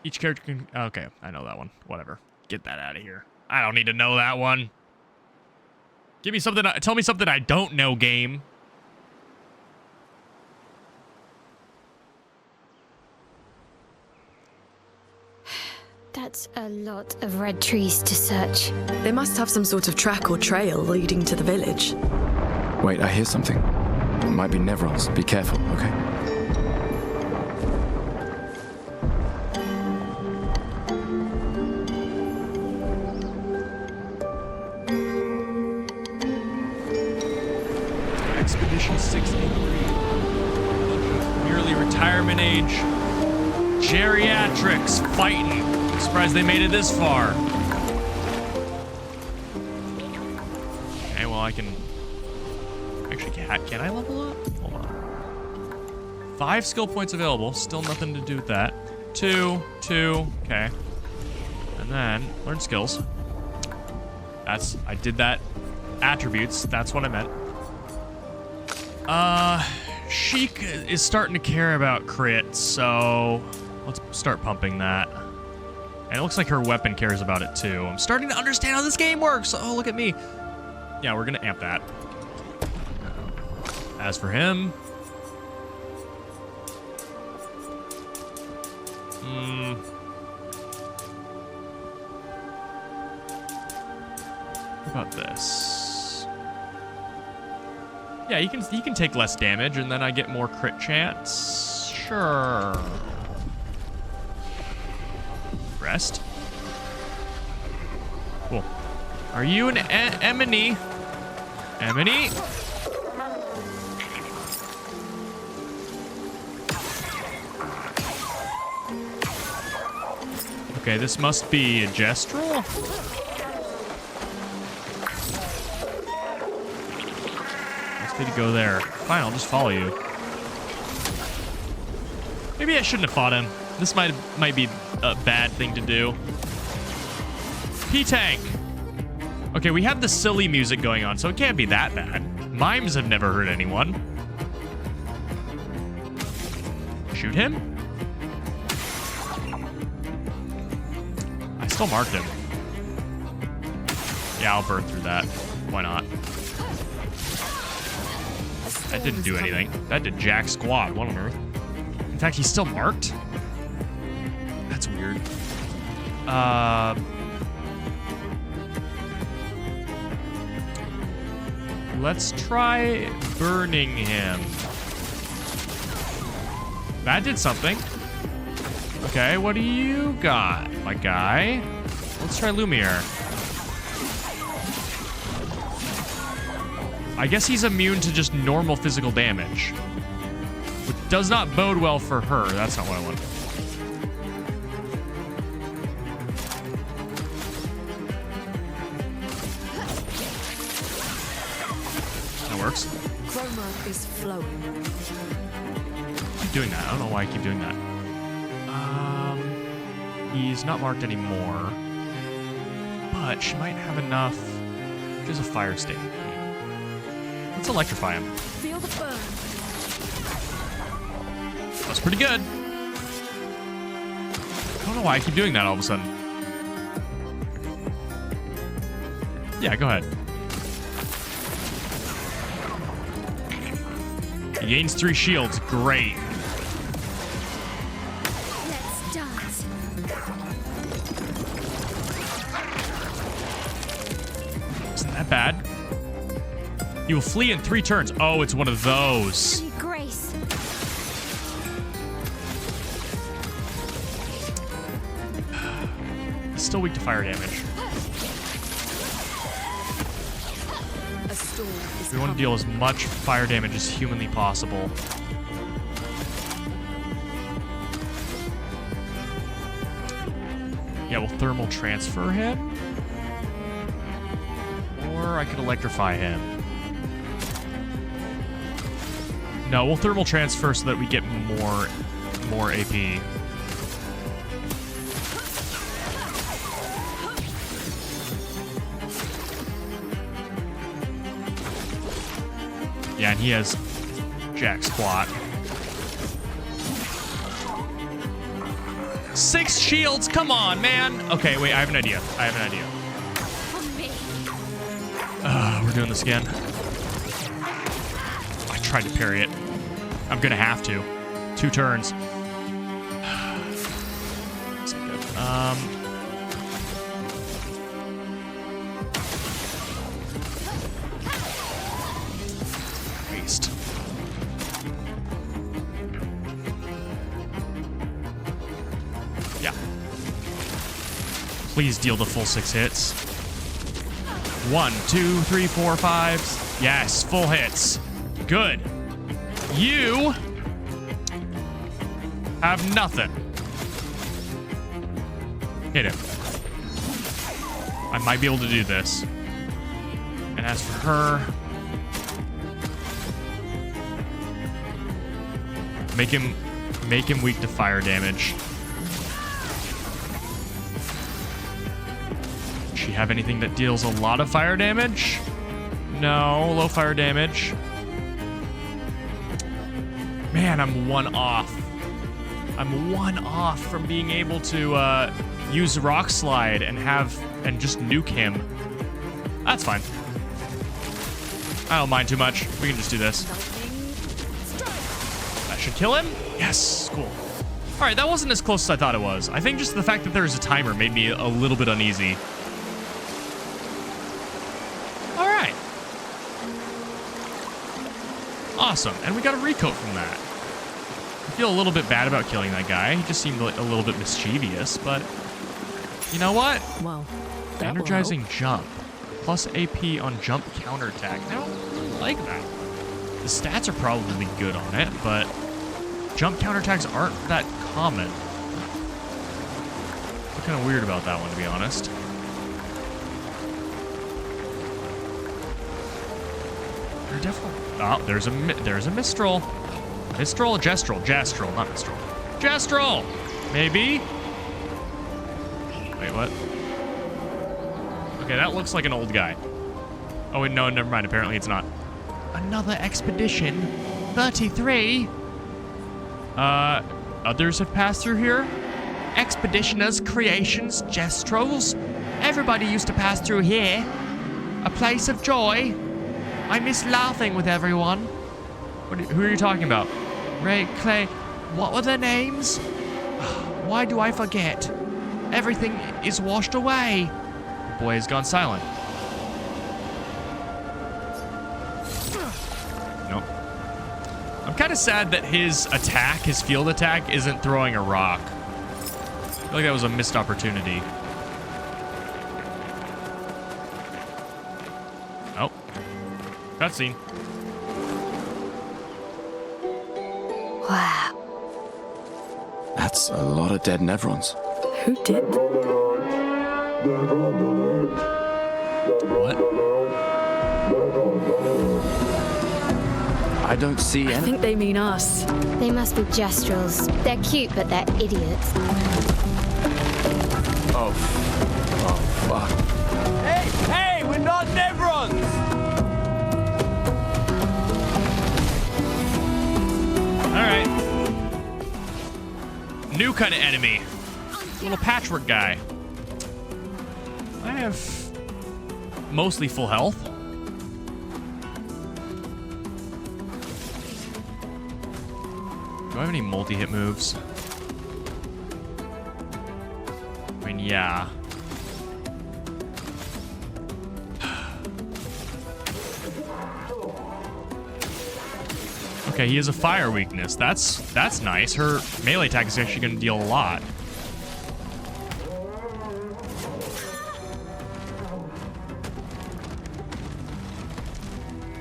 Each character can... Okay, I know that one. Whatever. Get that out of here. I don't need to know that one. Give me something... Tell me something I don't know, game. That's a lot of red trees to search. They must have some sort of track or trail leading to the village. Wait, I hear something. It might be Nevrons. Be careful, okay? Expedition 63. Nearly retirement age. Geriatrics fighting. Surprised they made it this far. Okay, well I can... Actually, can I level up? Hold on. 5 skill points available. Still nothing to do with that. 2. Okay. And then, learn skills. I did that. Attributes. That's what I meant. Sheik is starting to care about crits, so let's start pumping that. And it looks like her weapon cares about it too. I'm starting to understand how this game works. Oh, look at me. Yeah, we're gonna amp that. As for him... What about this? Yeah, he can take less damage, and then I get more crit chance. Sure. Rest. Cool. Are you an Emily? Emily? Okay, this must be a Gestral. Need to go there. Fine, I'll just follow you. Maybe I shouldn't have fought him. This might be a bad thing to do. P-Tank. Okay, we have the silly music going on, so it can't be that bad. Mimes have never hurt anyone. Shoot him? I still marked him. Yeah, I'll burn through that. Why not? That didn't do anything. That did jack squat. What on earth? In fact, he's still marked? That's weird. Let's try burning him. That did something. Okay, what do you got, my guy? Let's try Lumiere. I guess he's immune to just normal physical damage, which does not bode well for her. That's not what I want. That works. Chroma is flowing. Keep doing that. I don't know why I keep doing that. He's not marked anymore, but she might have enough. There's a fire state. Let's electrify him. Feel the burn. That's pretty good. I don't know why I keep doing that all of a sudden. Yeah, go ahead. He gains 3 shields. Great. Let's dance. Isn't that bad? You will flee in 3 turns. Oh, it's one of those. Holy grace. He's still weak to fire damage. A storm is We want to coming. deal as much fire damage as humanly possible. Yeah, we'll thermal transfer him. Or I could electrify him. No, we'll thermal transfer so that we get more AP. Yeah, and he has jack squat. 6 shields, come on, man. Okay, wait, I have an idea. On me. We're doing this again. I tried to parry it. I'm gonna have to. 2 turns. That's good. Waste. Yeah. Please deal the full 6 hits. 1, 2, 3, 4, 5. Yes, full hits. Good. You have nothing. Hit him. I might be able to do this. And as for her, make him weak to fire damage. Does she have anything that deals a lot of fire damage? No, low fire damage. Man, I'm 1 off. I'm 1 off from being able to use Rock Slide and just nuke him. That's fine. I don't mind too much. We can just do this. That should kill him. Yes, cool. All right, that wasn't as close as I thought it was. I think just the fact that there's a timer made me a little bit uneasy. All right. Awesome, and we got a recoat from that. I feel a little bit bad about killing that guy. He just seemed a little bit mischievous, but you know what? Well, that will Energizing help. jump. Plus AP on jump counterattack. I don't really like that. The stats are probably good on it, but jump counterattacks aren't that common. I'm kind of weird about that one, to be honest. They're definitely... Oh, there's a Mistral. Mistral? Jastral, not Mistral. Jastral! Maybe? Wait, what? Okay, that looks like an old guy. Oh, wait, no, never mind. Apparently it's not. Another expedition? 33? Others have passed through here? Expeditioners, creations, Jastrals. Everybody used to pass through here. A place of joy. I miss laughing with everyone. Who are you talking about? Ray, Clay, what were their names? Why do I forget? Everything is washed away. The boy has gone silent. Nope. I'm I'm kind of sad that his attack, his field attack, isn't throwing a rock. I feel like that was a missed opportunity. Oh. Cutscene. Wow. That's a lot of dead Nevrons. Who did? What? I don't see I any. think they mean us. They must be Gestrels. They're cute, but they're idiots. Oh. Oh, fuck. Hey, we're not Nevrons! Alright. New kind of enemy. Little patchwork guy. I have mostly full health. Do I have any multi-hit moves? I mean, yeah. Okay, he has a fire weakness. That's nice. Her melee attack is actually going to deal a lot.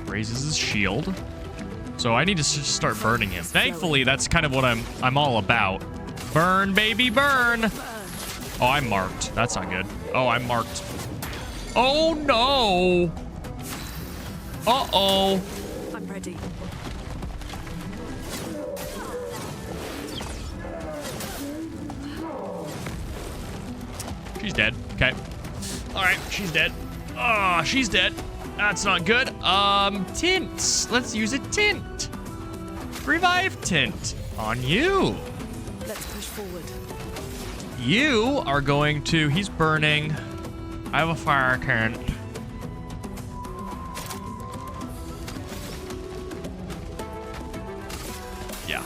Raises his shield. So I need to start burning him. Thankfully, that's kind of what I'm all about. Burn, baby, burn. Oh, I'm marked. That's not good. Oh, I'm marked. Oh, no. Uh-oh. I'm ready. She's dead. Okay. All right, she's dead. Oh, she's dead. That's not good. Tint. Let's use a tint. Revive tint on you. Let's push forward. You are going to... He's burning. I have a fire tint. Yeah.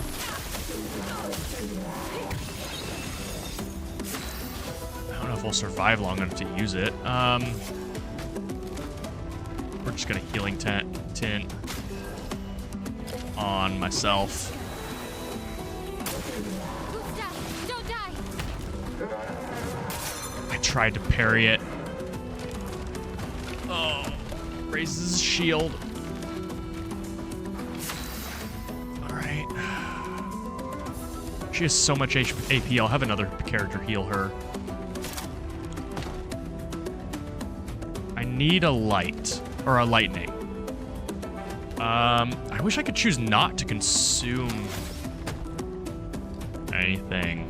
I don't know if we'll survive long enough to use it. We're just gonna healing tint on myself. Don't die! I tried to parry it. Oh, raises his shield. All right. She has so much AP. I'll have another character heal her. I need a light or a lightning. I wish I could choose not to consume anything.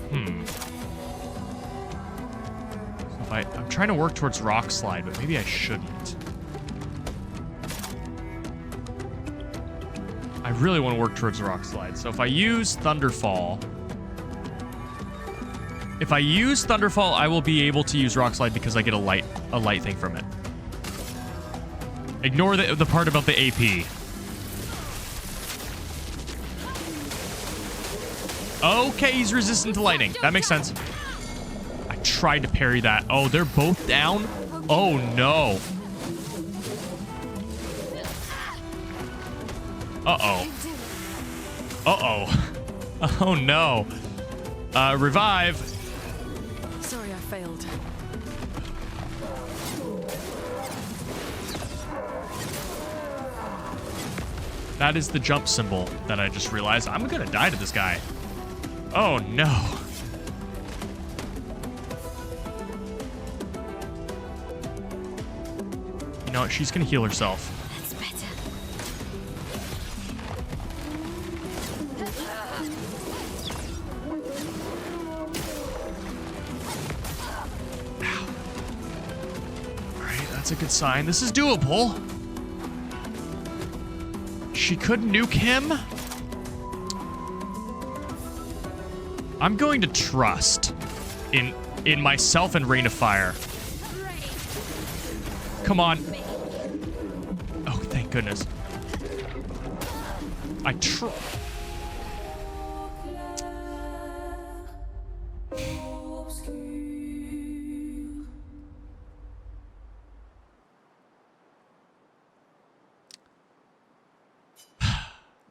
So if I'm trying to work towards Rock Slide, but maybe I shouldn't. I really want to work towards Rock Slide. So if I use Thunderfall, I will be able to use Rock Slide because I get a light thing from it. Ignore the part about the AP. Okay, he's resistant to lightning. That makes sense. I tried to parry that. Oh, they're both down? Oh, no. Uh-oh. Uh-oh. Oh, no. Revive. Sorry, I failed. That is the jump symbol that I just realized. I'm gonna die to this guy. Oh, no. You know what? She's gonna heal herself. That's better. Alright, that's a good sign. This is doable. She could nuke him. I'm going to trust in myself and Rain of Fire. Come on. Oh, thank goodness.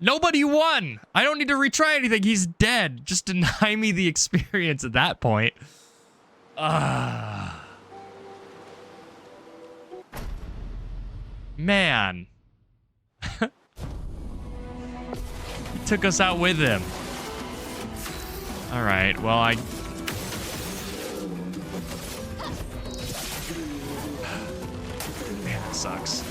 Nobody won. I don't need to retry anything. He's dead. Just deny me the experience at that point. Man. He took us out with him. All right, well, Man, that sucks.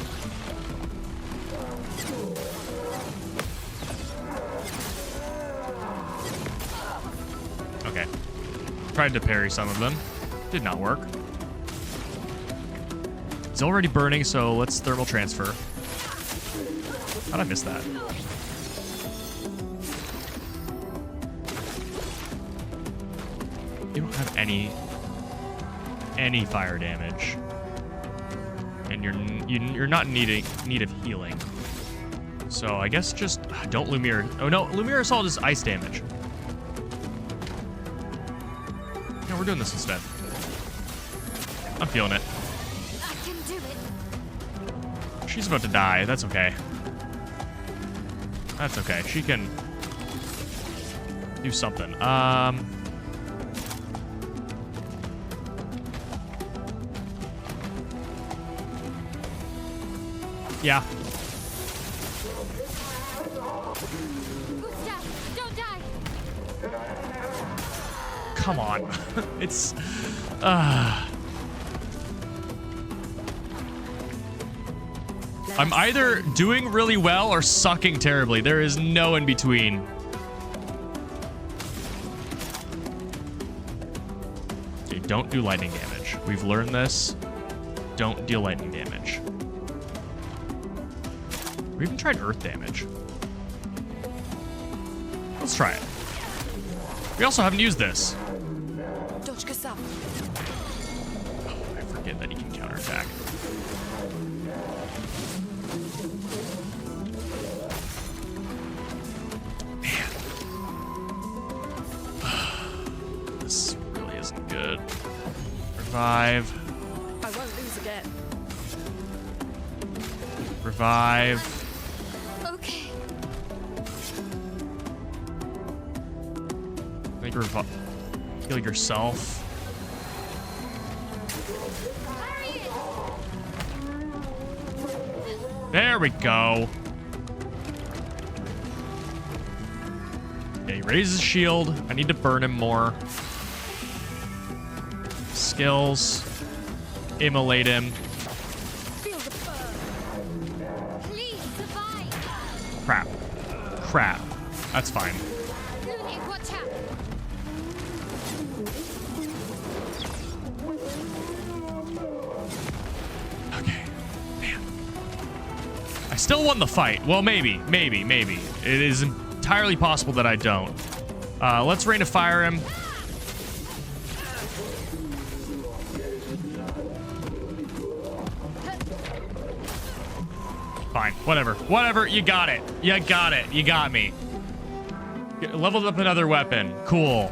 Okay. Tried to parry some of them. Did not work. It's already burning, so let's thermal transfer. How'd I miss that? You don't have any fire damage, and you're not in need of healing. So I guess just don't Lumiere. Oh no, Lumiere Assault is ice damage. No, we're doing this instead. I'm feeling it. I can do it. She's about to die. That's okay. That's okay. She can do something. Yeah. Gustav, don't die. Come on. It's I'm either doing really well or sucking terribly. There is no in between. Okay, don't do lightning damage. We've learned this. Don't deal lightning damage. We even tried earth damage. Let's try it. We also haven't used this. Dodge Kasab. I forget that he can counterattack. Man. This really isn't good. Revive. I won't lose again. Revive. Okay. Make heal yourself. There we go. Okay, raise his shield. I need to burn him more. Skills. Immolate him. Feel the burn. Please survive. Crap. Crap. That's fine. Looney, watch out. Okay. Man. I still won the fight. Well, maybe. It is entirely possible that I don't. Let's Rain of Fire him. Fine. Whatever. You got it. You got me. Leveled up another weapon. Cool.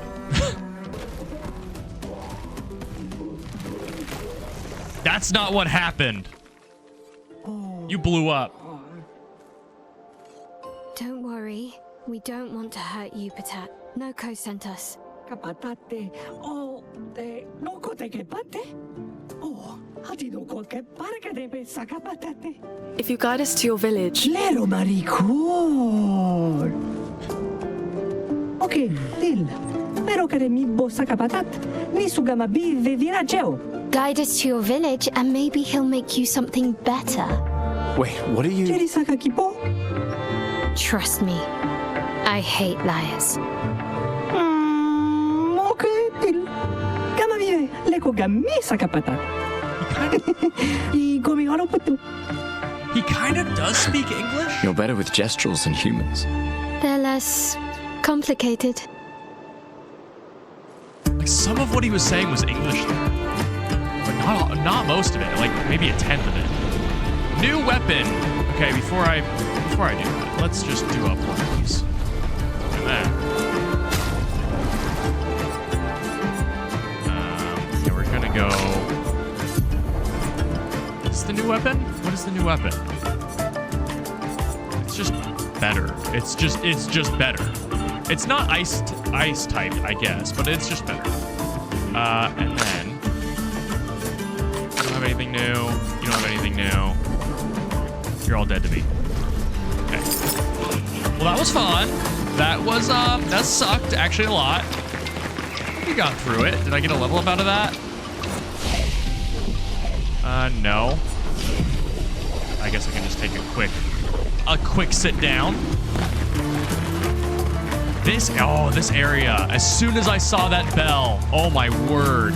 That's not what happened. You blew up. Don't worry. We don't want to hurt you, Patat. Noko sent us. Kapatate, oh, te noko te kepate, oh, hati noko ke parka debe sakapatate. If you guide us to your village, Lero maricor. Okay, dil. Pero kare mi bo sakapatat, ni sugama bive virageo. Guide us to your village and maybe he'll make you something better. Wait, what are you... Cheri saka kipo? Trust me. I hate liars. Okay, dil. Kama vive, leko gami sakapatat. I gomi haloputu. He kind of does speak English. You're better with gesturals than humans. They're less complicated. Like some of what he was saying was English there, but not most of it. Like maybe a tenth of it. New weapon. Okay, before I do that, let's just do up one of these. Look at that. Yeah, we're gonna go. Is this the new weapon? What is the new weapon? It's just better. better. It's just better. It's not ice type, I guess, but it's just better. And then I don't have anything new. You don't have anything new. You're all dead to me. Okay. Well, that was fun. That was that sucked actually a lot. We got through it. Did I get a level up out of that? No. I guess I can just take a quick sit down. This area, as soon as I saw that bell, oh my word,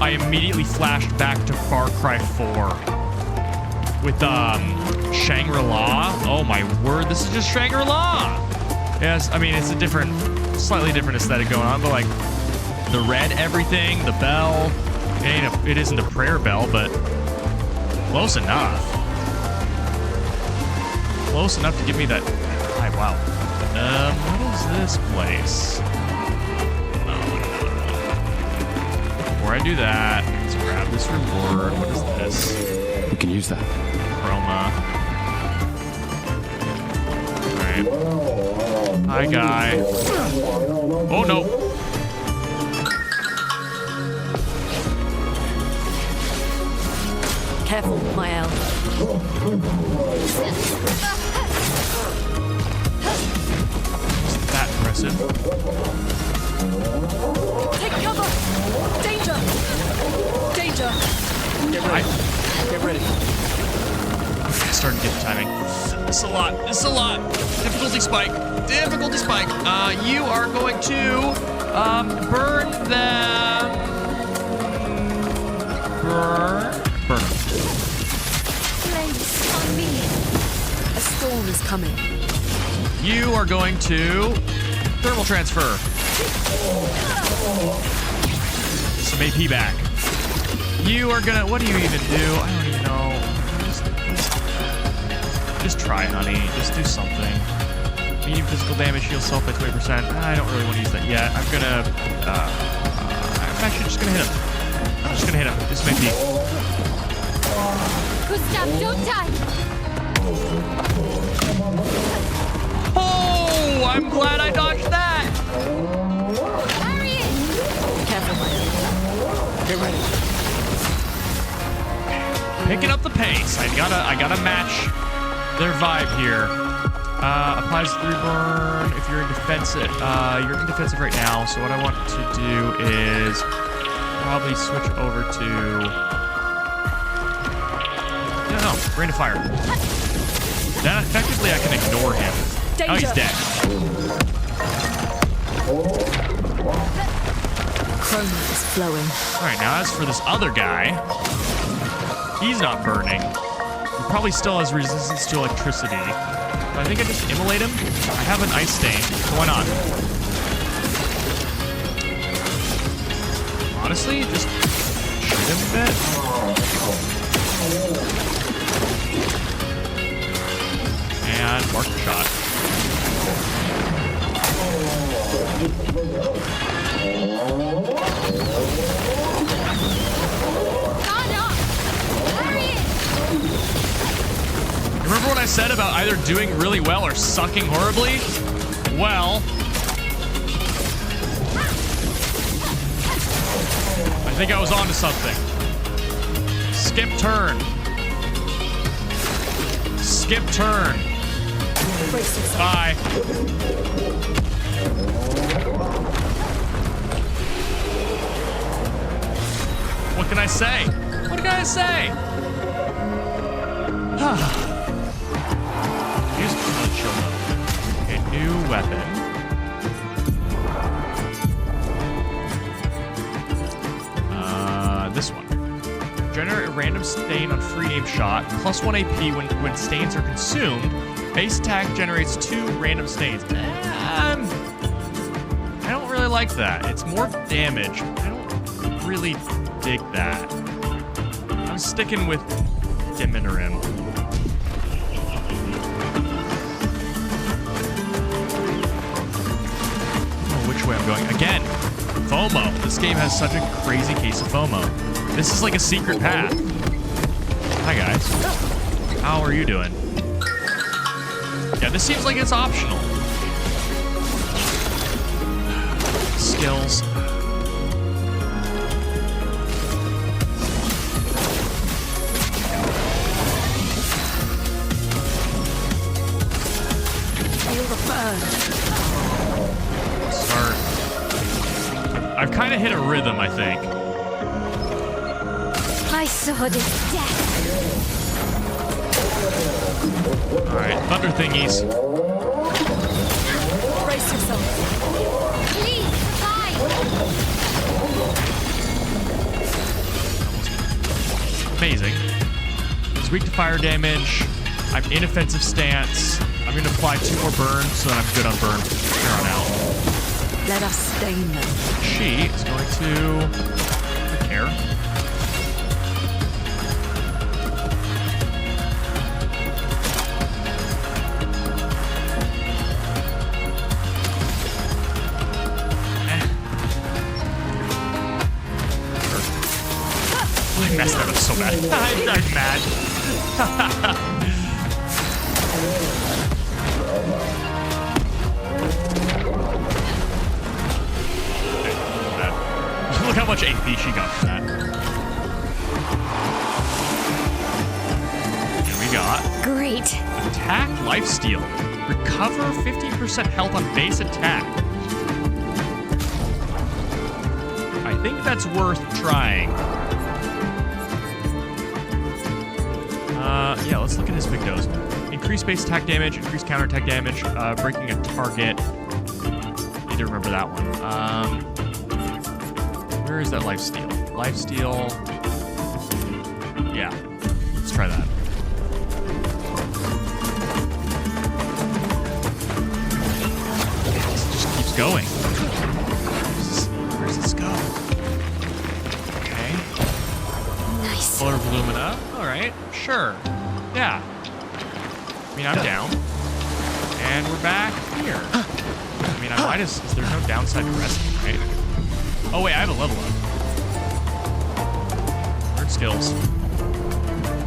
I immediately flashed back to Far Cry 4 with Shangri-La. Oh my word, this is just Shangri-La. Yes, I mean, it's a slightly different aesthetic going on, but like the red everything, the bell, it isn't a prayer bell, but close enough. Close enough to give me that. Wow. What is this place? No. Before I do that, let's grab this reward. What is this? We can use that. Chroma. Alright. Hi, guy. Oh, no. Careful, Mael. That impressive. Take cover! Danger! Danger! Get ready. Starting to get the timing. This is a lot. Difficulty spike. You are going to burn them. Burn them. Place on me. A storm is coming. You are going to thermal transfer. Some AP back. You are gonna. What do you even do? I don't even know. Just try, honey. Just do something. Medium physical damage, heal self by 20%. I don't really want to use that yet. I'm gonna. I'm actually just gonna hit him. This may be. Gustav, don't die. Oh, I'm glad I dodged that. Harriet! Careful, Mael. Get ready. Picking up the pace. I gotta match their vibe here. Applies 3 burn if you're in defensive. You're in defensive right now, so what I want to do is probably switch over to no, rain of fire. Then effectively I can ignore him. Danger. Oh, he's dead. Chroma is flowing. Alright, now as for this other guy, he's not burning. He probably still has resistance to electricity. But I think I just immolate him. I have an ice stain, so why not? Honestly, just shoot him a bit. And mark the shot. Remember what I said about either doing really well or sucking horribly? Well, I think I was onto something. Skip turn. Skip turn. Bye. What can I say? What can I say? Use really chill mode. Okay, new weapon. This one. Generate a random stain on free aim shot. Plus 1 AP when stains are consumed. Base attack generates 2 random stains. I don't really like that. It's more damage. I don't really dig that. I'm sticking with Diminurim. Which way I'm going. Again, FOMO. This game has such a crazy case of FOMO. This is like a secret path. Hi, guys. How are you doing? Yeah, this seems like it's optional. Skills. Feel the burn. Start. I've kind of hit a rhythm, I think. My sword is death. Alright, thunder thingies. Brace yourself. Please, fight! Amazing. It's weak to fire damage. I'm inoffensive stance. I'm going to apply 2 more burns so that I'm good on burn from here on out. Let us stain them. She is going to... I don't care. I messed that up so bad. I'm mad. Look how much AP she got from that. And we got Great. attack lifesteal. Recover 15% health on base attack. I think that's worth trying. Yeah, let's look at his big nose. Increase base attack damage, increase counter attack damage, breaking a target. Need to remember that one. Where is that lifesteal? Lifesteal. Yeah, let's try that. This just keeps going. Where does this go? Okay. Nice. Color of Lumina. All right, sure. Yeah. I mean, I'm down. And we're back here. I mean, I might as... There's no downside to resting, right? Oh, wait, I have a level up. Learn skills.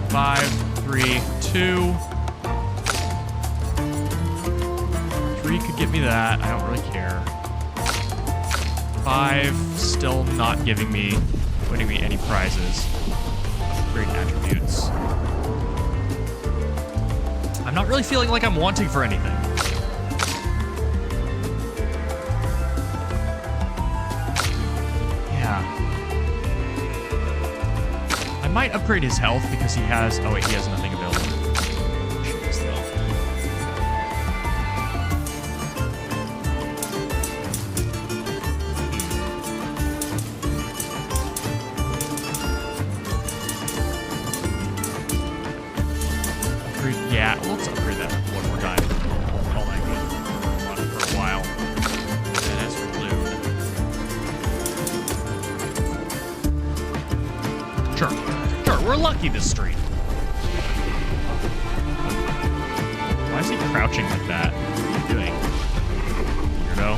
5, 3, 2. 3 could get me that. I don't really care. 5, still not winning me any prizes. Great attributes. I'm not really feeling like I'm wanting for anything. Yeah. I might upgrade his health because he has... Oh, wait, he has nothing available. Jeez, though. Yeah, let's upgrade that one more time. Call that good. Run for a while. And as for Lune. Sure. Sure, we're lucky this stream. Why is he crouching like that? What are you doing? Weirdo.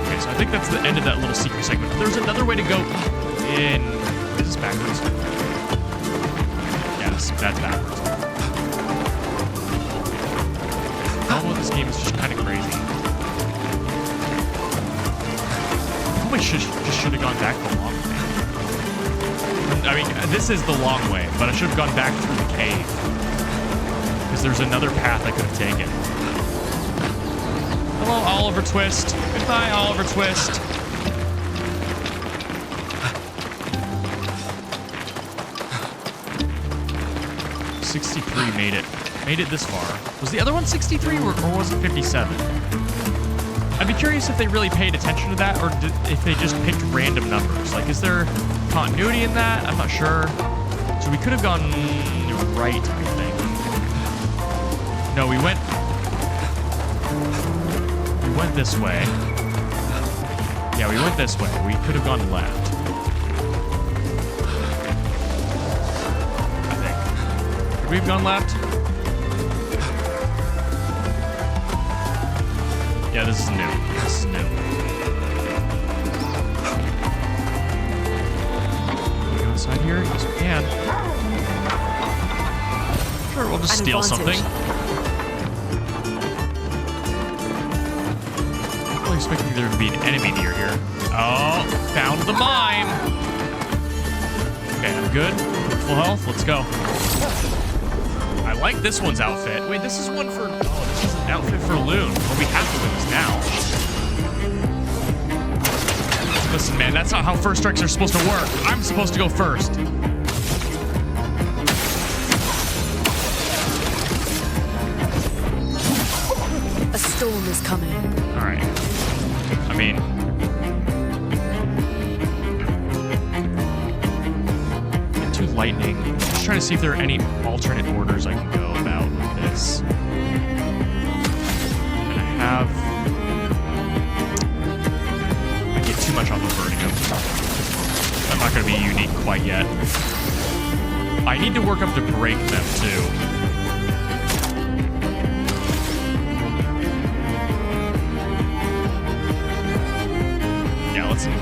Okay, so I think that's the end of that little secret segment. There's another way to go in... Is this backwards? That's backwards. All of this game is just kind of crazy. Probably just should have gone back the long way. I mean, this is the long way, but I should have gone back through the cave. Because there's another path I could have taken. Hello, Oliver Twist. Goodbye, Oliver Twist. 63 made it this far. Was the other one 63 or was it 57? I'd be curious if they really paid attention to that or if they just picked random numbers. Like, is there continuity in that? I'm not sure. So we could have gone right, I think. No, we went this way. Yeah, we went this way. We could have gone left. We've gone left. Yeah, this is new. This is new. Can we go inside here? Yes, we can. I'll just An steal advantage. something. I'm really expecting there to be an enemy near here. Oh, found the mine. Okay, I'm good. Full health. Let's go. I like this one's outfit. Wait, this is one for... Oh, this is an outfit for Loon. Well, we have to lose now. Listen, man, that's not how first strikes are supposed to work. I'm supposed to go first. A storm is coming. All right. I mean... Into lightning. Just trying to see if there are any alternate orders I can go about this. And I have... I get too much off of burning them. I'm not going to be unique quite yet. I need to work up to break them, too.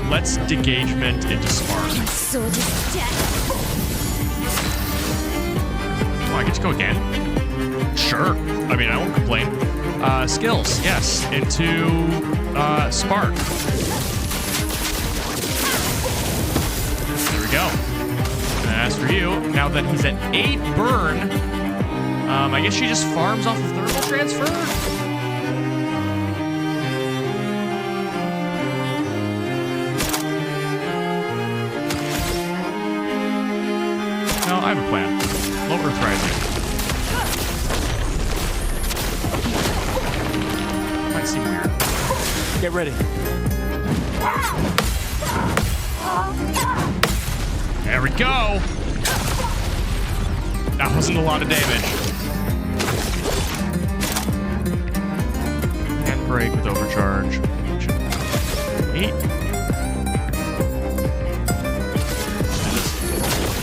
Let's degagement into spark. Sword is death. Oh, I get to go again? Sure. I mean, I won't complain. Skills, yes. Into spark. There we go. And as for you, now that he's at 8 burn, I guess she just farms off of thermal transfer? No, I have a plan. Low Earth Rising. Might seem weird. Get ready. There we go. That wasn't a lot of damage. And break with overcharge. 8.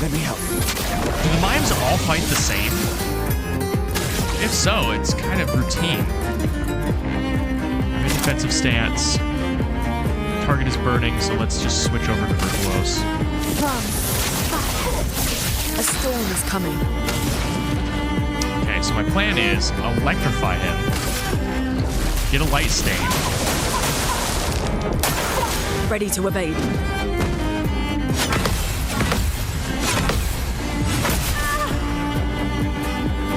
Let me help. Do the mimes all fight the same? If so, it's kind of routine. I'm in defensive stance. Target is burning, so let's just switch over to Virtuose. A storm is coming. Okay, so my plan is electrify him. Get a light stain. Ready to evade.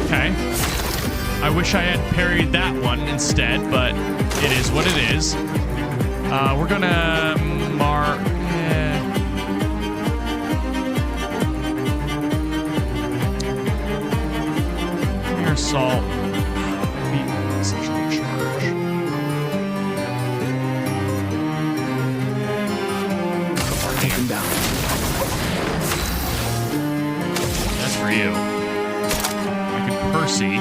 Okay. I wish I had parried that one instead, but it is what it is. We're gonna mark... Air assault. Be essentially charge. Take him down. That's for you. Percy.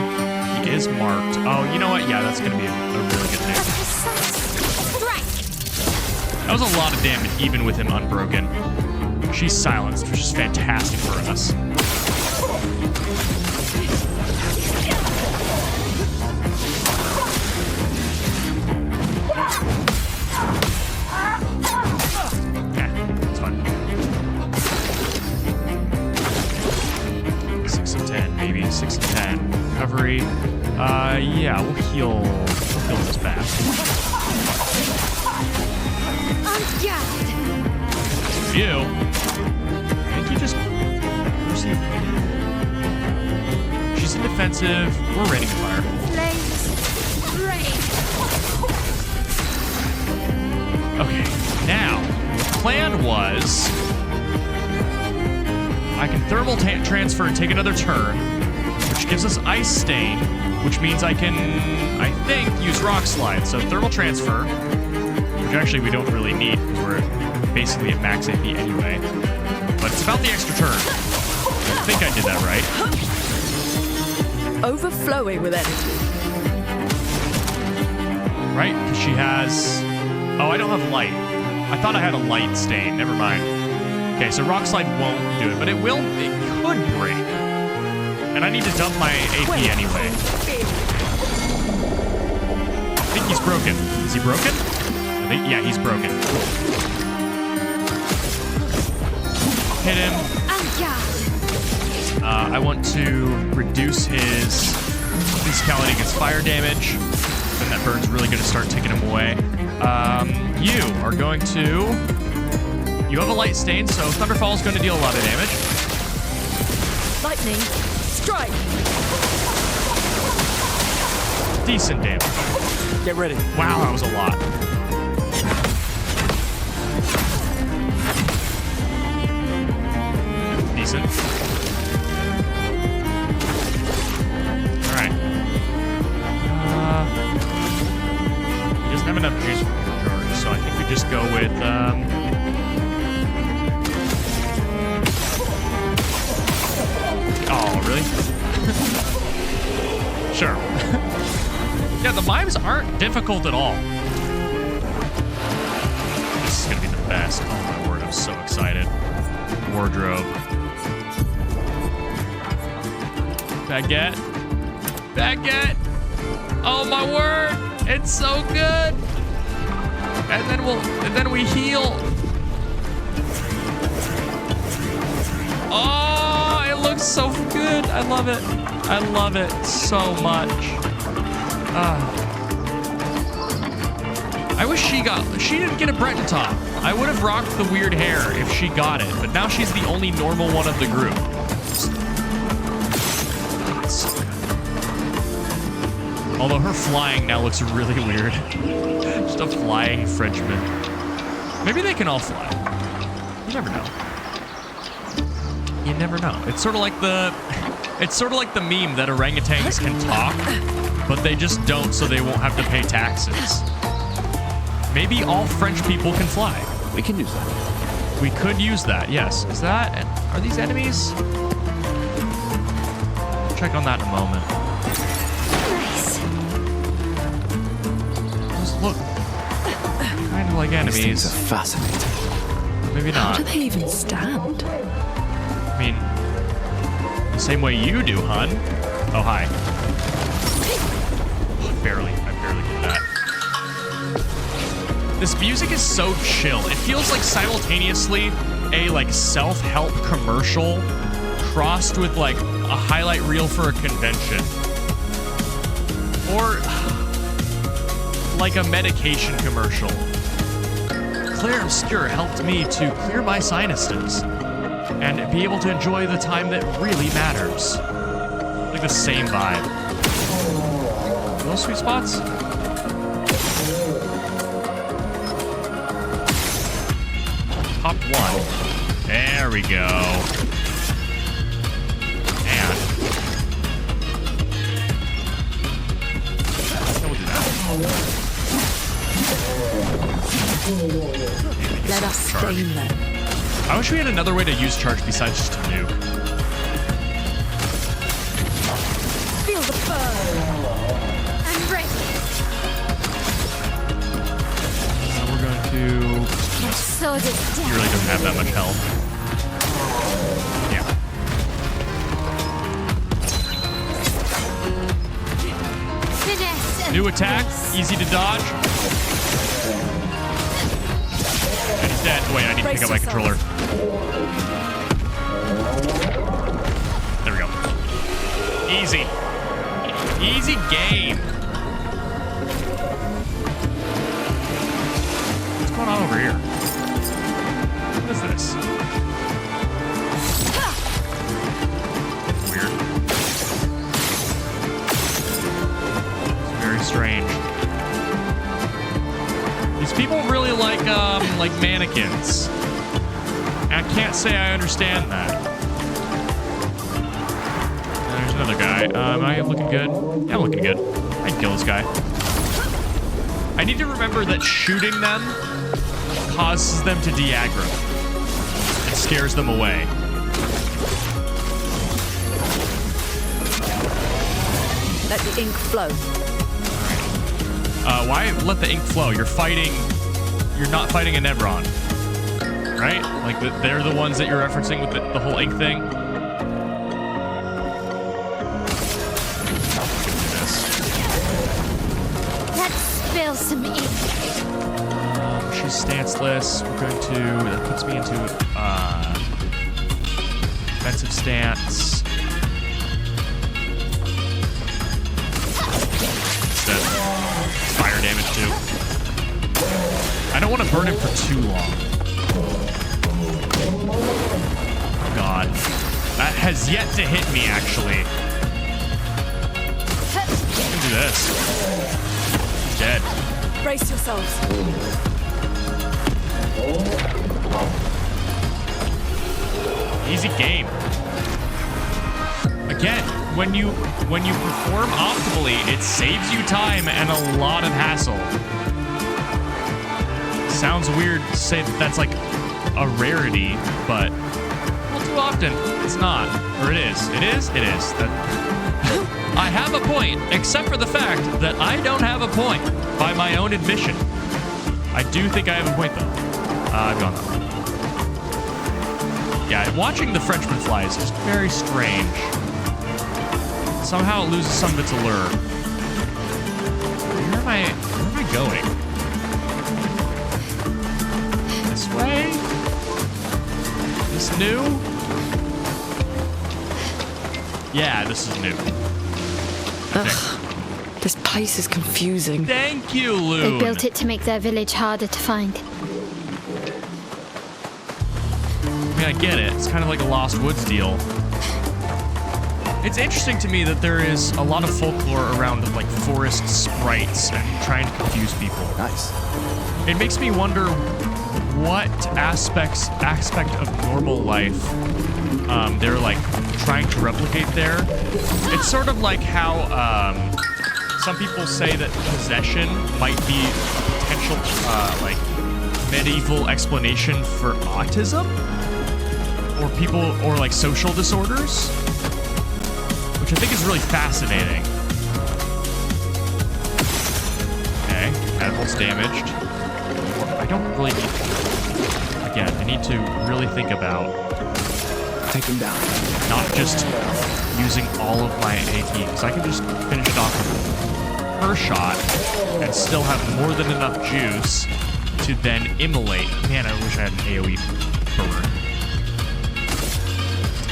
He is marked. Oh, you know what? Yeah, that's going to be a really good thing. That was a lot of damage, even with him unbroken. She's silenced, which is fantastic for us. That's fine. 6 of 10, maybe 6 of 10. Recovery. Yeah, we'll heal this back. You. I think you just proceed. She's in defensive. We're raining fire. Okay, now plan was I can thermal transfer and take another turn, which gives us ice stain, which means I can, I think, use rock slide. So thermal transfer, which actually we don't really need because we're basically at max AP anyway. But it's about the extra turn. I think I did that right. Overflowing with energy. Right? Because she has... Oh, I don't have light. I thought I had a light stain. Never mind. Okay, so rock slide won't do it, but it will. It could break. And I need to dump my AP anyway. I think he's broken. Is he broken? Yeah, he's broken. Hit him. I want to reduce his physicality against fire damage. Then that bird's really going to start taking him away. You are going to... You have a light stain, so Thunderfall is going to deal a lot of damage. Lightning, strike! Decent damage. Get ready. Wow, that was a lot. Decent. Alright. He doesn't have enough juice for overcharge, so I think we just go with, Oh, really? Sure. Yeah, the mimes aren't difficult at all. This is gonna be the best. Oh my word, I'm so excited. Wardrobe. Baguette. Baguette! Oh my word! It's so good! And then we heal. Oh, it looks so good. I love it. I love it so much. I wish she didn't get a Breton top. I would have rocked the weird hair if she got it, but now she's the only normal one of the group. So good. Although her flying now looks really weird. Just a flying Frenchman. Maybe they can all fly. You never know. You never know. It's sort of like the meme that orangutans can talk, but they just don't, so they won't have to pay taxes. Maybe all French people can fly. We can use that. We could use that, yes. Are these enemies? Check on that in a moment. Nice. Just look. Kind of like These things enemies. are fascinating. Maybe How not. do they even stand? I mean, the same way you do, hun. Oh, hi. I barely did that. This music is so chill. It feels like simultaneously a like self-help commercial crossed with like a highlight reel for a convention. Or like a medication commercial. Clair Obscur helped me to clear my sinuses and be able to enjoy the time that really matters. Like the same vibe. Are those sweet spots? Top one. There we go. And we'll do that. Let us stain them. I wish we had another way to use charge besides just a nuke. Feel the burn. I'm ready. We're going to... Your sword is He down. really doesn't have that much health. Yeah. Finesse and New attack, grace. easy to dodge. And he's dead. Wait, I need to pick up my controller. There we go. Easy. Easy game. What's going on over here? What is this? Weird. It's very strange. These people really like mannequins. And I can't say I understand that. There's another guy. Am I looking good? Yeah, I'm looking good. I can kill this guy. I need to remember that shooting them causes them to de-aggro. It scares them away. Let the ink flow. Why let the ink flow? You're not fighting a Nebron. Right? Like, they're the ones that you're referencing with the whole ink thing? Let's spill some ink. She's stanceless. We're going to... That puts me into defensive stance. want to burn him for too long. Oh god. That has yet to hit me, actually. I can do this. He's dead. Brace yourselves. Easy game. Again, when you perform optimally, it saves you time and a lot of hassle. Sounds weird to say that that's like a rarity, but well, too often it's not. Or it is. It is? It is. I have a point, except for the fact that I don't have a point by my own admission. I do think I have a point, though. I've gone that way. Yeah, watching the Frenchman fly is just very strange. Somehow it loses some of its allure. Where am I going? This way? This new? Yeah, this is new. Ugh, this place is confusing. Thank you, They Loon. built it to make their village harder to find. I mean, I get it. It's kind of like a Lost Woods deal. It's interesting to me that there is a lot of folklore around like forest sprites and trying to confuse people. Nice. It makes me wonder what aspect of normal life they're like trying to replicate there. It's sort of like how some people say that possession might be a potential like medieval explanation for autism or like social disorders, which I think is really fascinating. Okay, catapult's damaged. I don't really need... Again, I need to really think about... Take him down. Not just using all of my AP, because I can just finish it off with per shot and still have more than enough juice to then immolate. Man, I wish I had an AoE burn.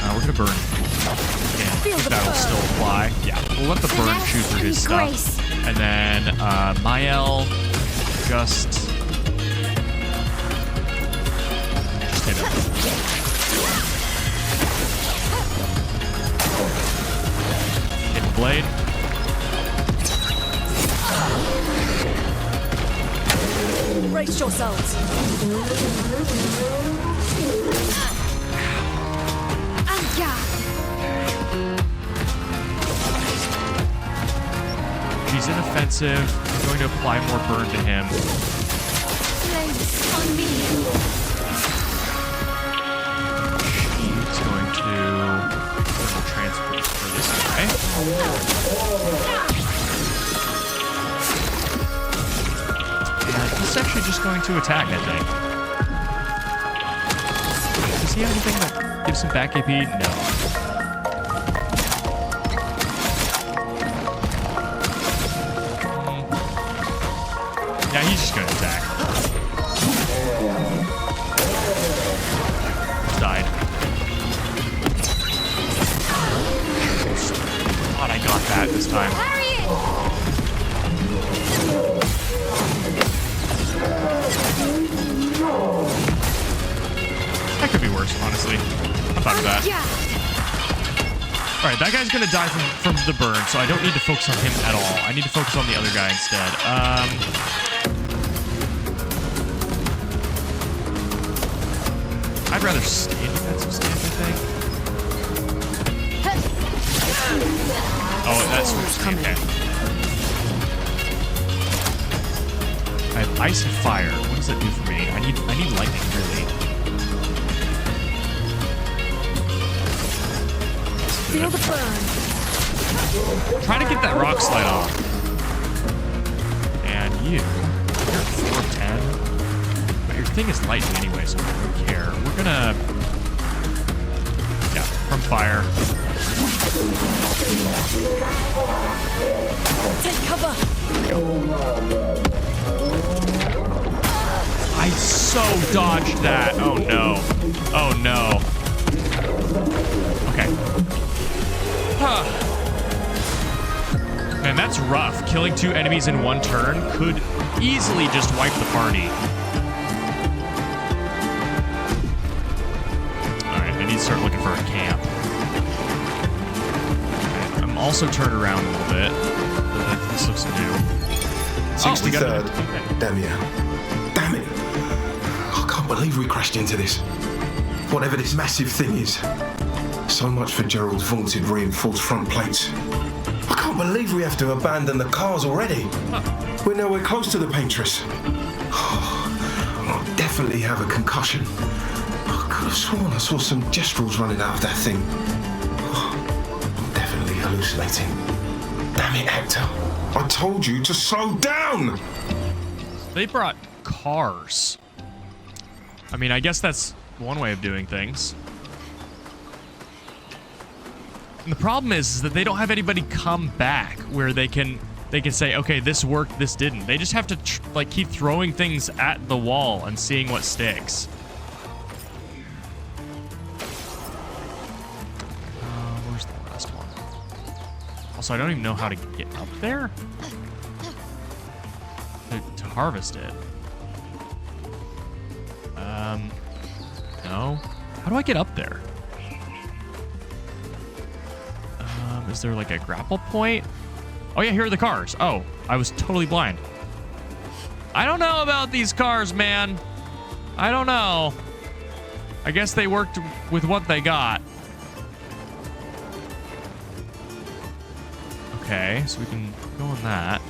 We're gonna burn. Again, I think that'll still apply. Yeah, we'll let the burn shoot through his stuff. And then Mael just hit him. Hidden blade. Brace yourselves. She's inoffensive. I'm going to apply more burn to him. On me. She's going to thermal transport for this guy. And he's actually just going to attack, I think. Does he have anything that gives him back AP? No. Yeah, he's just gonna attack. Died. Thought I got that this time. That could be worse, honestly. I'm fine with that. Alright, that guy's gonna die from the burn, so I don't need to focus on him at all. I need to focus on the other guy instead. I'd rather stay in defensive stance, I think. Oh, that's what's coming. Okay. I have ice and fire. What does that do for me? I need lightning, really. Feel the burn. Try to get that rock slide off. And you're at 4 of 10. But your thing is lightning anyway, so I don't care. We're gonna... Yeah, from fire. Take cover. I so dodged that. Oh no. Oh no. Okay. Huh. Man, that's rough. Killing 2 enemies in one turn could easily just wipe the party. start looking for a camp. Okay, I'm also turned around a little bit. This looks new. 63rd. Damien. Damn it. I can't believe we crashed into this. Whatever this massive thing is. So much for Gerald's vaunted reinforced front plates. I can't believe we have to abandon the cars already. We're nowhere close to the Paintress. I'll definitely have a concussion. I could have sworn I saw some gestrels running out of that thing. I'm definitely hallucinating. Damn it, Hector. I told you to slow down! They brought cars. I mean, I guess that's one way of doing things. And the problem is that they don't have anybody come back where they can say, okay, this worked, this didn't. They just have to like keep throwing things at the wall and seeing what sticks. Where's the last one? Also, I don't even know how to get up there to harvest it. No. How do I get up there? Is there like a grapple point? Oh yeah, here are the cars. Oh, I was totally blind. I don't know about these cars, man. I don't know. I guess they worked with what they got. Okay, so we can go on that.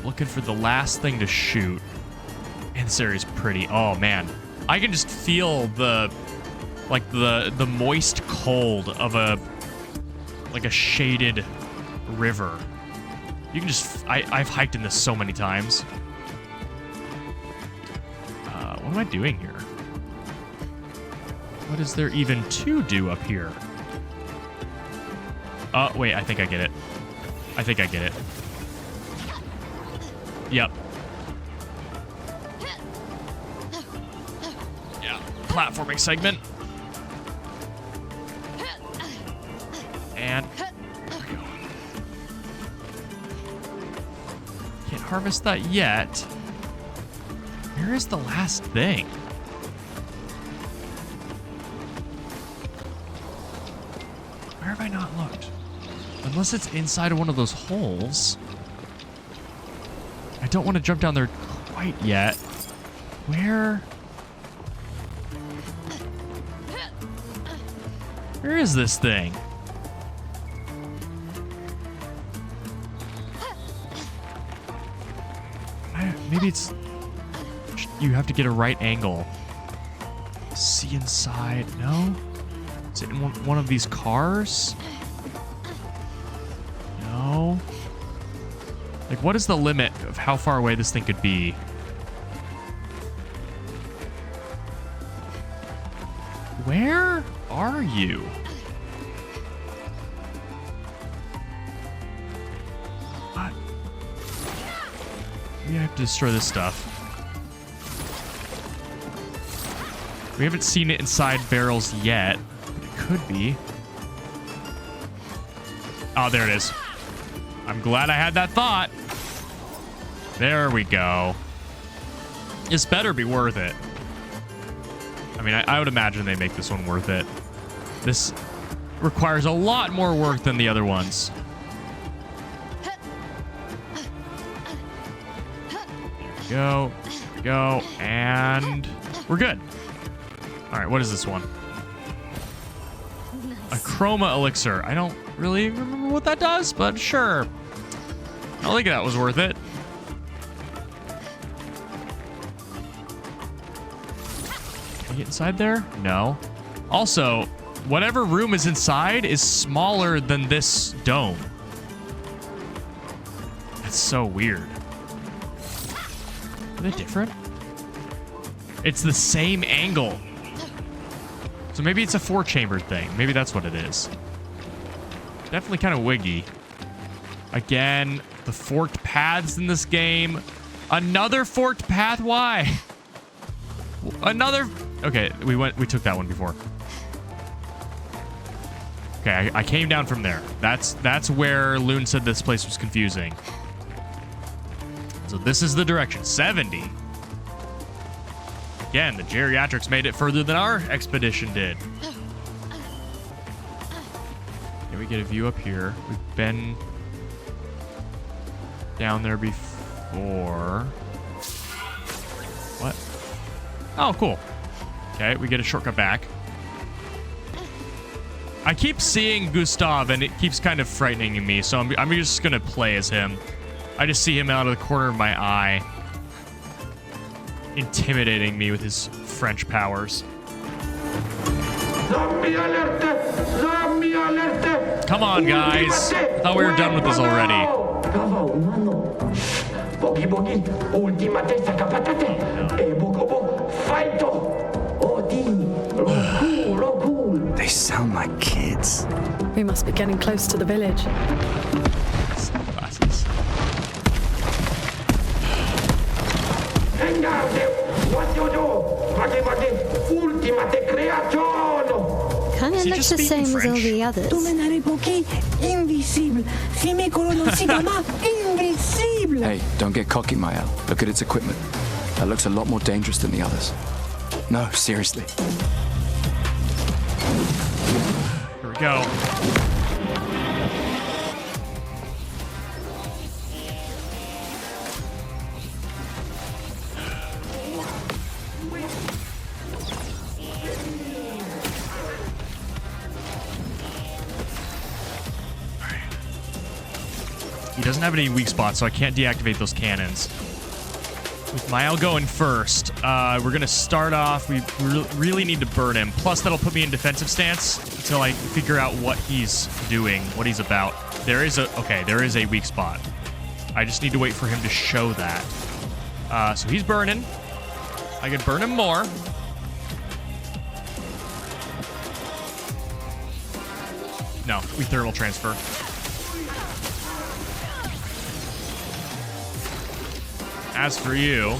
Looking for the last thing to shoot. And this area's pretty. Oh man, I can just feel the moist cold of a shaded river. You can just I've hiked in this so many times. What am I doing here? What is there even to do up here? Oh wait, I think I get it. I think I get it. Yep. Yeah, platforming segment. And there we go. Can't harvest that yet. Where is the last thing? Where have I not looked? Unless it's inside of one of those holes. I don't want to jump down there quite yet. Where is this thing? Maybe it's... You have to get a right angle. See inside. No? Is it in one of these cars? No. Like, what is the limit of how far away this thing could be? Where are you? What? We have to destroy this stuff. We haven't seen it inside barrels yet, but it could be. Oh, there it is. I'm glad I had that thought. There we go. This better be worth it. I mean, I would imagine they make this one worth it. This requires a lot more work than the other ones. There we go. There we go. And we're good. All right, what is this one? A chroma elixir. I don't really remember what that does, but sure. I think that was worth it. Can I get inside there? No. Also, whatever room is inside is smaller than this dome. That's so weird. Are they different? It's the same angle. So maybe it's a 4-chambered thing. Maybe that's what it is. Definitely kind of wiggy. Again, the forked paths in this game. Another forked path? Why? Another... Okay, we took that one before. Okay, I came down from there. That's where Loon said this place was confusing. So this is the direction. 70. Again, the geriatrics made it further than our expedition did. Can we get a view up here? We've been down there before. What? Oh, cool. Okay, we get a shortcut back. I keep seeing Gustav, and it keeps kind of frightening me, so I'm just going to play as him. I just see him out of the corner of my eye, intimidating me with his French powers. Zombie alert! Zombie alert! Come on, guys. I thought we were done with this already. They sound like kids. We must be getting close to the village. Sunglasses. Kind of he looks just the speaking same as all French? the others. Hey, don't get cocky, Maya. Look at its equipment. That looks a lot more dangerous than the others. No, seriously. Here we go. He doesn't have any weak spots, so I can't deactivate those cannons. With Mael going first, we're going to start off. We really need to burn him. Plus, that'll put me in defensive stance until I figure out what he's doing, what he's about. There is a weak spot. I just need to wait for him to show that. So he's burning. I could burn him more. No, we thermal transfer. As for you,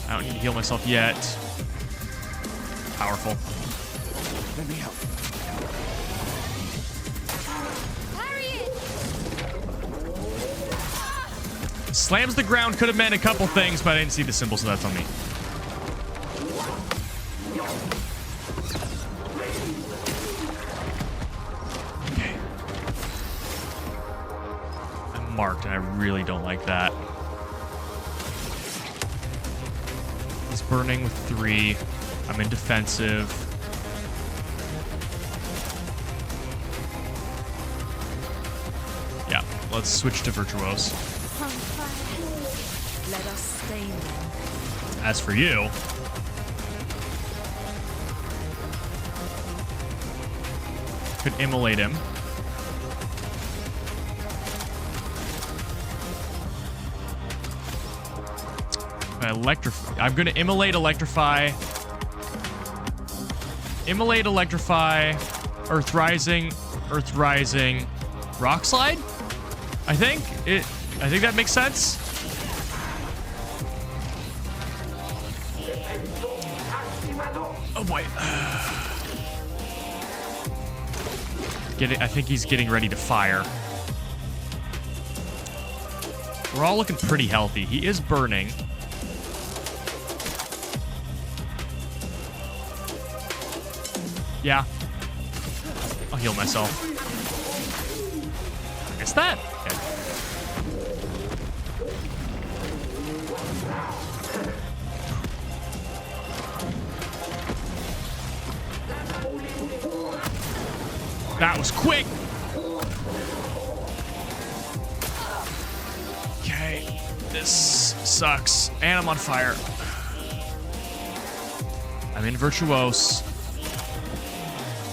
I don't need to heal myself yet. Powerful. Let me help. Slams the ground could have meant a couple things, but I didn't see the symbol, so that's on me. Okay. I'm marked, and I really don't like that. He's burning with 3. I'm in defensive. Yeah, let's switch to Virtuose. Let us stain them. As for you, could immolate him. I'm gonna immolate, electrify, Earth Rising, Rock Slide. I think that makes sense. Oh boy. I think he's getting ready to fire. We're all looking pretty healthy. He is burning. Yeah. I'll heal myself. Is that? Okay. That was quick. Okay. This sucks. And I'm on fire. I'm in Virtuose.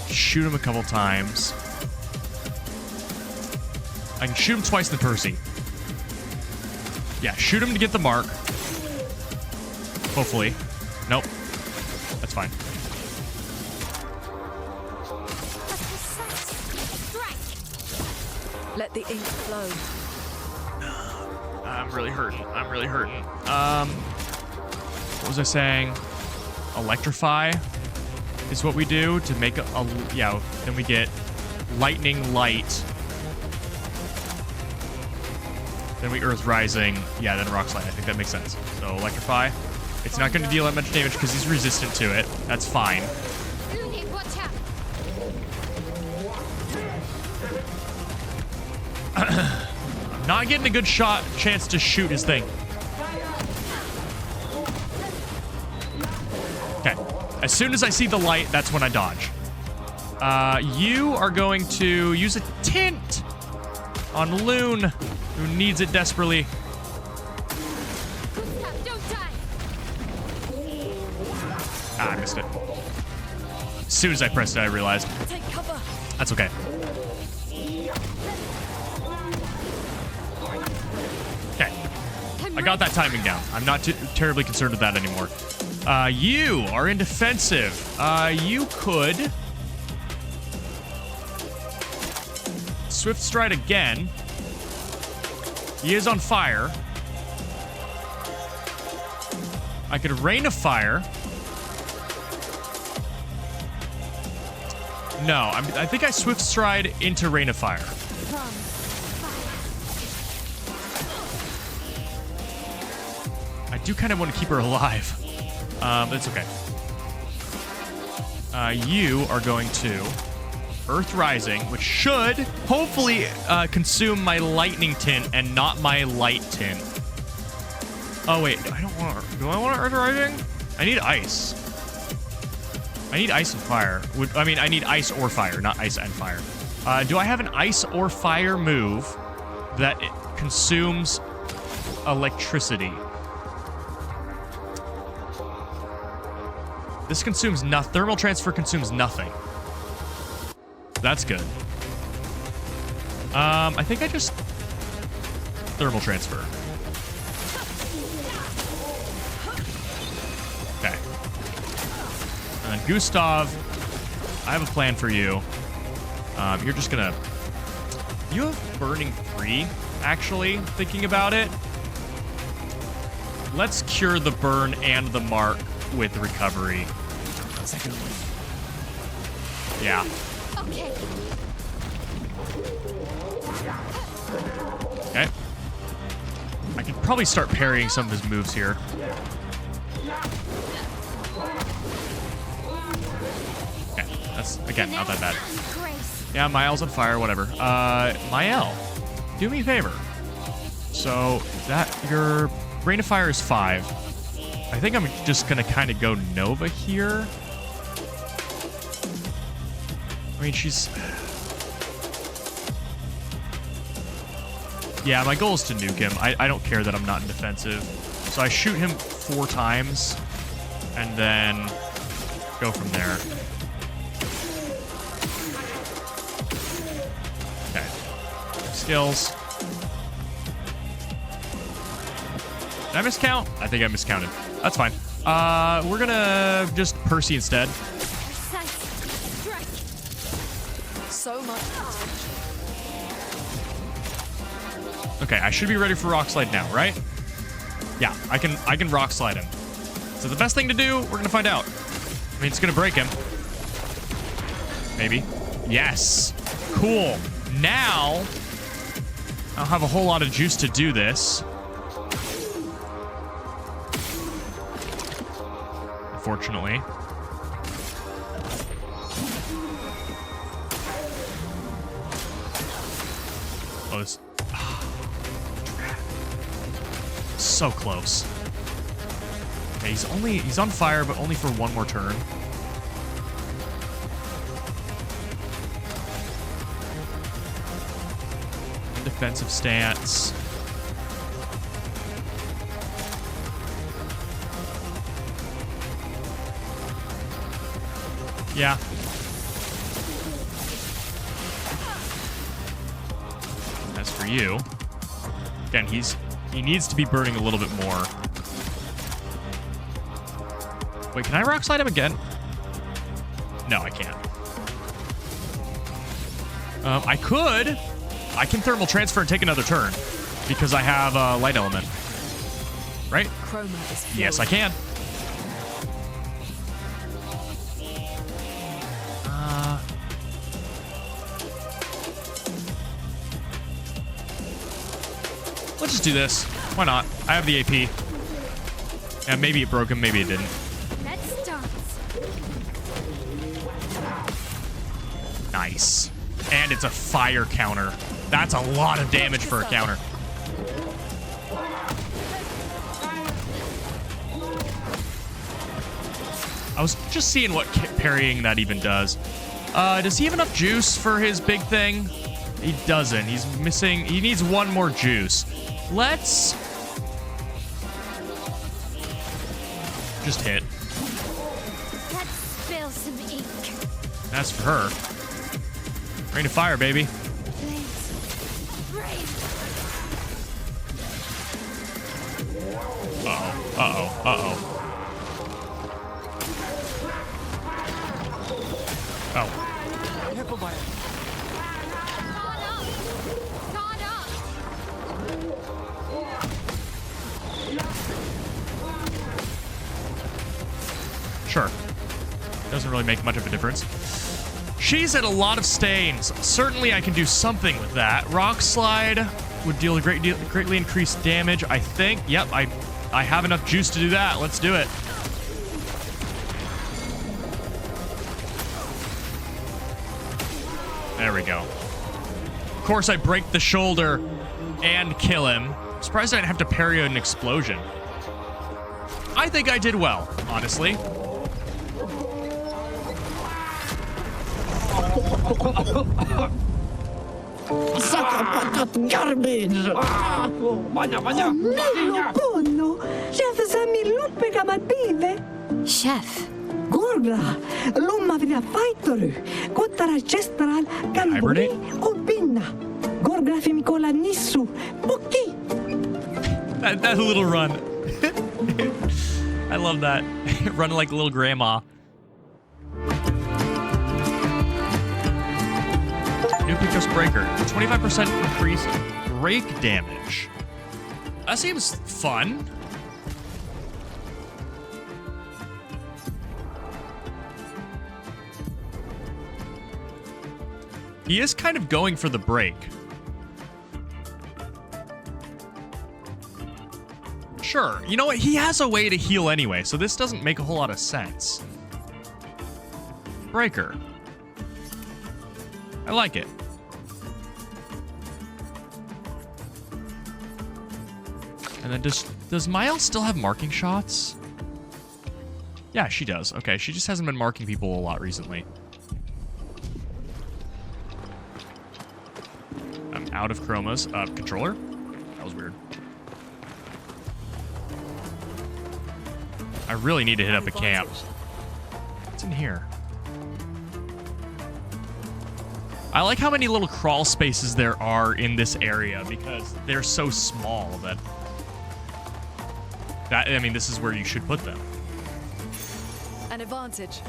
Shoot him a couple times. I can shoot him twice in Percy. Yeah, shoot him to get the mark. Hopefully. Nope. That's fine. Let the ink flow. I'm really hurting. What was I saying? Electrify is what we do to make then we get lightning light. Then we Earth Rising. Yeah, then Rock Slide. I think that makes sense. So Electrify. It's not going to deal that much damage because he's resistant to it. That's fine. Watch out. I'm not getting a good chance to shoot his thing. Okay. As soon as I see the light, that's when I dodge. You are going to use a tint on Loon, who needs it desperately. Don't die. Ah, I missed it. As soon as I pressed it, I realized. Take cover. That's okay. Okay. I got that timing down. I'm not terribly concerned with that anymore. You are in defensive. You could Swift Stride again. He is on fire. I could Rain of Fire. No, I think I Swift Stride into Rain of Fire. I do kind of want to keep her alive. That's okay. You are going to Earth Rising, which should hopefully consume my lightning tint and not my light tint. Oh wait, I don't want. Do I want Earth Rising? I need ice. I need ice and fire. I mean, I need ice or fire, not ice and fire. Do I have an ice or fire move that consumes electricity? This consumes nothing. Thermal transfer consumes nothing. That's good. I think I just thermal transfer. Okay. And Gustav, I have a plan for you. You're just gonna... You have Burning 3, actually, thinking about it. Let's cure the burn and the mark with recovery. Yeah. Okay. Okay. I could probably start parrying some of his moves here. Okay, that's, again, not that bad. Yeah, Mael's on fire, whatever. Mael, do me a favor. So, your Rain of Fire is 5. I think I'm just gonna kind of go Nova here. I mean, she's... Yeah, my goal is to nuke him. I don't care that I'm not in defensive. So I shoot him 4 times, and then go from there. Okay. Skills. Did I miscount? I think I miscounted. That's fine. We're gonna just Percy instead. So much potential. Okay, I should be ready for Rock Slide now, right? Yeah, I can Rock Slide him. So the best thing to do, we're gonna find out. I mean, it's gonna break him. Maybe. Yes. Cool. Now, I don't have a whole lot of juice to do this. Unfortunately. Oh, this... So close. Okay, he's on fire, but only for one more turn. Defensive stance. Yeah. As for you, again, he needs to be burning a little bit more. Wait, can I Rock Slide him again? No, I can't. I could. I can Thermal Transfer and take another turn because I have a Light Element. Right? Chroma is flowing. Yes, I can. Let's just do this. Why not? I have the AP. Yeah, maybe it broke him, maybe it didn't. Let's start. Nice. And it's a fire counter. That's a lot of damage for a counter. I was just seeing what parrying that even does. Does he have enough juice for his big thing? He doesn't. He's missing... He needs one more juice. Let's... just hit. Let's spill some ink. That's for her. Rain of fire, baby. Uh-oh. Uh-oh. Uh-oh. Oh. Sure. Doesn't really make much of a difference. She's at a lot of stains. Certainly I can do something with that. Rock Slide would deal a greatly increased damage, I think. Yep, I have enough juice to do that. Let's do it. There we go. Of course, I break the shoulder and kill him. I'm surprised I didn't have to parry an explosion. I think I did well, honestly. Garbage! Nello Ponno! Chef Samilluppe Kamative! Chef. Gorgra! Lumma via Faitoru! Kottara Chestral Gamburi Obinna! Gorgra Fimikola Nissu! Poki! That little run. I love that. Running like a little grandma. New Picos Breaker. 25% increased break damage. That seems fun. He is kind of going for the break. Sure. You know what? He has a way to heal anyway, so this doesn't make a whole lot of sense. Breaker. I like it. And then does Mael still have marking shots? Yeah, she does. Okay, she just hasn't been marking people a lot recently. I'm out of chromas. Controller? That was weird. I really need to hit up a camp. What's in here? I like how many little crawl spaces there are in this area because they're so small that I mean, this is where you should put them. An advantage.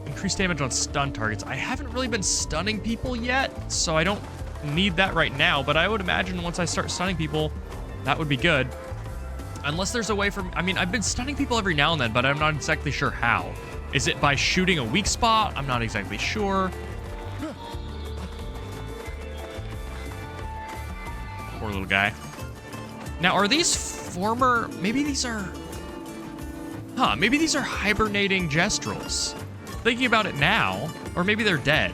Increased damage on stun targets. I haven't really been stunning people yet, so I don't need that right now, but I would imagine once I start stunning people, that would be good. Unless there's a way for... I mean, I've been stunning people every now and then, but I'm not exactly sure how. Is it by shooting a weak spot? I'm not exactly sure. Poor little guy. Now, are these former... Maybe these are... Huh, maybe these are hibernating Gestrels. Thinking about it now, or maybe they're dead.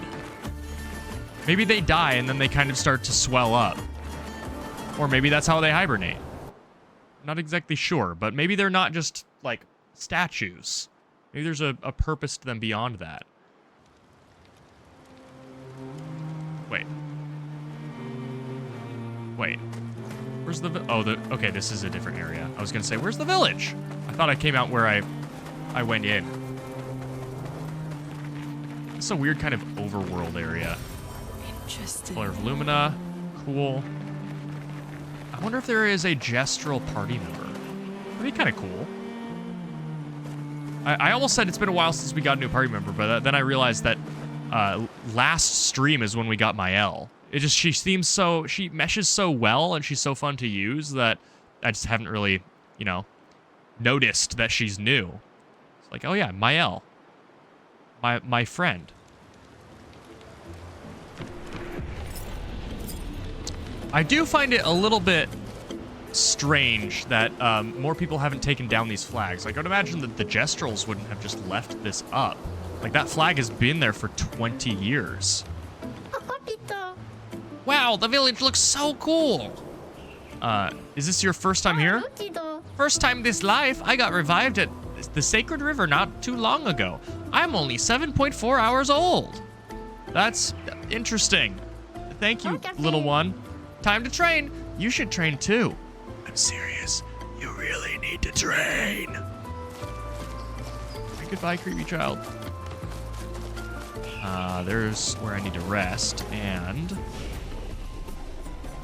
Maybe they die and then they kind of start to swell up. Or maybe that's how they hibernate. Not exactly sure, but maybe they're not just, like, statues. Maybe there's a purpose to them beyond that. Wait. Wait. Where's the... Oh, okay, this is a different area. I was going to say, where's the village? I thought I came out where I went in. It's a weird kind of overworld area. Interesting. Color of Lumina. Cool. I wonder if there is a Gestrel party member. That'd be kind of cool. I almost said it's been a while since we got a new party member, but then I realized that last stream is when we got Mael. She seems so... She meshes so well, and she's so fun to use that I just haven't really, you know, noticed that she's new. It's like, oh yeah, Mael. My friend. I do find it a little bit strange that more people haven't taken down these flags. Like, I would imagine that the Jestrals wouldn't have just left this up. Like, that flag has been there for 20 years. Wow, the village looks so cool. Is this your first time here? First time this life. I got revived at the Sacred River not too long ago. I'm only 7.4 hours old. That's interesting. Thank you, little one. Time to train. You should train too. I'm serious. You really need to train. Goodbye, creepy child. There's where I need to rest and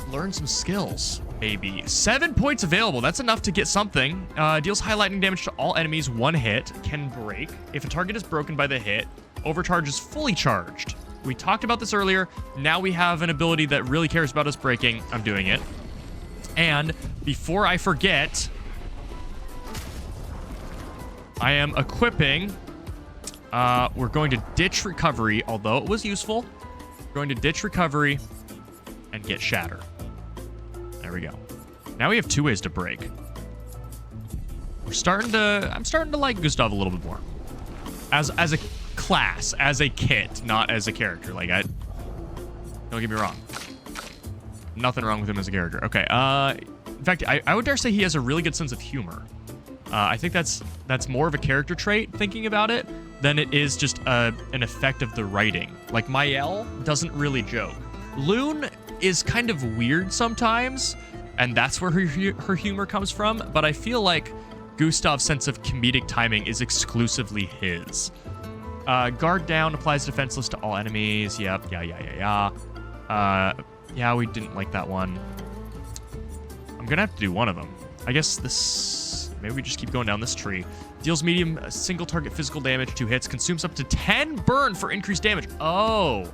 learn some skills. Maybe 7 points available. That's enough to get something. Deals high lightning damage to all enemies. 1 hit. Can break. If a target is broken by the hit, overcharge is fully charged. We talked about this earlier. Now we have an ability that really cares about us breaking. I'm doing it. And before I forget, I am equipping. We're going to ditch recovery, although it was useful. We're going to ditch recovery and get shatter. There we go. Now we have 2 ways to break. I'm starting to like Gustav a little bit more. As a class, as a kit, not as a character. Like, don't get me wrong. Nothing wrong with him as a character. Okay, in fact, I would dare say he has a really good sense of humor. I think that's more of a character trait, thinking about it, than it is just an effect of the writing. Like, Mael doesn't really joke. Loon is kind of weird sometimes, and that's where her humor comes from, but I feel like Gustav's sense of comedic timing is exclusively his. Guard down applies defenseless to all enemies. Yep, yeah. Yeah, we didn't like that one. I'm gonna have to do one of them. I guess this... Maybe we just keep going down this tree. Deals medium single target physical damage, 2 hits. Consumes up to 10 burn for increased damage. Oh.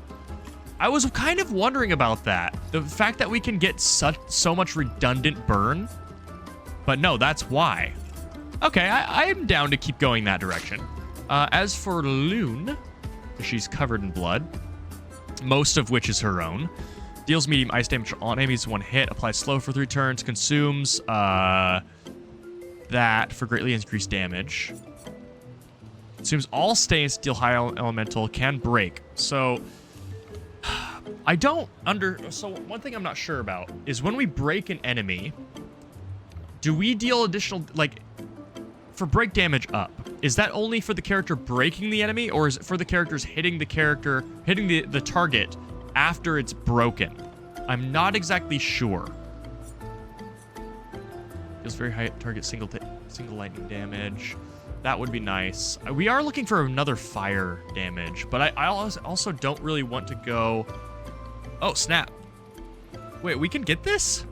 I was kind of wondering about that. The fact that we can get so much redundant burn. But no, that's why. Okay, I'm down to keep going that direction. As for Loon, she's covered in blood, most of which is her own. Deals medium ice damage to all enemies, 1 hit. Applies slow for 3 turns. Consumes that for greatly increased damage. Consumes all stains, deal high elemental, can break. So so one thing I'm not sure about is when we break an enemy, do we deal additional, like, for break damage up? Is that only for the character breaking the enemy, or is it for the characters hitting the target after it's broken? I'm not exactly sure. Deals very high target single lightning damage. That would be nice. We are looking for another fire damage, but I also don't really want to go... Oh, snap. Wait, we can get this?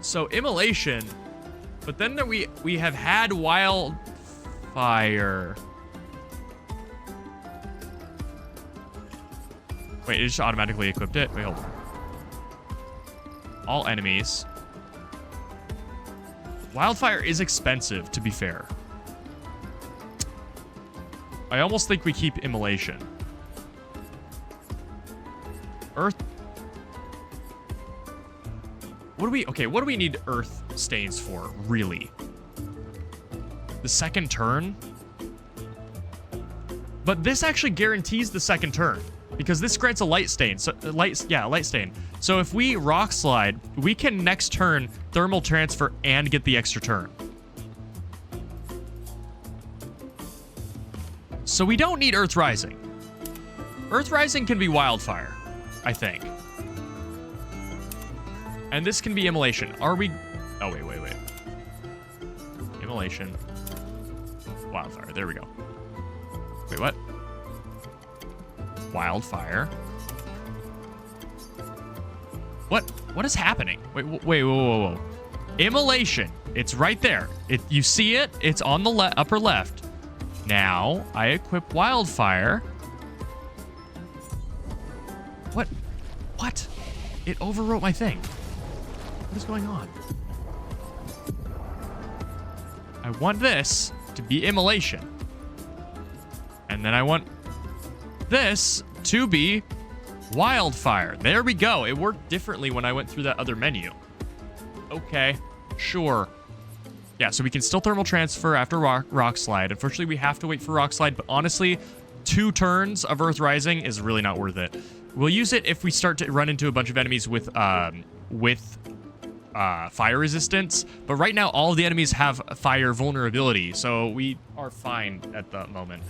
So, immolation. But then there we have had wildfire. Wait, it just automatically equipped it? Wait, hold on. All enemies. Wildfire is expensive, to be fair. I almost think we keep immolation. Earth. What do we need earth stains for, really? The second turn? But this actually guarantees the second turn, because this grants a light stain. So light stain. So if we rock slide, we can next turn thermal transfer and get the extra turn. So we don't need Earth Rising. Earth Rising can be wildfire, I think. And this can be immolation. Are we... Oh, wait. Immolation. Wildfire. There we go. Wait, what? Wildfire. What is happening? Wait, whoa. Immolation. It's right there. You see it? It's on the upper left. Now, I equip wildfire. What? It overwrote my thing. What is going on? I want this to be immolation. And then I want this to be Wildfire. There we go. It worked differently when I went through that other menu. Okay, sure. Yeah, so we can still thermal transfer after rock slide. Unfortunately, we have to wait for rock slide, but honestly, 2 turns of Earth Rising is really not worth it. We'll use it if we start to run into a bunch of enemies with fire resistance, but right now all of the enemies have fire vulnerability, so we are fine at the moment.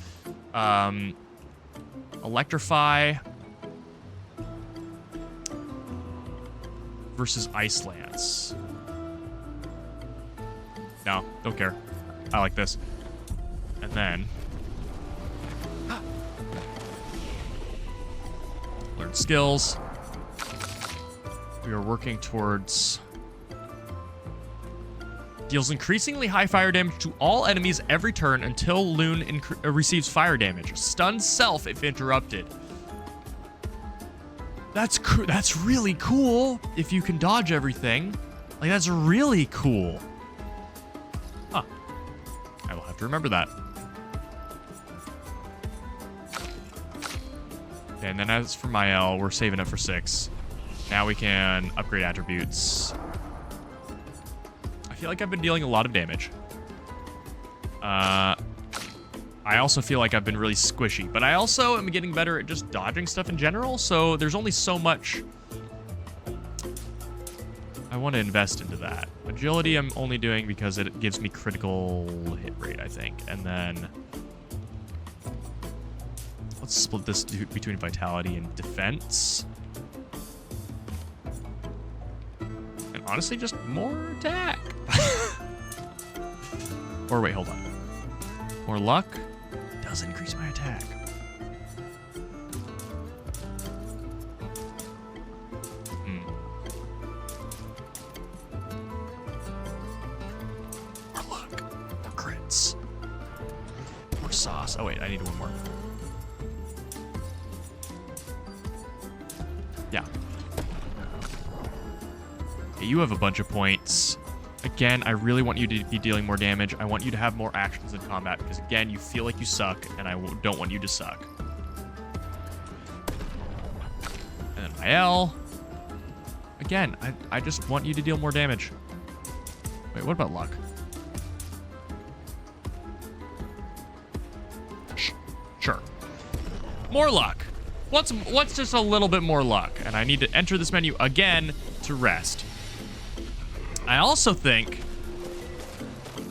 Electrify versus Ice Lance. No, don't care. I like this. And then learn skills. We are working towards deals increasingly high fire damage to all enemies every turn until Loon receives fire damage. Stuns self if interrupted. That's really cool if you can dodge everything. Like, that's really cool. Huh. I will have to remember that. Okay, and then as for Mael, we're saving up for 6. Now we can upgrade attributes. I feel like I've been dealing a lot of damage. I also feel like I've been really squishy, but I also am getting better at just dodging stuff in general, so there's only so much I want to invest into that. Agility I'm only doing because it gives me critical hit rate, I think. And then let's split this between vitality and defense. And honestly, just more attack. Or wait, hold on. More luck does increase my attack. More luck. More crits. More sauce. Oh wait, I need one more. Yeah. Okay, you have a bunch of points. Again, I really want you to be dealing more damage. I want you to have more actions in combat because, again, you feel like you suck, and I don't want you to suck. And then Mael. Again, I just want you to deal more damage. Wait, what about luck? Sure. More luck. What's just a little bit more luck? And I need to enter this menu again to rest. I also think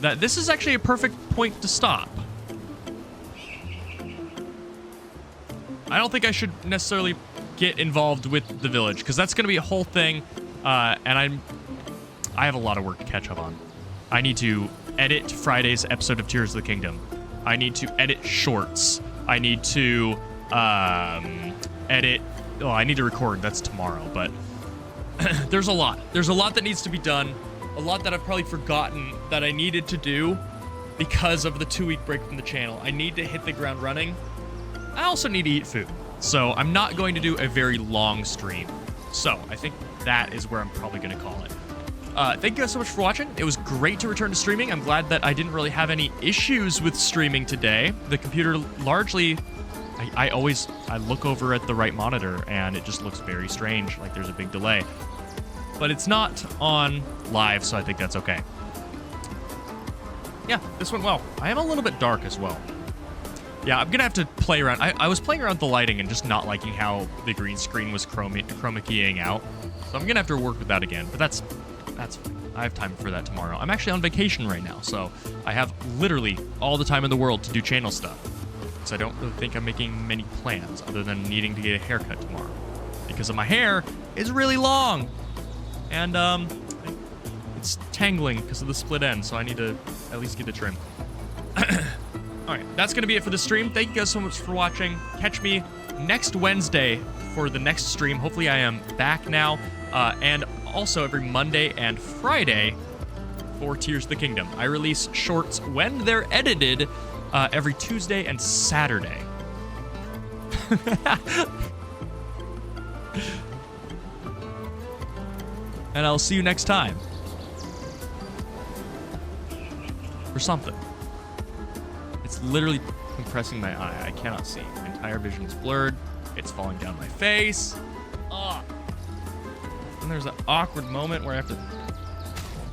that this is actually a perfect point to stop. I don't think I should necessarily get involved with the village because that's going to be a whole thing, and I have a lot of work to catch up on. I need to edit Friday's episode of Tears of the Kingdom. I need to edit shorts. I need to edit. Oh, I need to record. That's tomorrow, but there's a lot. There's a lot that needs to be done. A lot that I've probably forgotten that I needed to do because of the 2-week break from the channel. I need to hit the ground running. I also need to eat food. So I'm not going to do a very long stream. So I think that is where I'm probably going to call it. Thank you guys so much for watching. It was great to return to streaming. I'm glad that I didn't really have any issues with streaming today. The computer largely... I look over at the right monitor and it just looks very strange, like there's a big delay. But it's not on live, so I think that's okay. Yeah, this went well. I am a little bit dark as well. Yeah, I'm gonna have to play around. I was playing around with the lighting and just not liking how the green screen was chroma keying out. So I'm gonna have to work with that again, but that's fine. I have time for that tomorrow. I'm actually on vacation right now, so I have literally all the time in the world to do channel stuff. So I don't really think I'm making many plans other than needing to get a haircut tomorrow because my hair is really long and it's tangling because of the split end, so I need to at least get a trim. Alright, that's gonna be it for the stream. Thank you guys so much for watching. Catch me next Wednesday for the next stream. Hopefully I am back now, and also every Monday and Friday for Tears of the Kingdom. I release shorts when they're edited every Tuesday and Saturday. And I'll see you next time. For something. It's literally compressing my eye. I cannot see. My entire vision is blurred. It's falling down my face. Ugh. And there's an awkward moment where I have to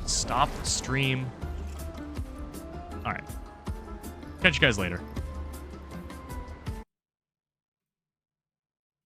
stop the stream. All right. Catch you guys later.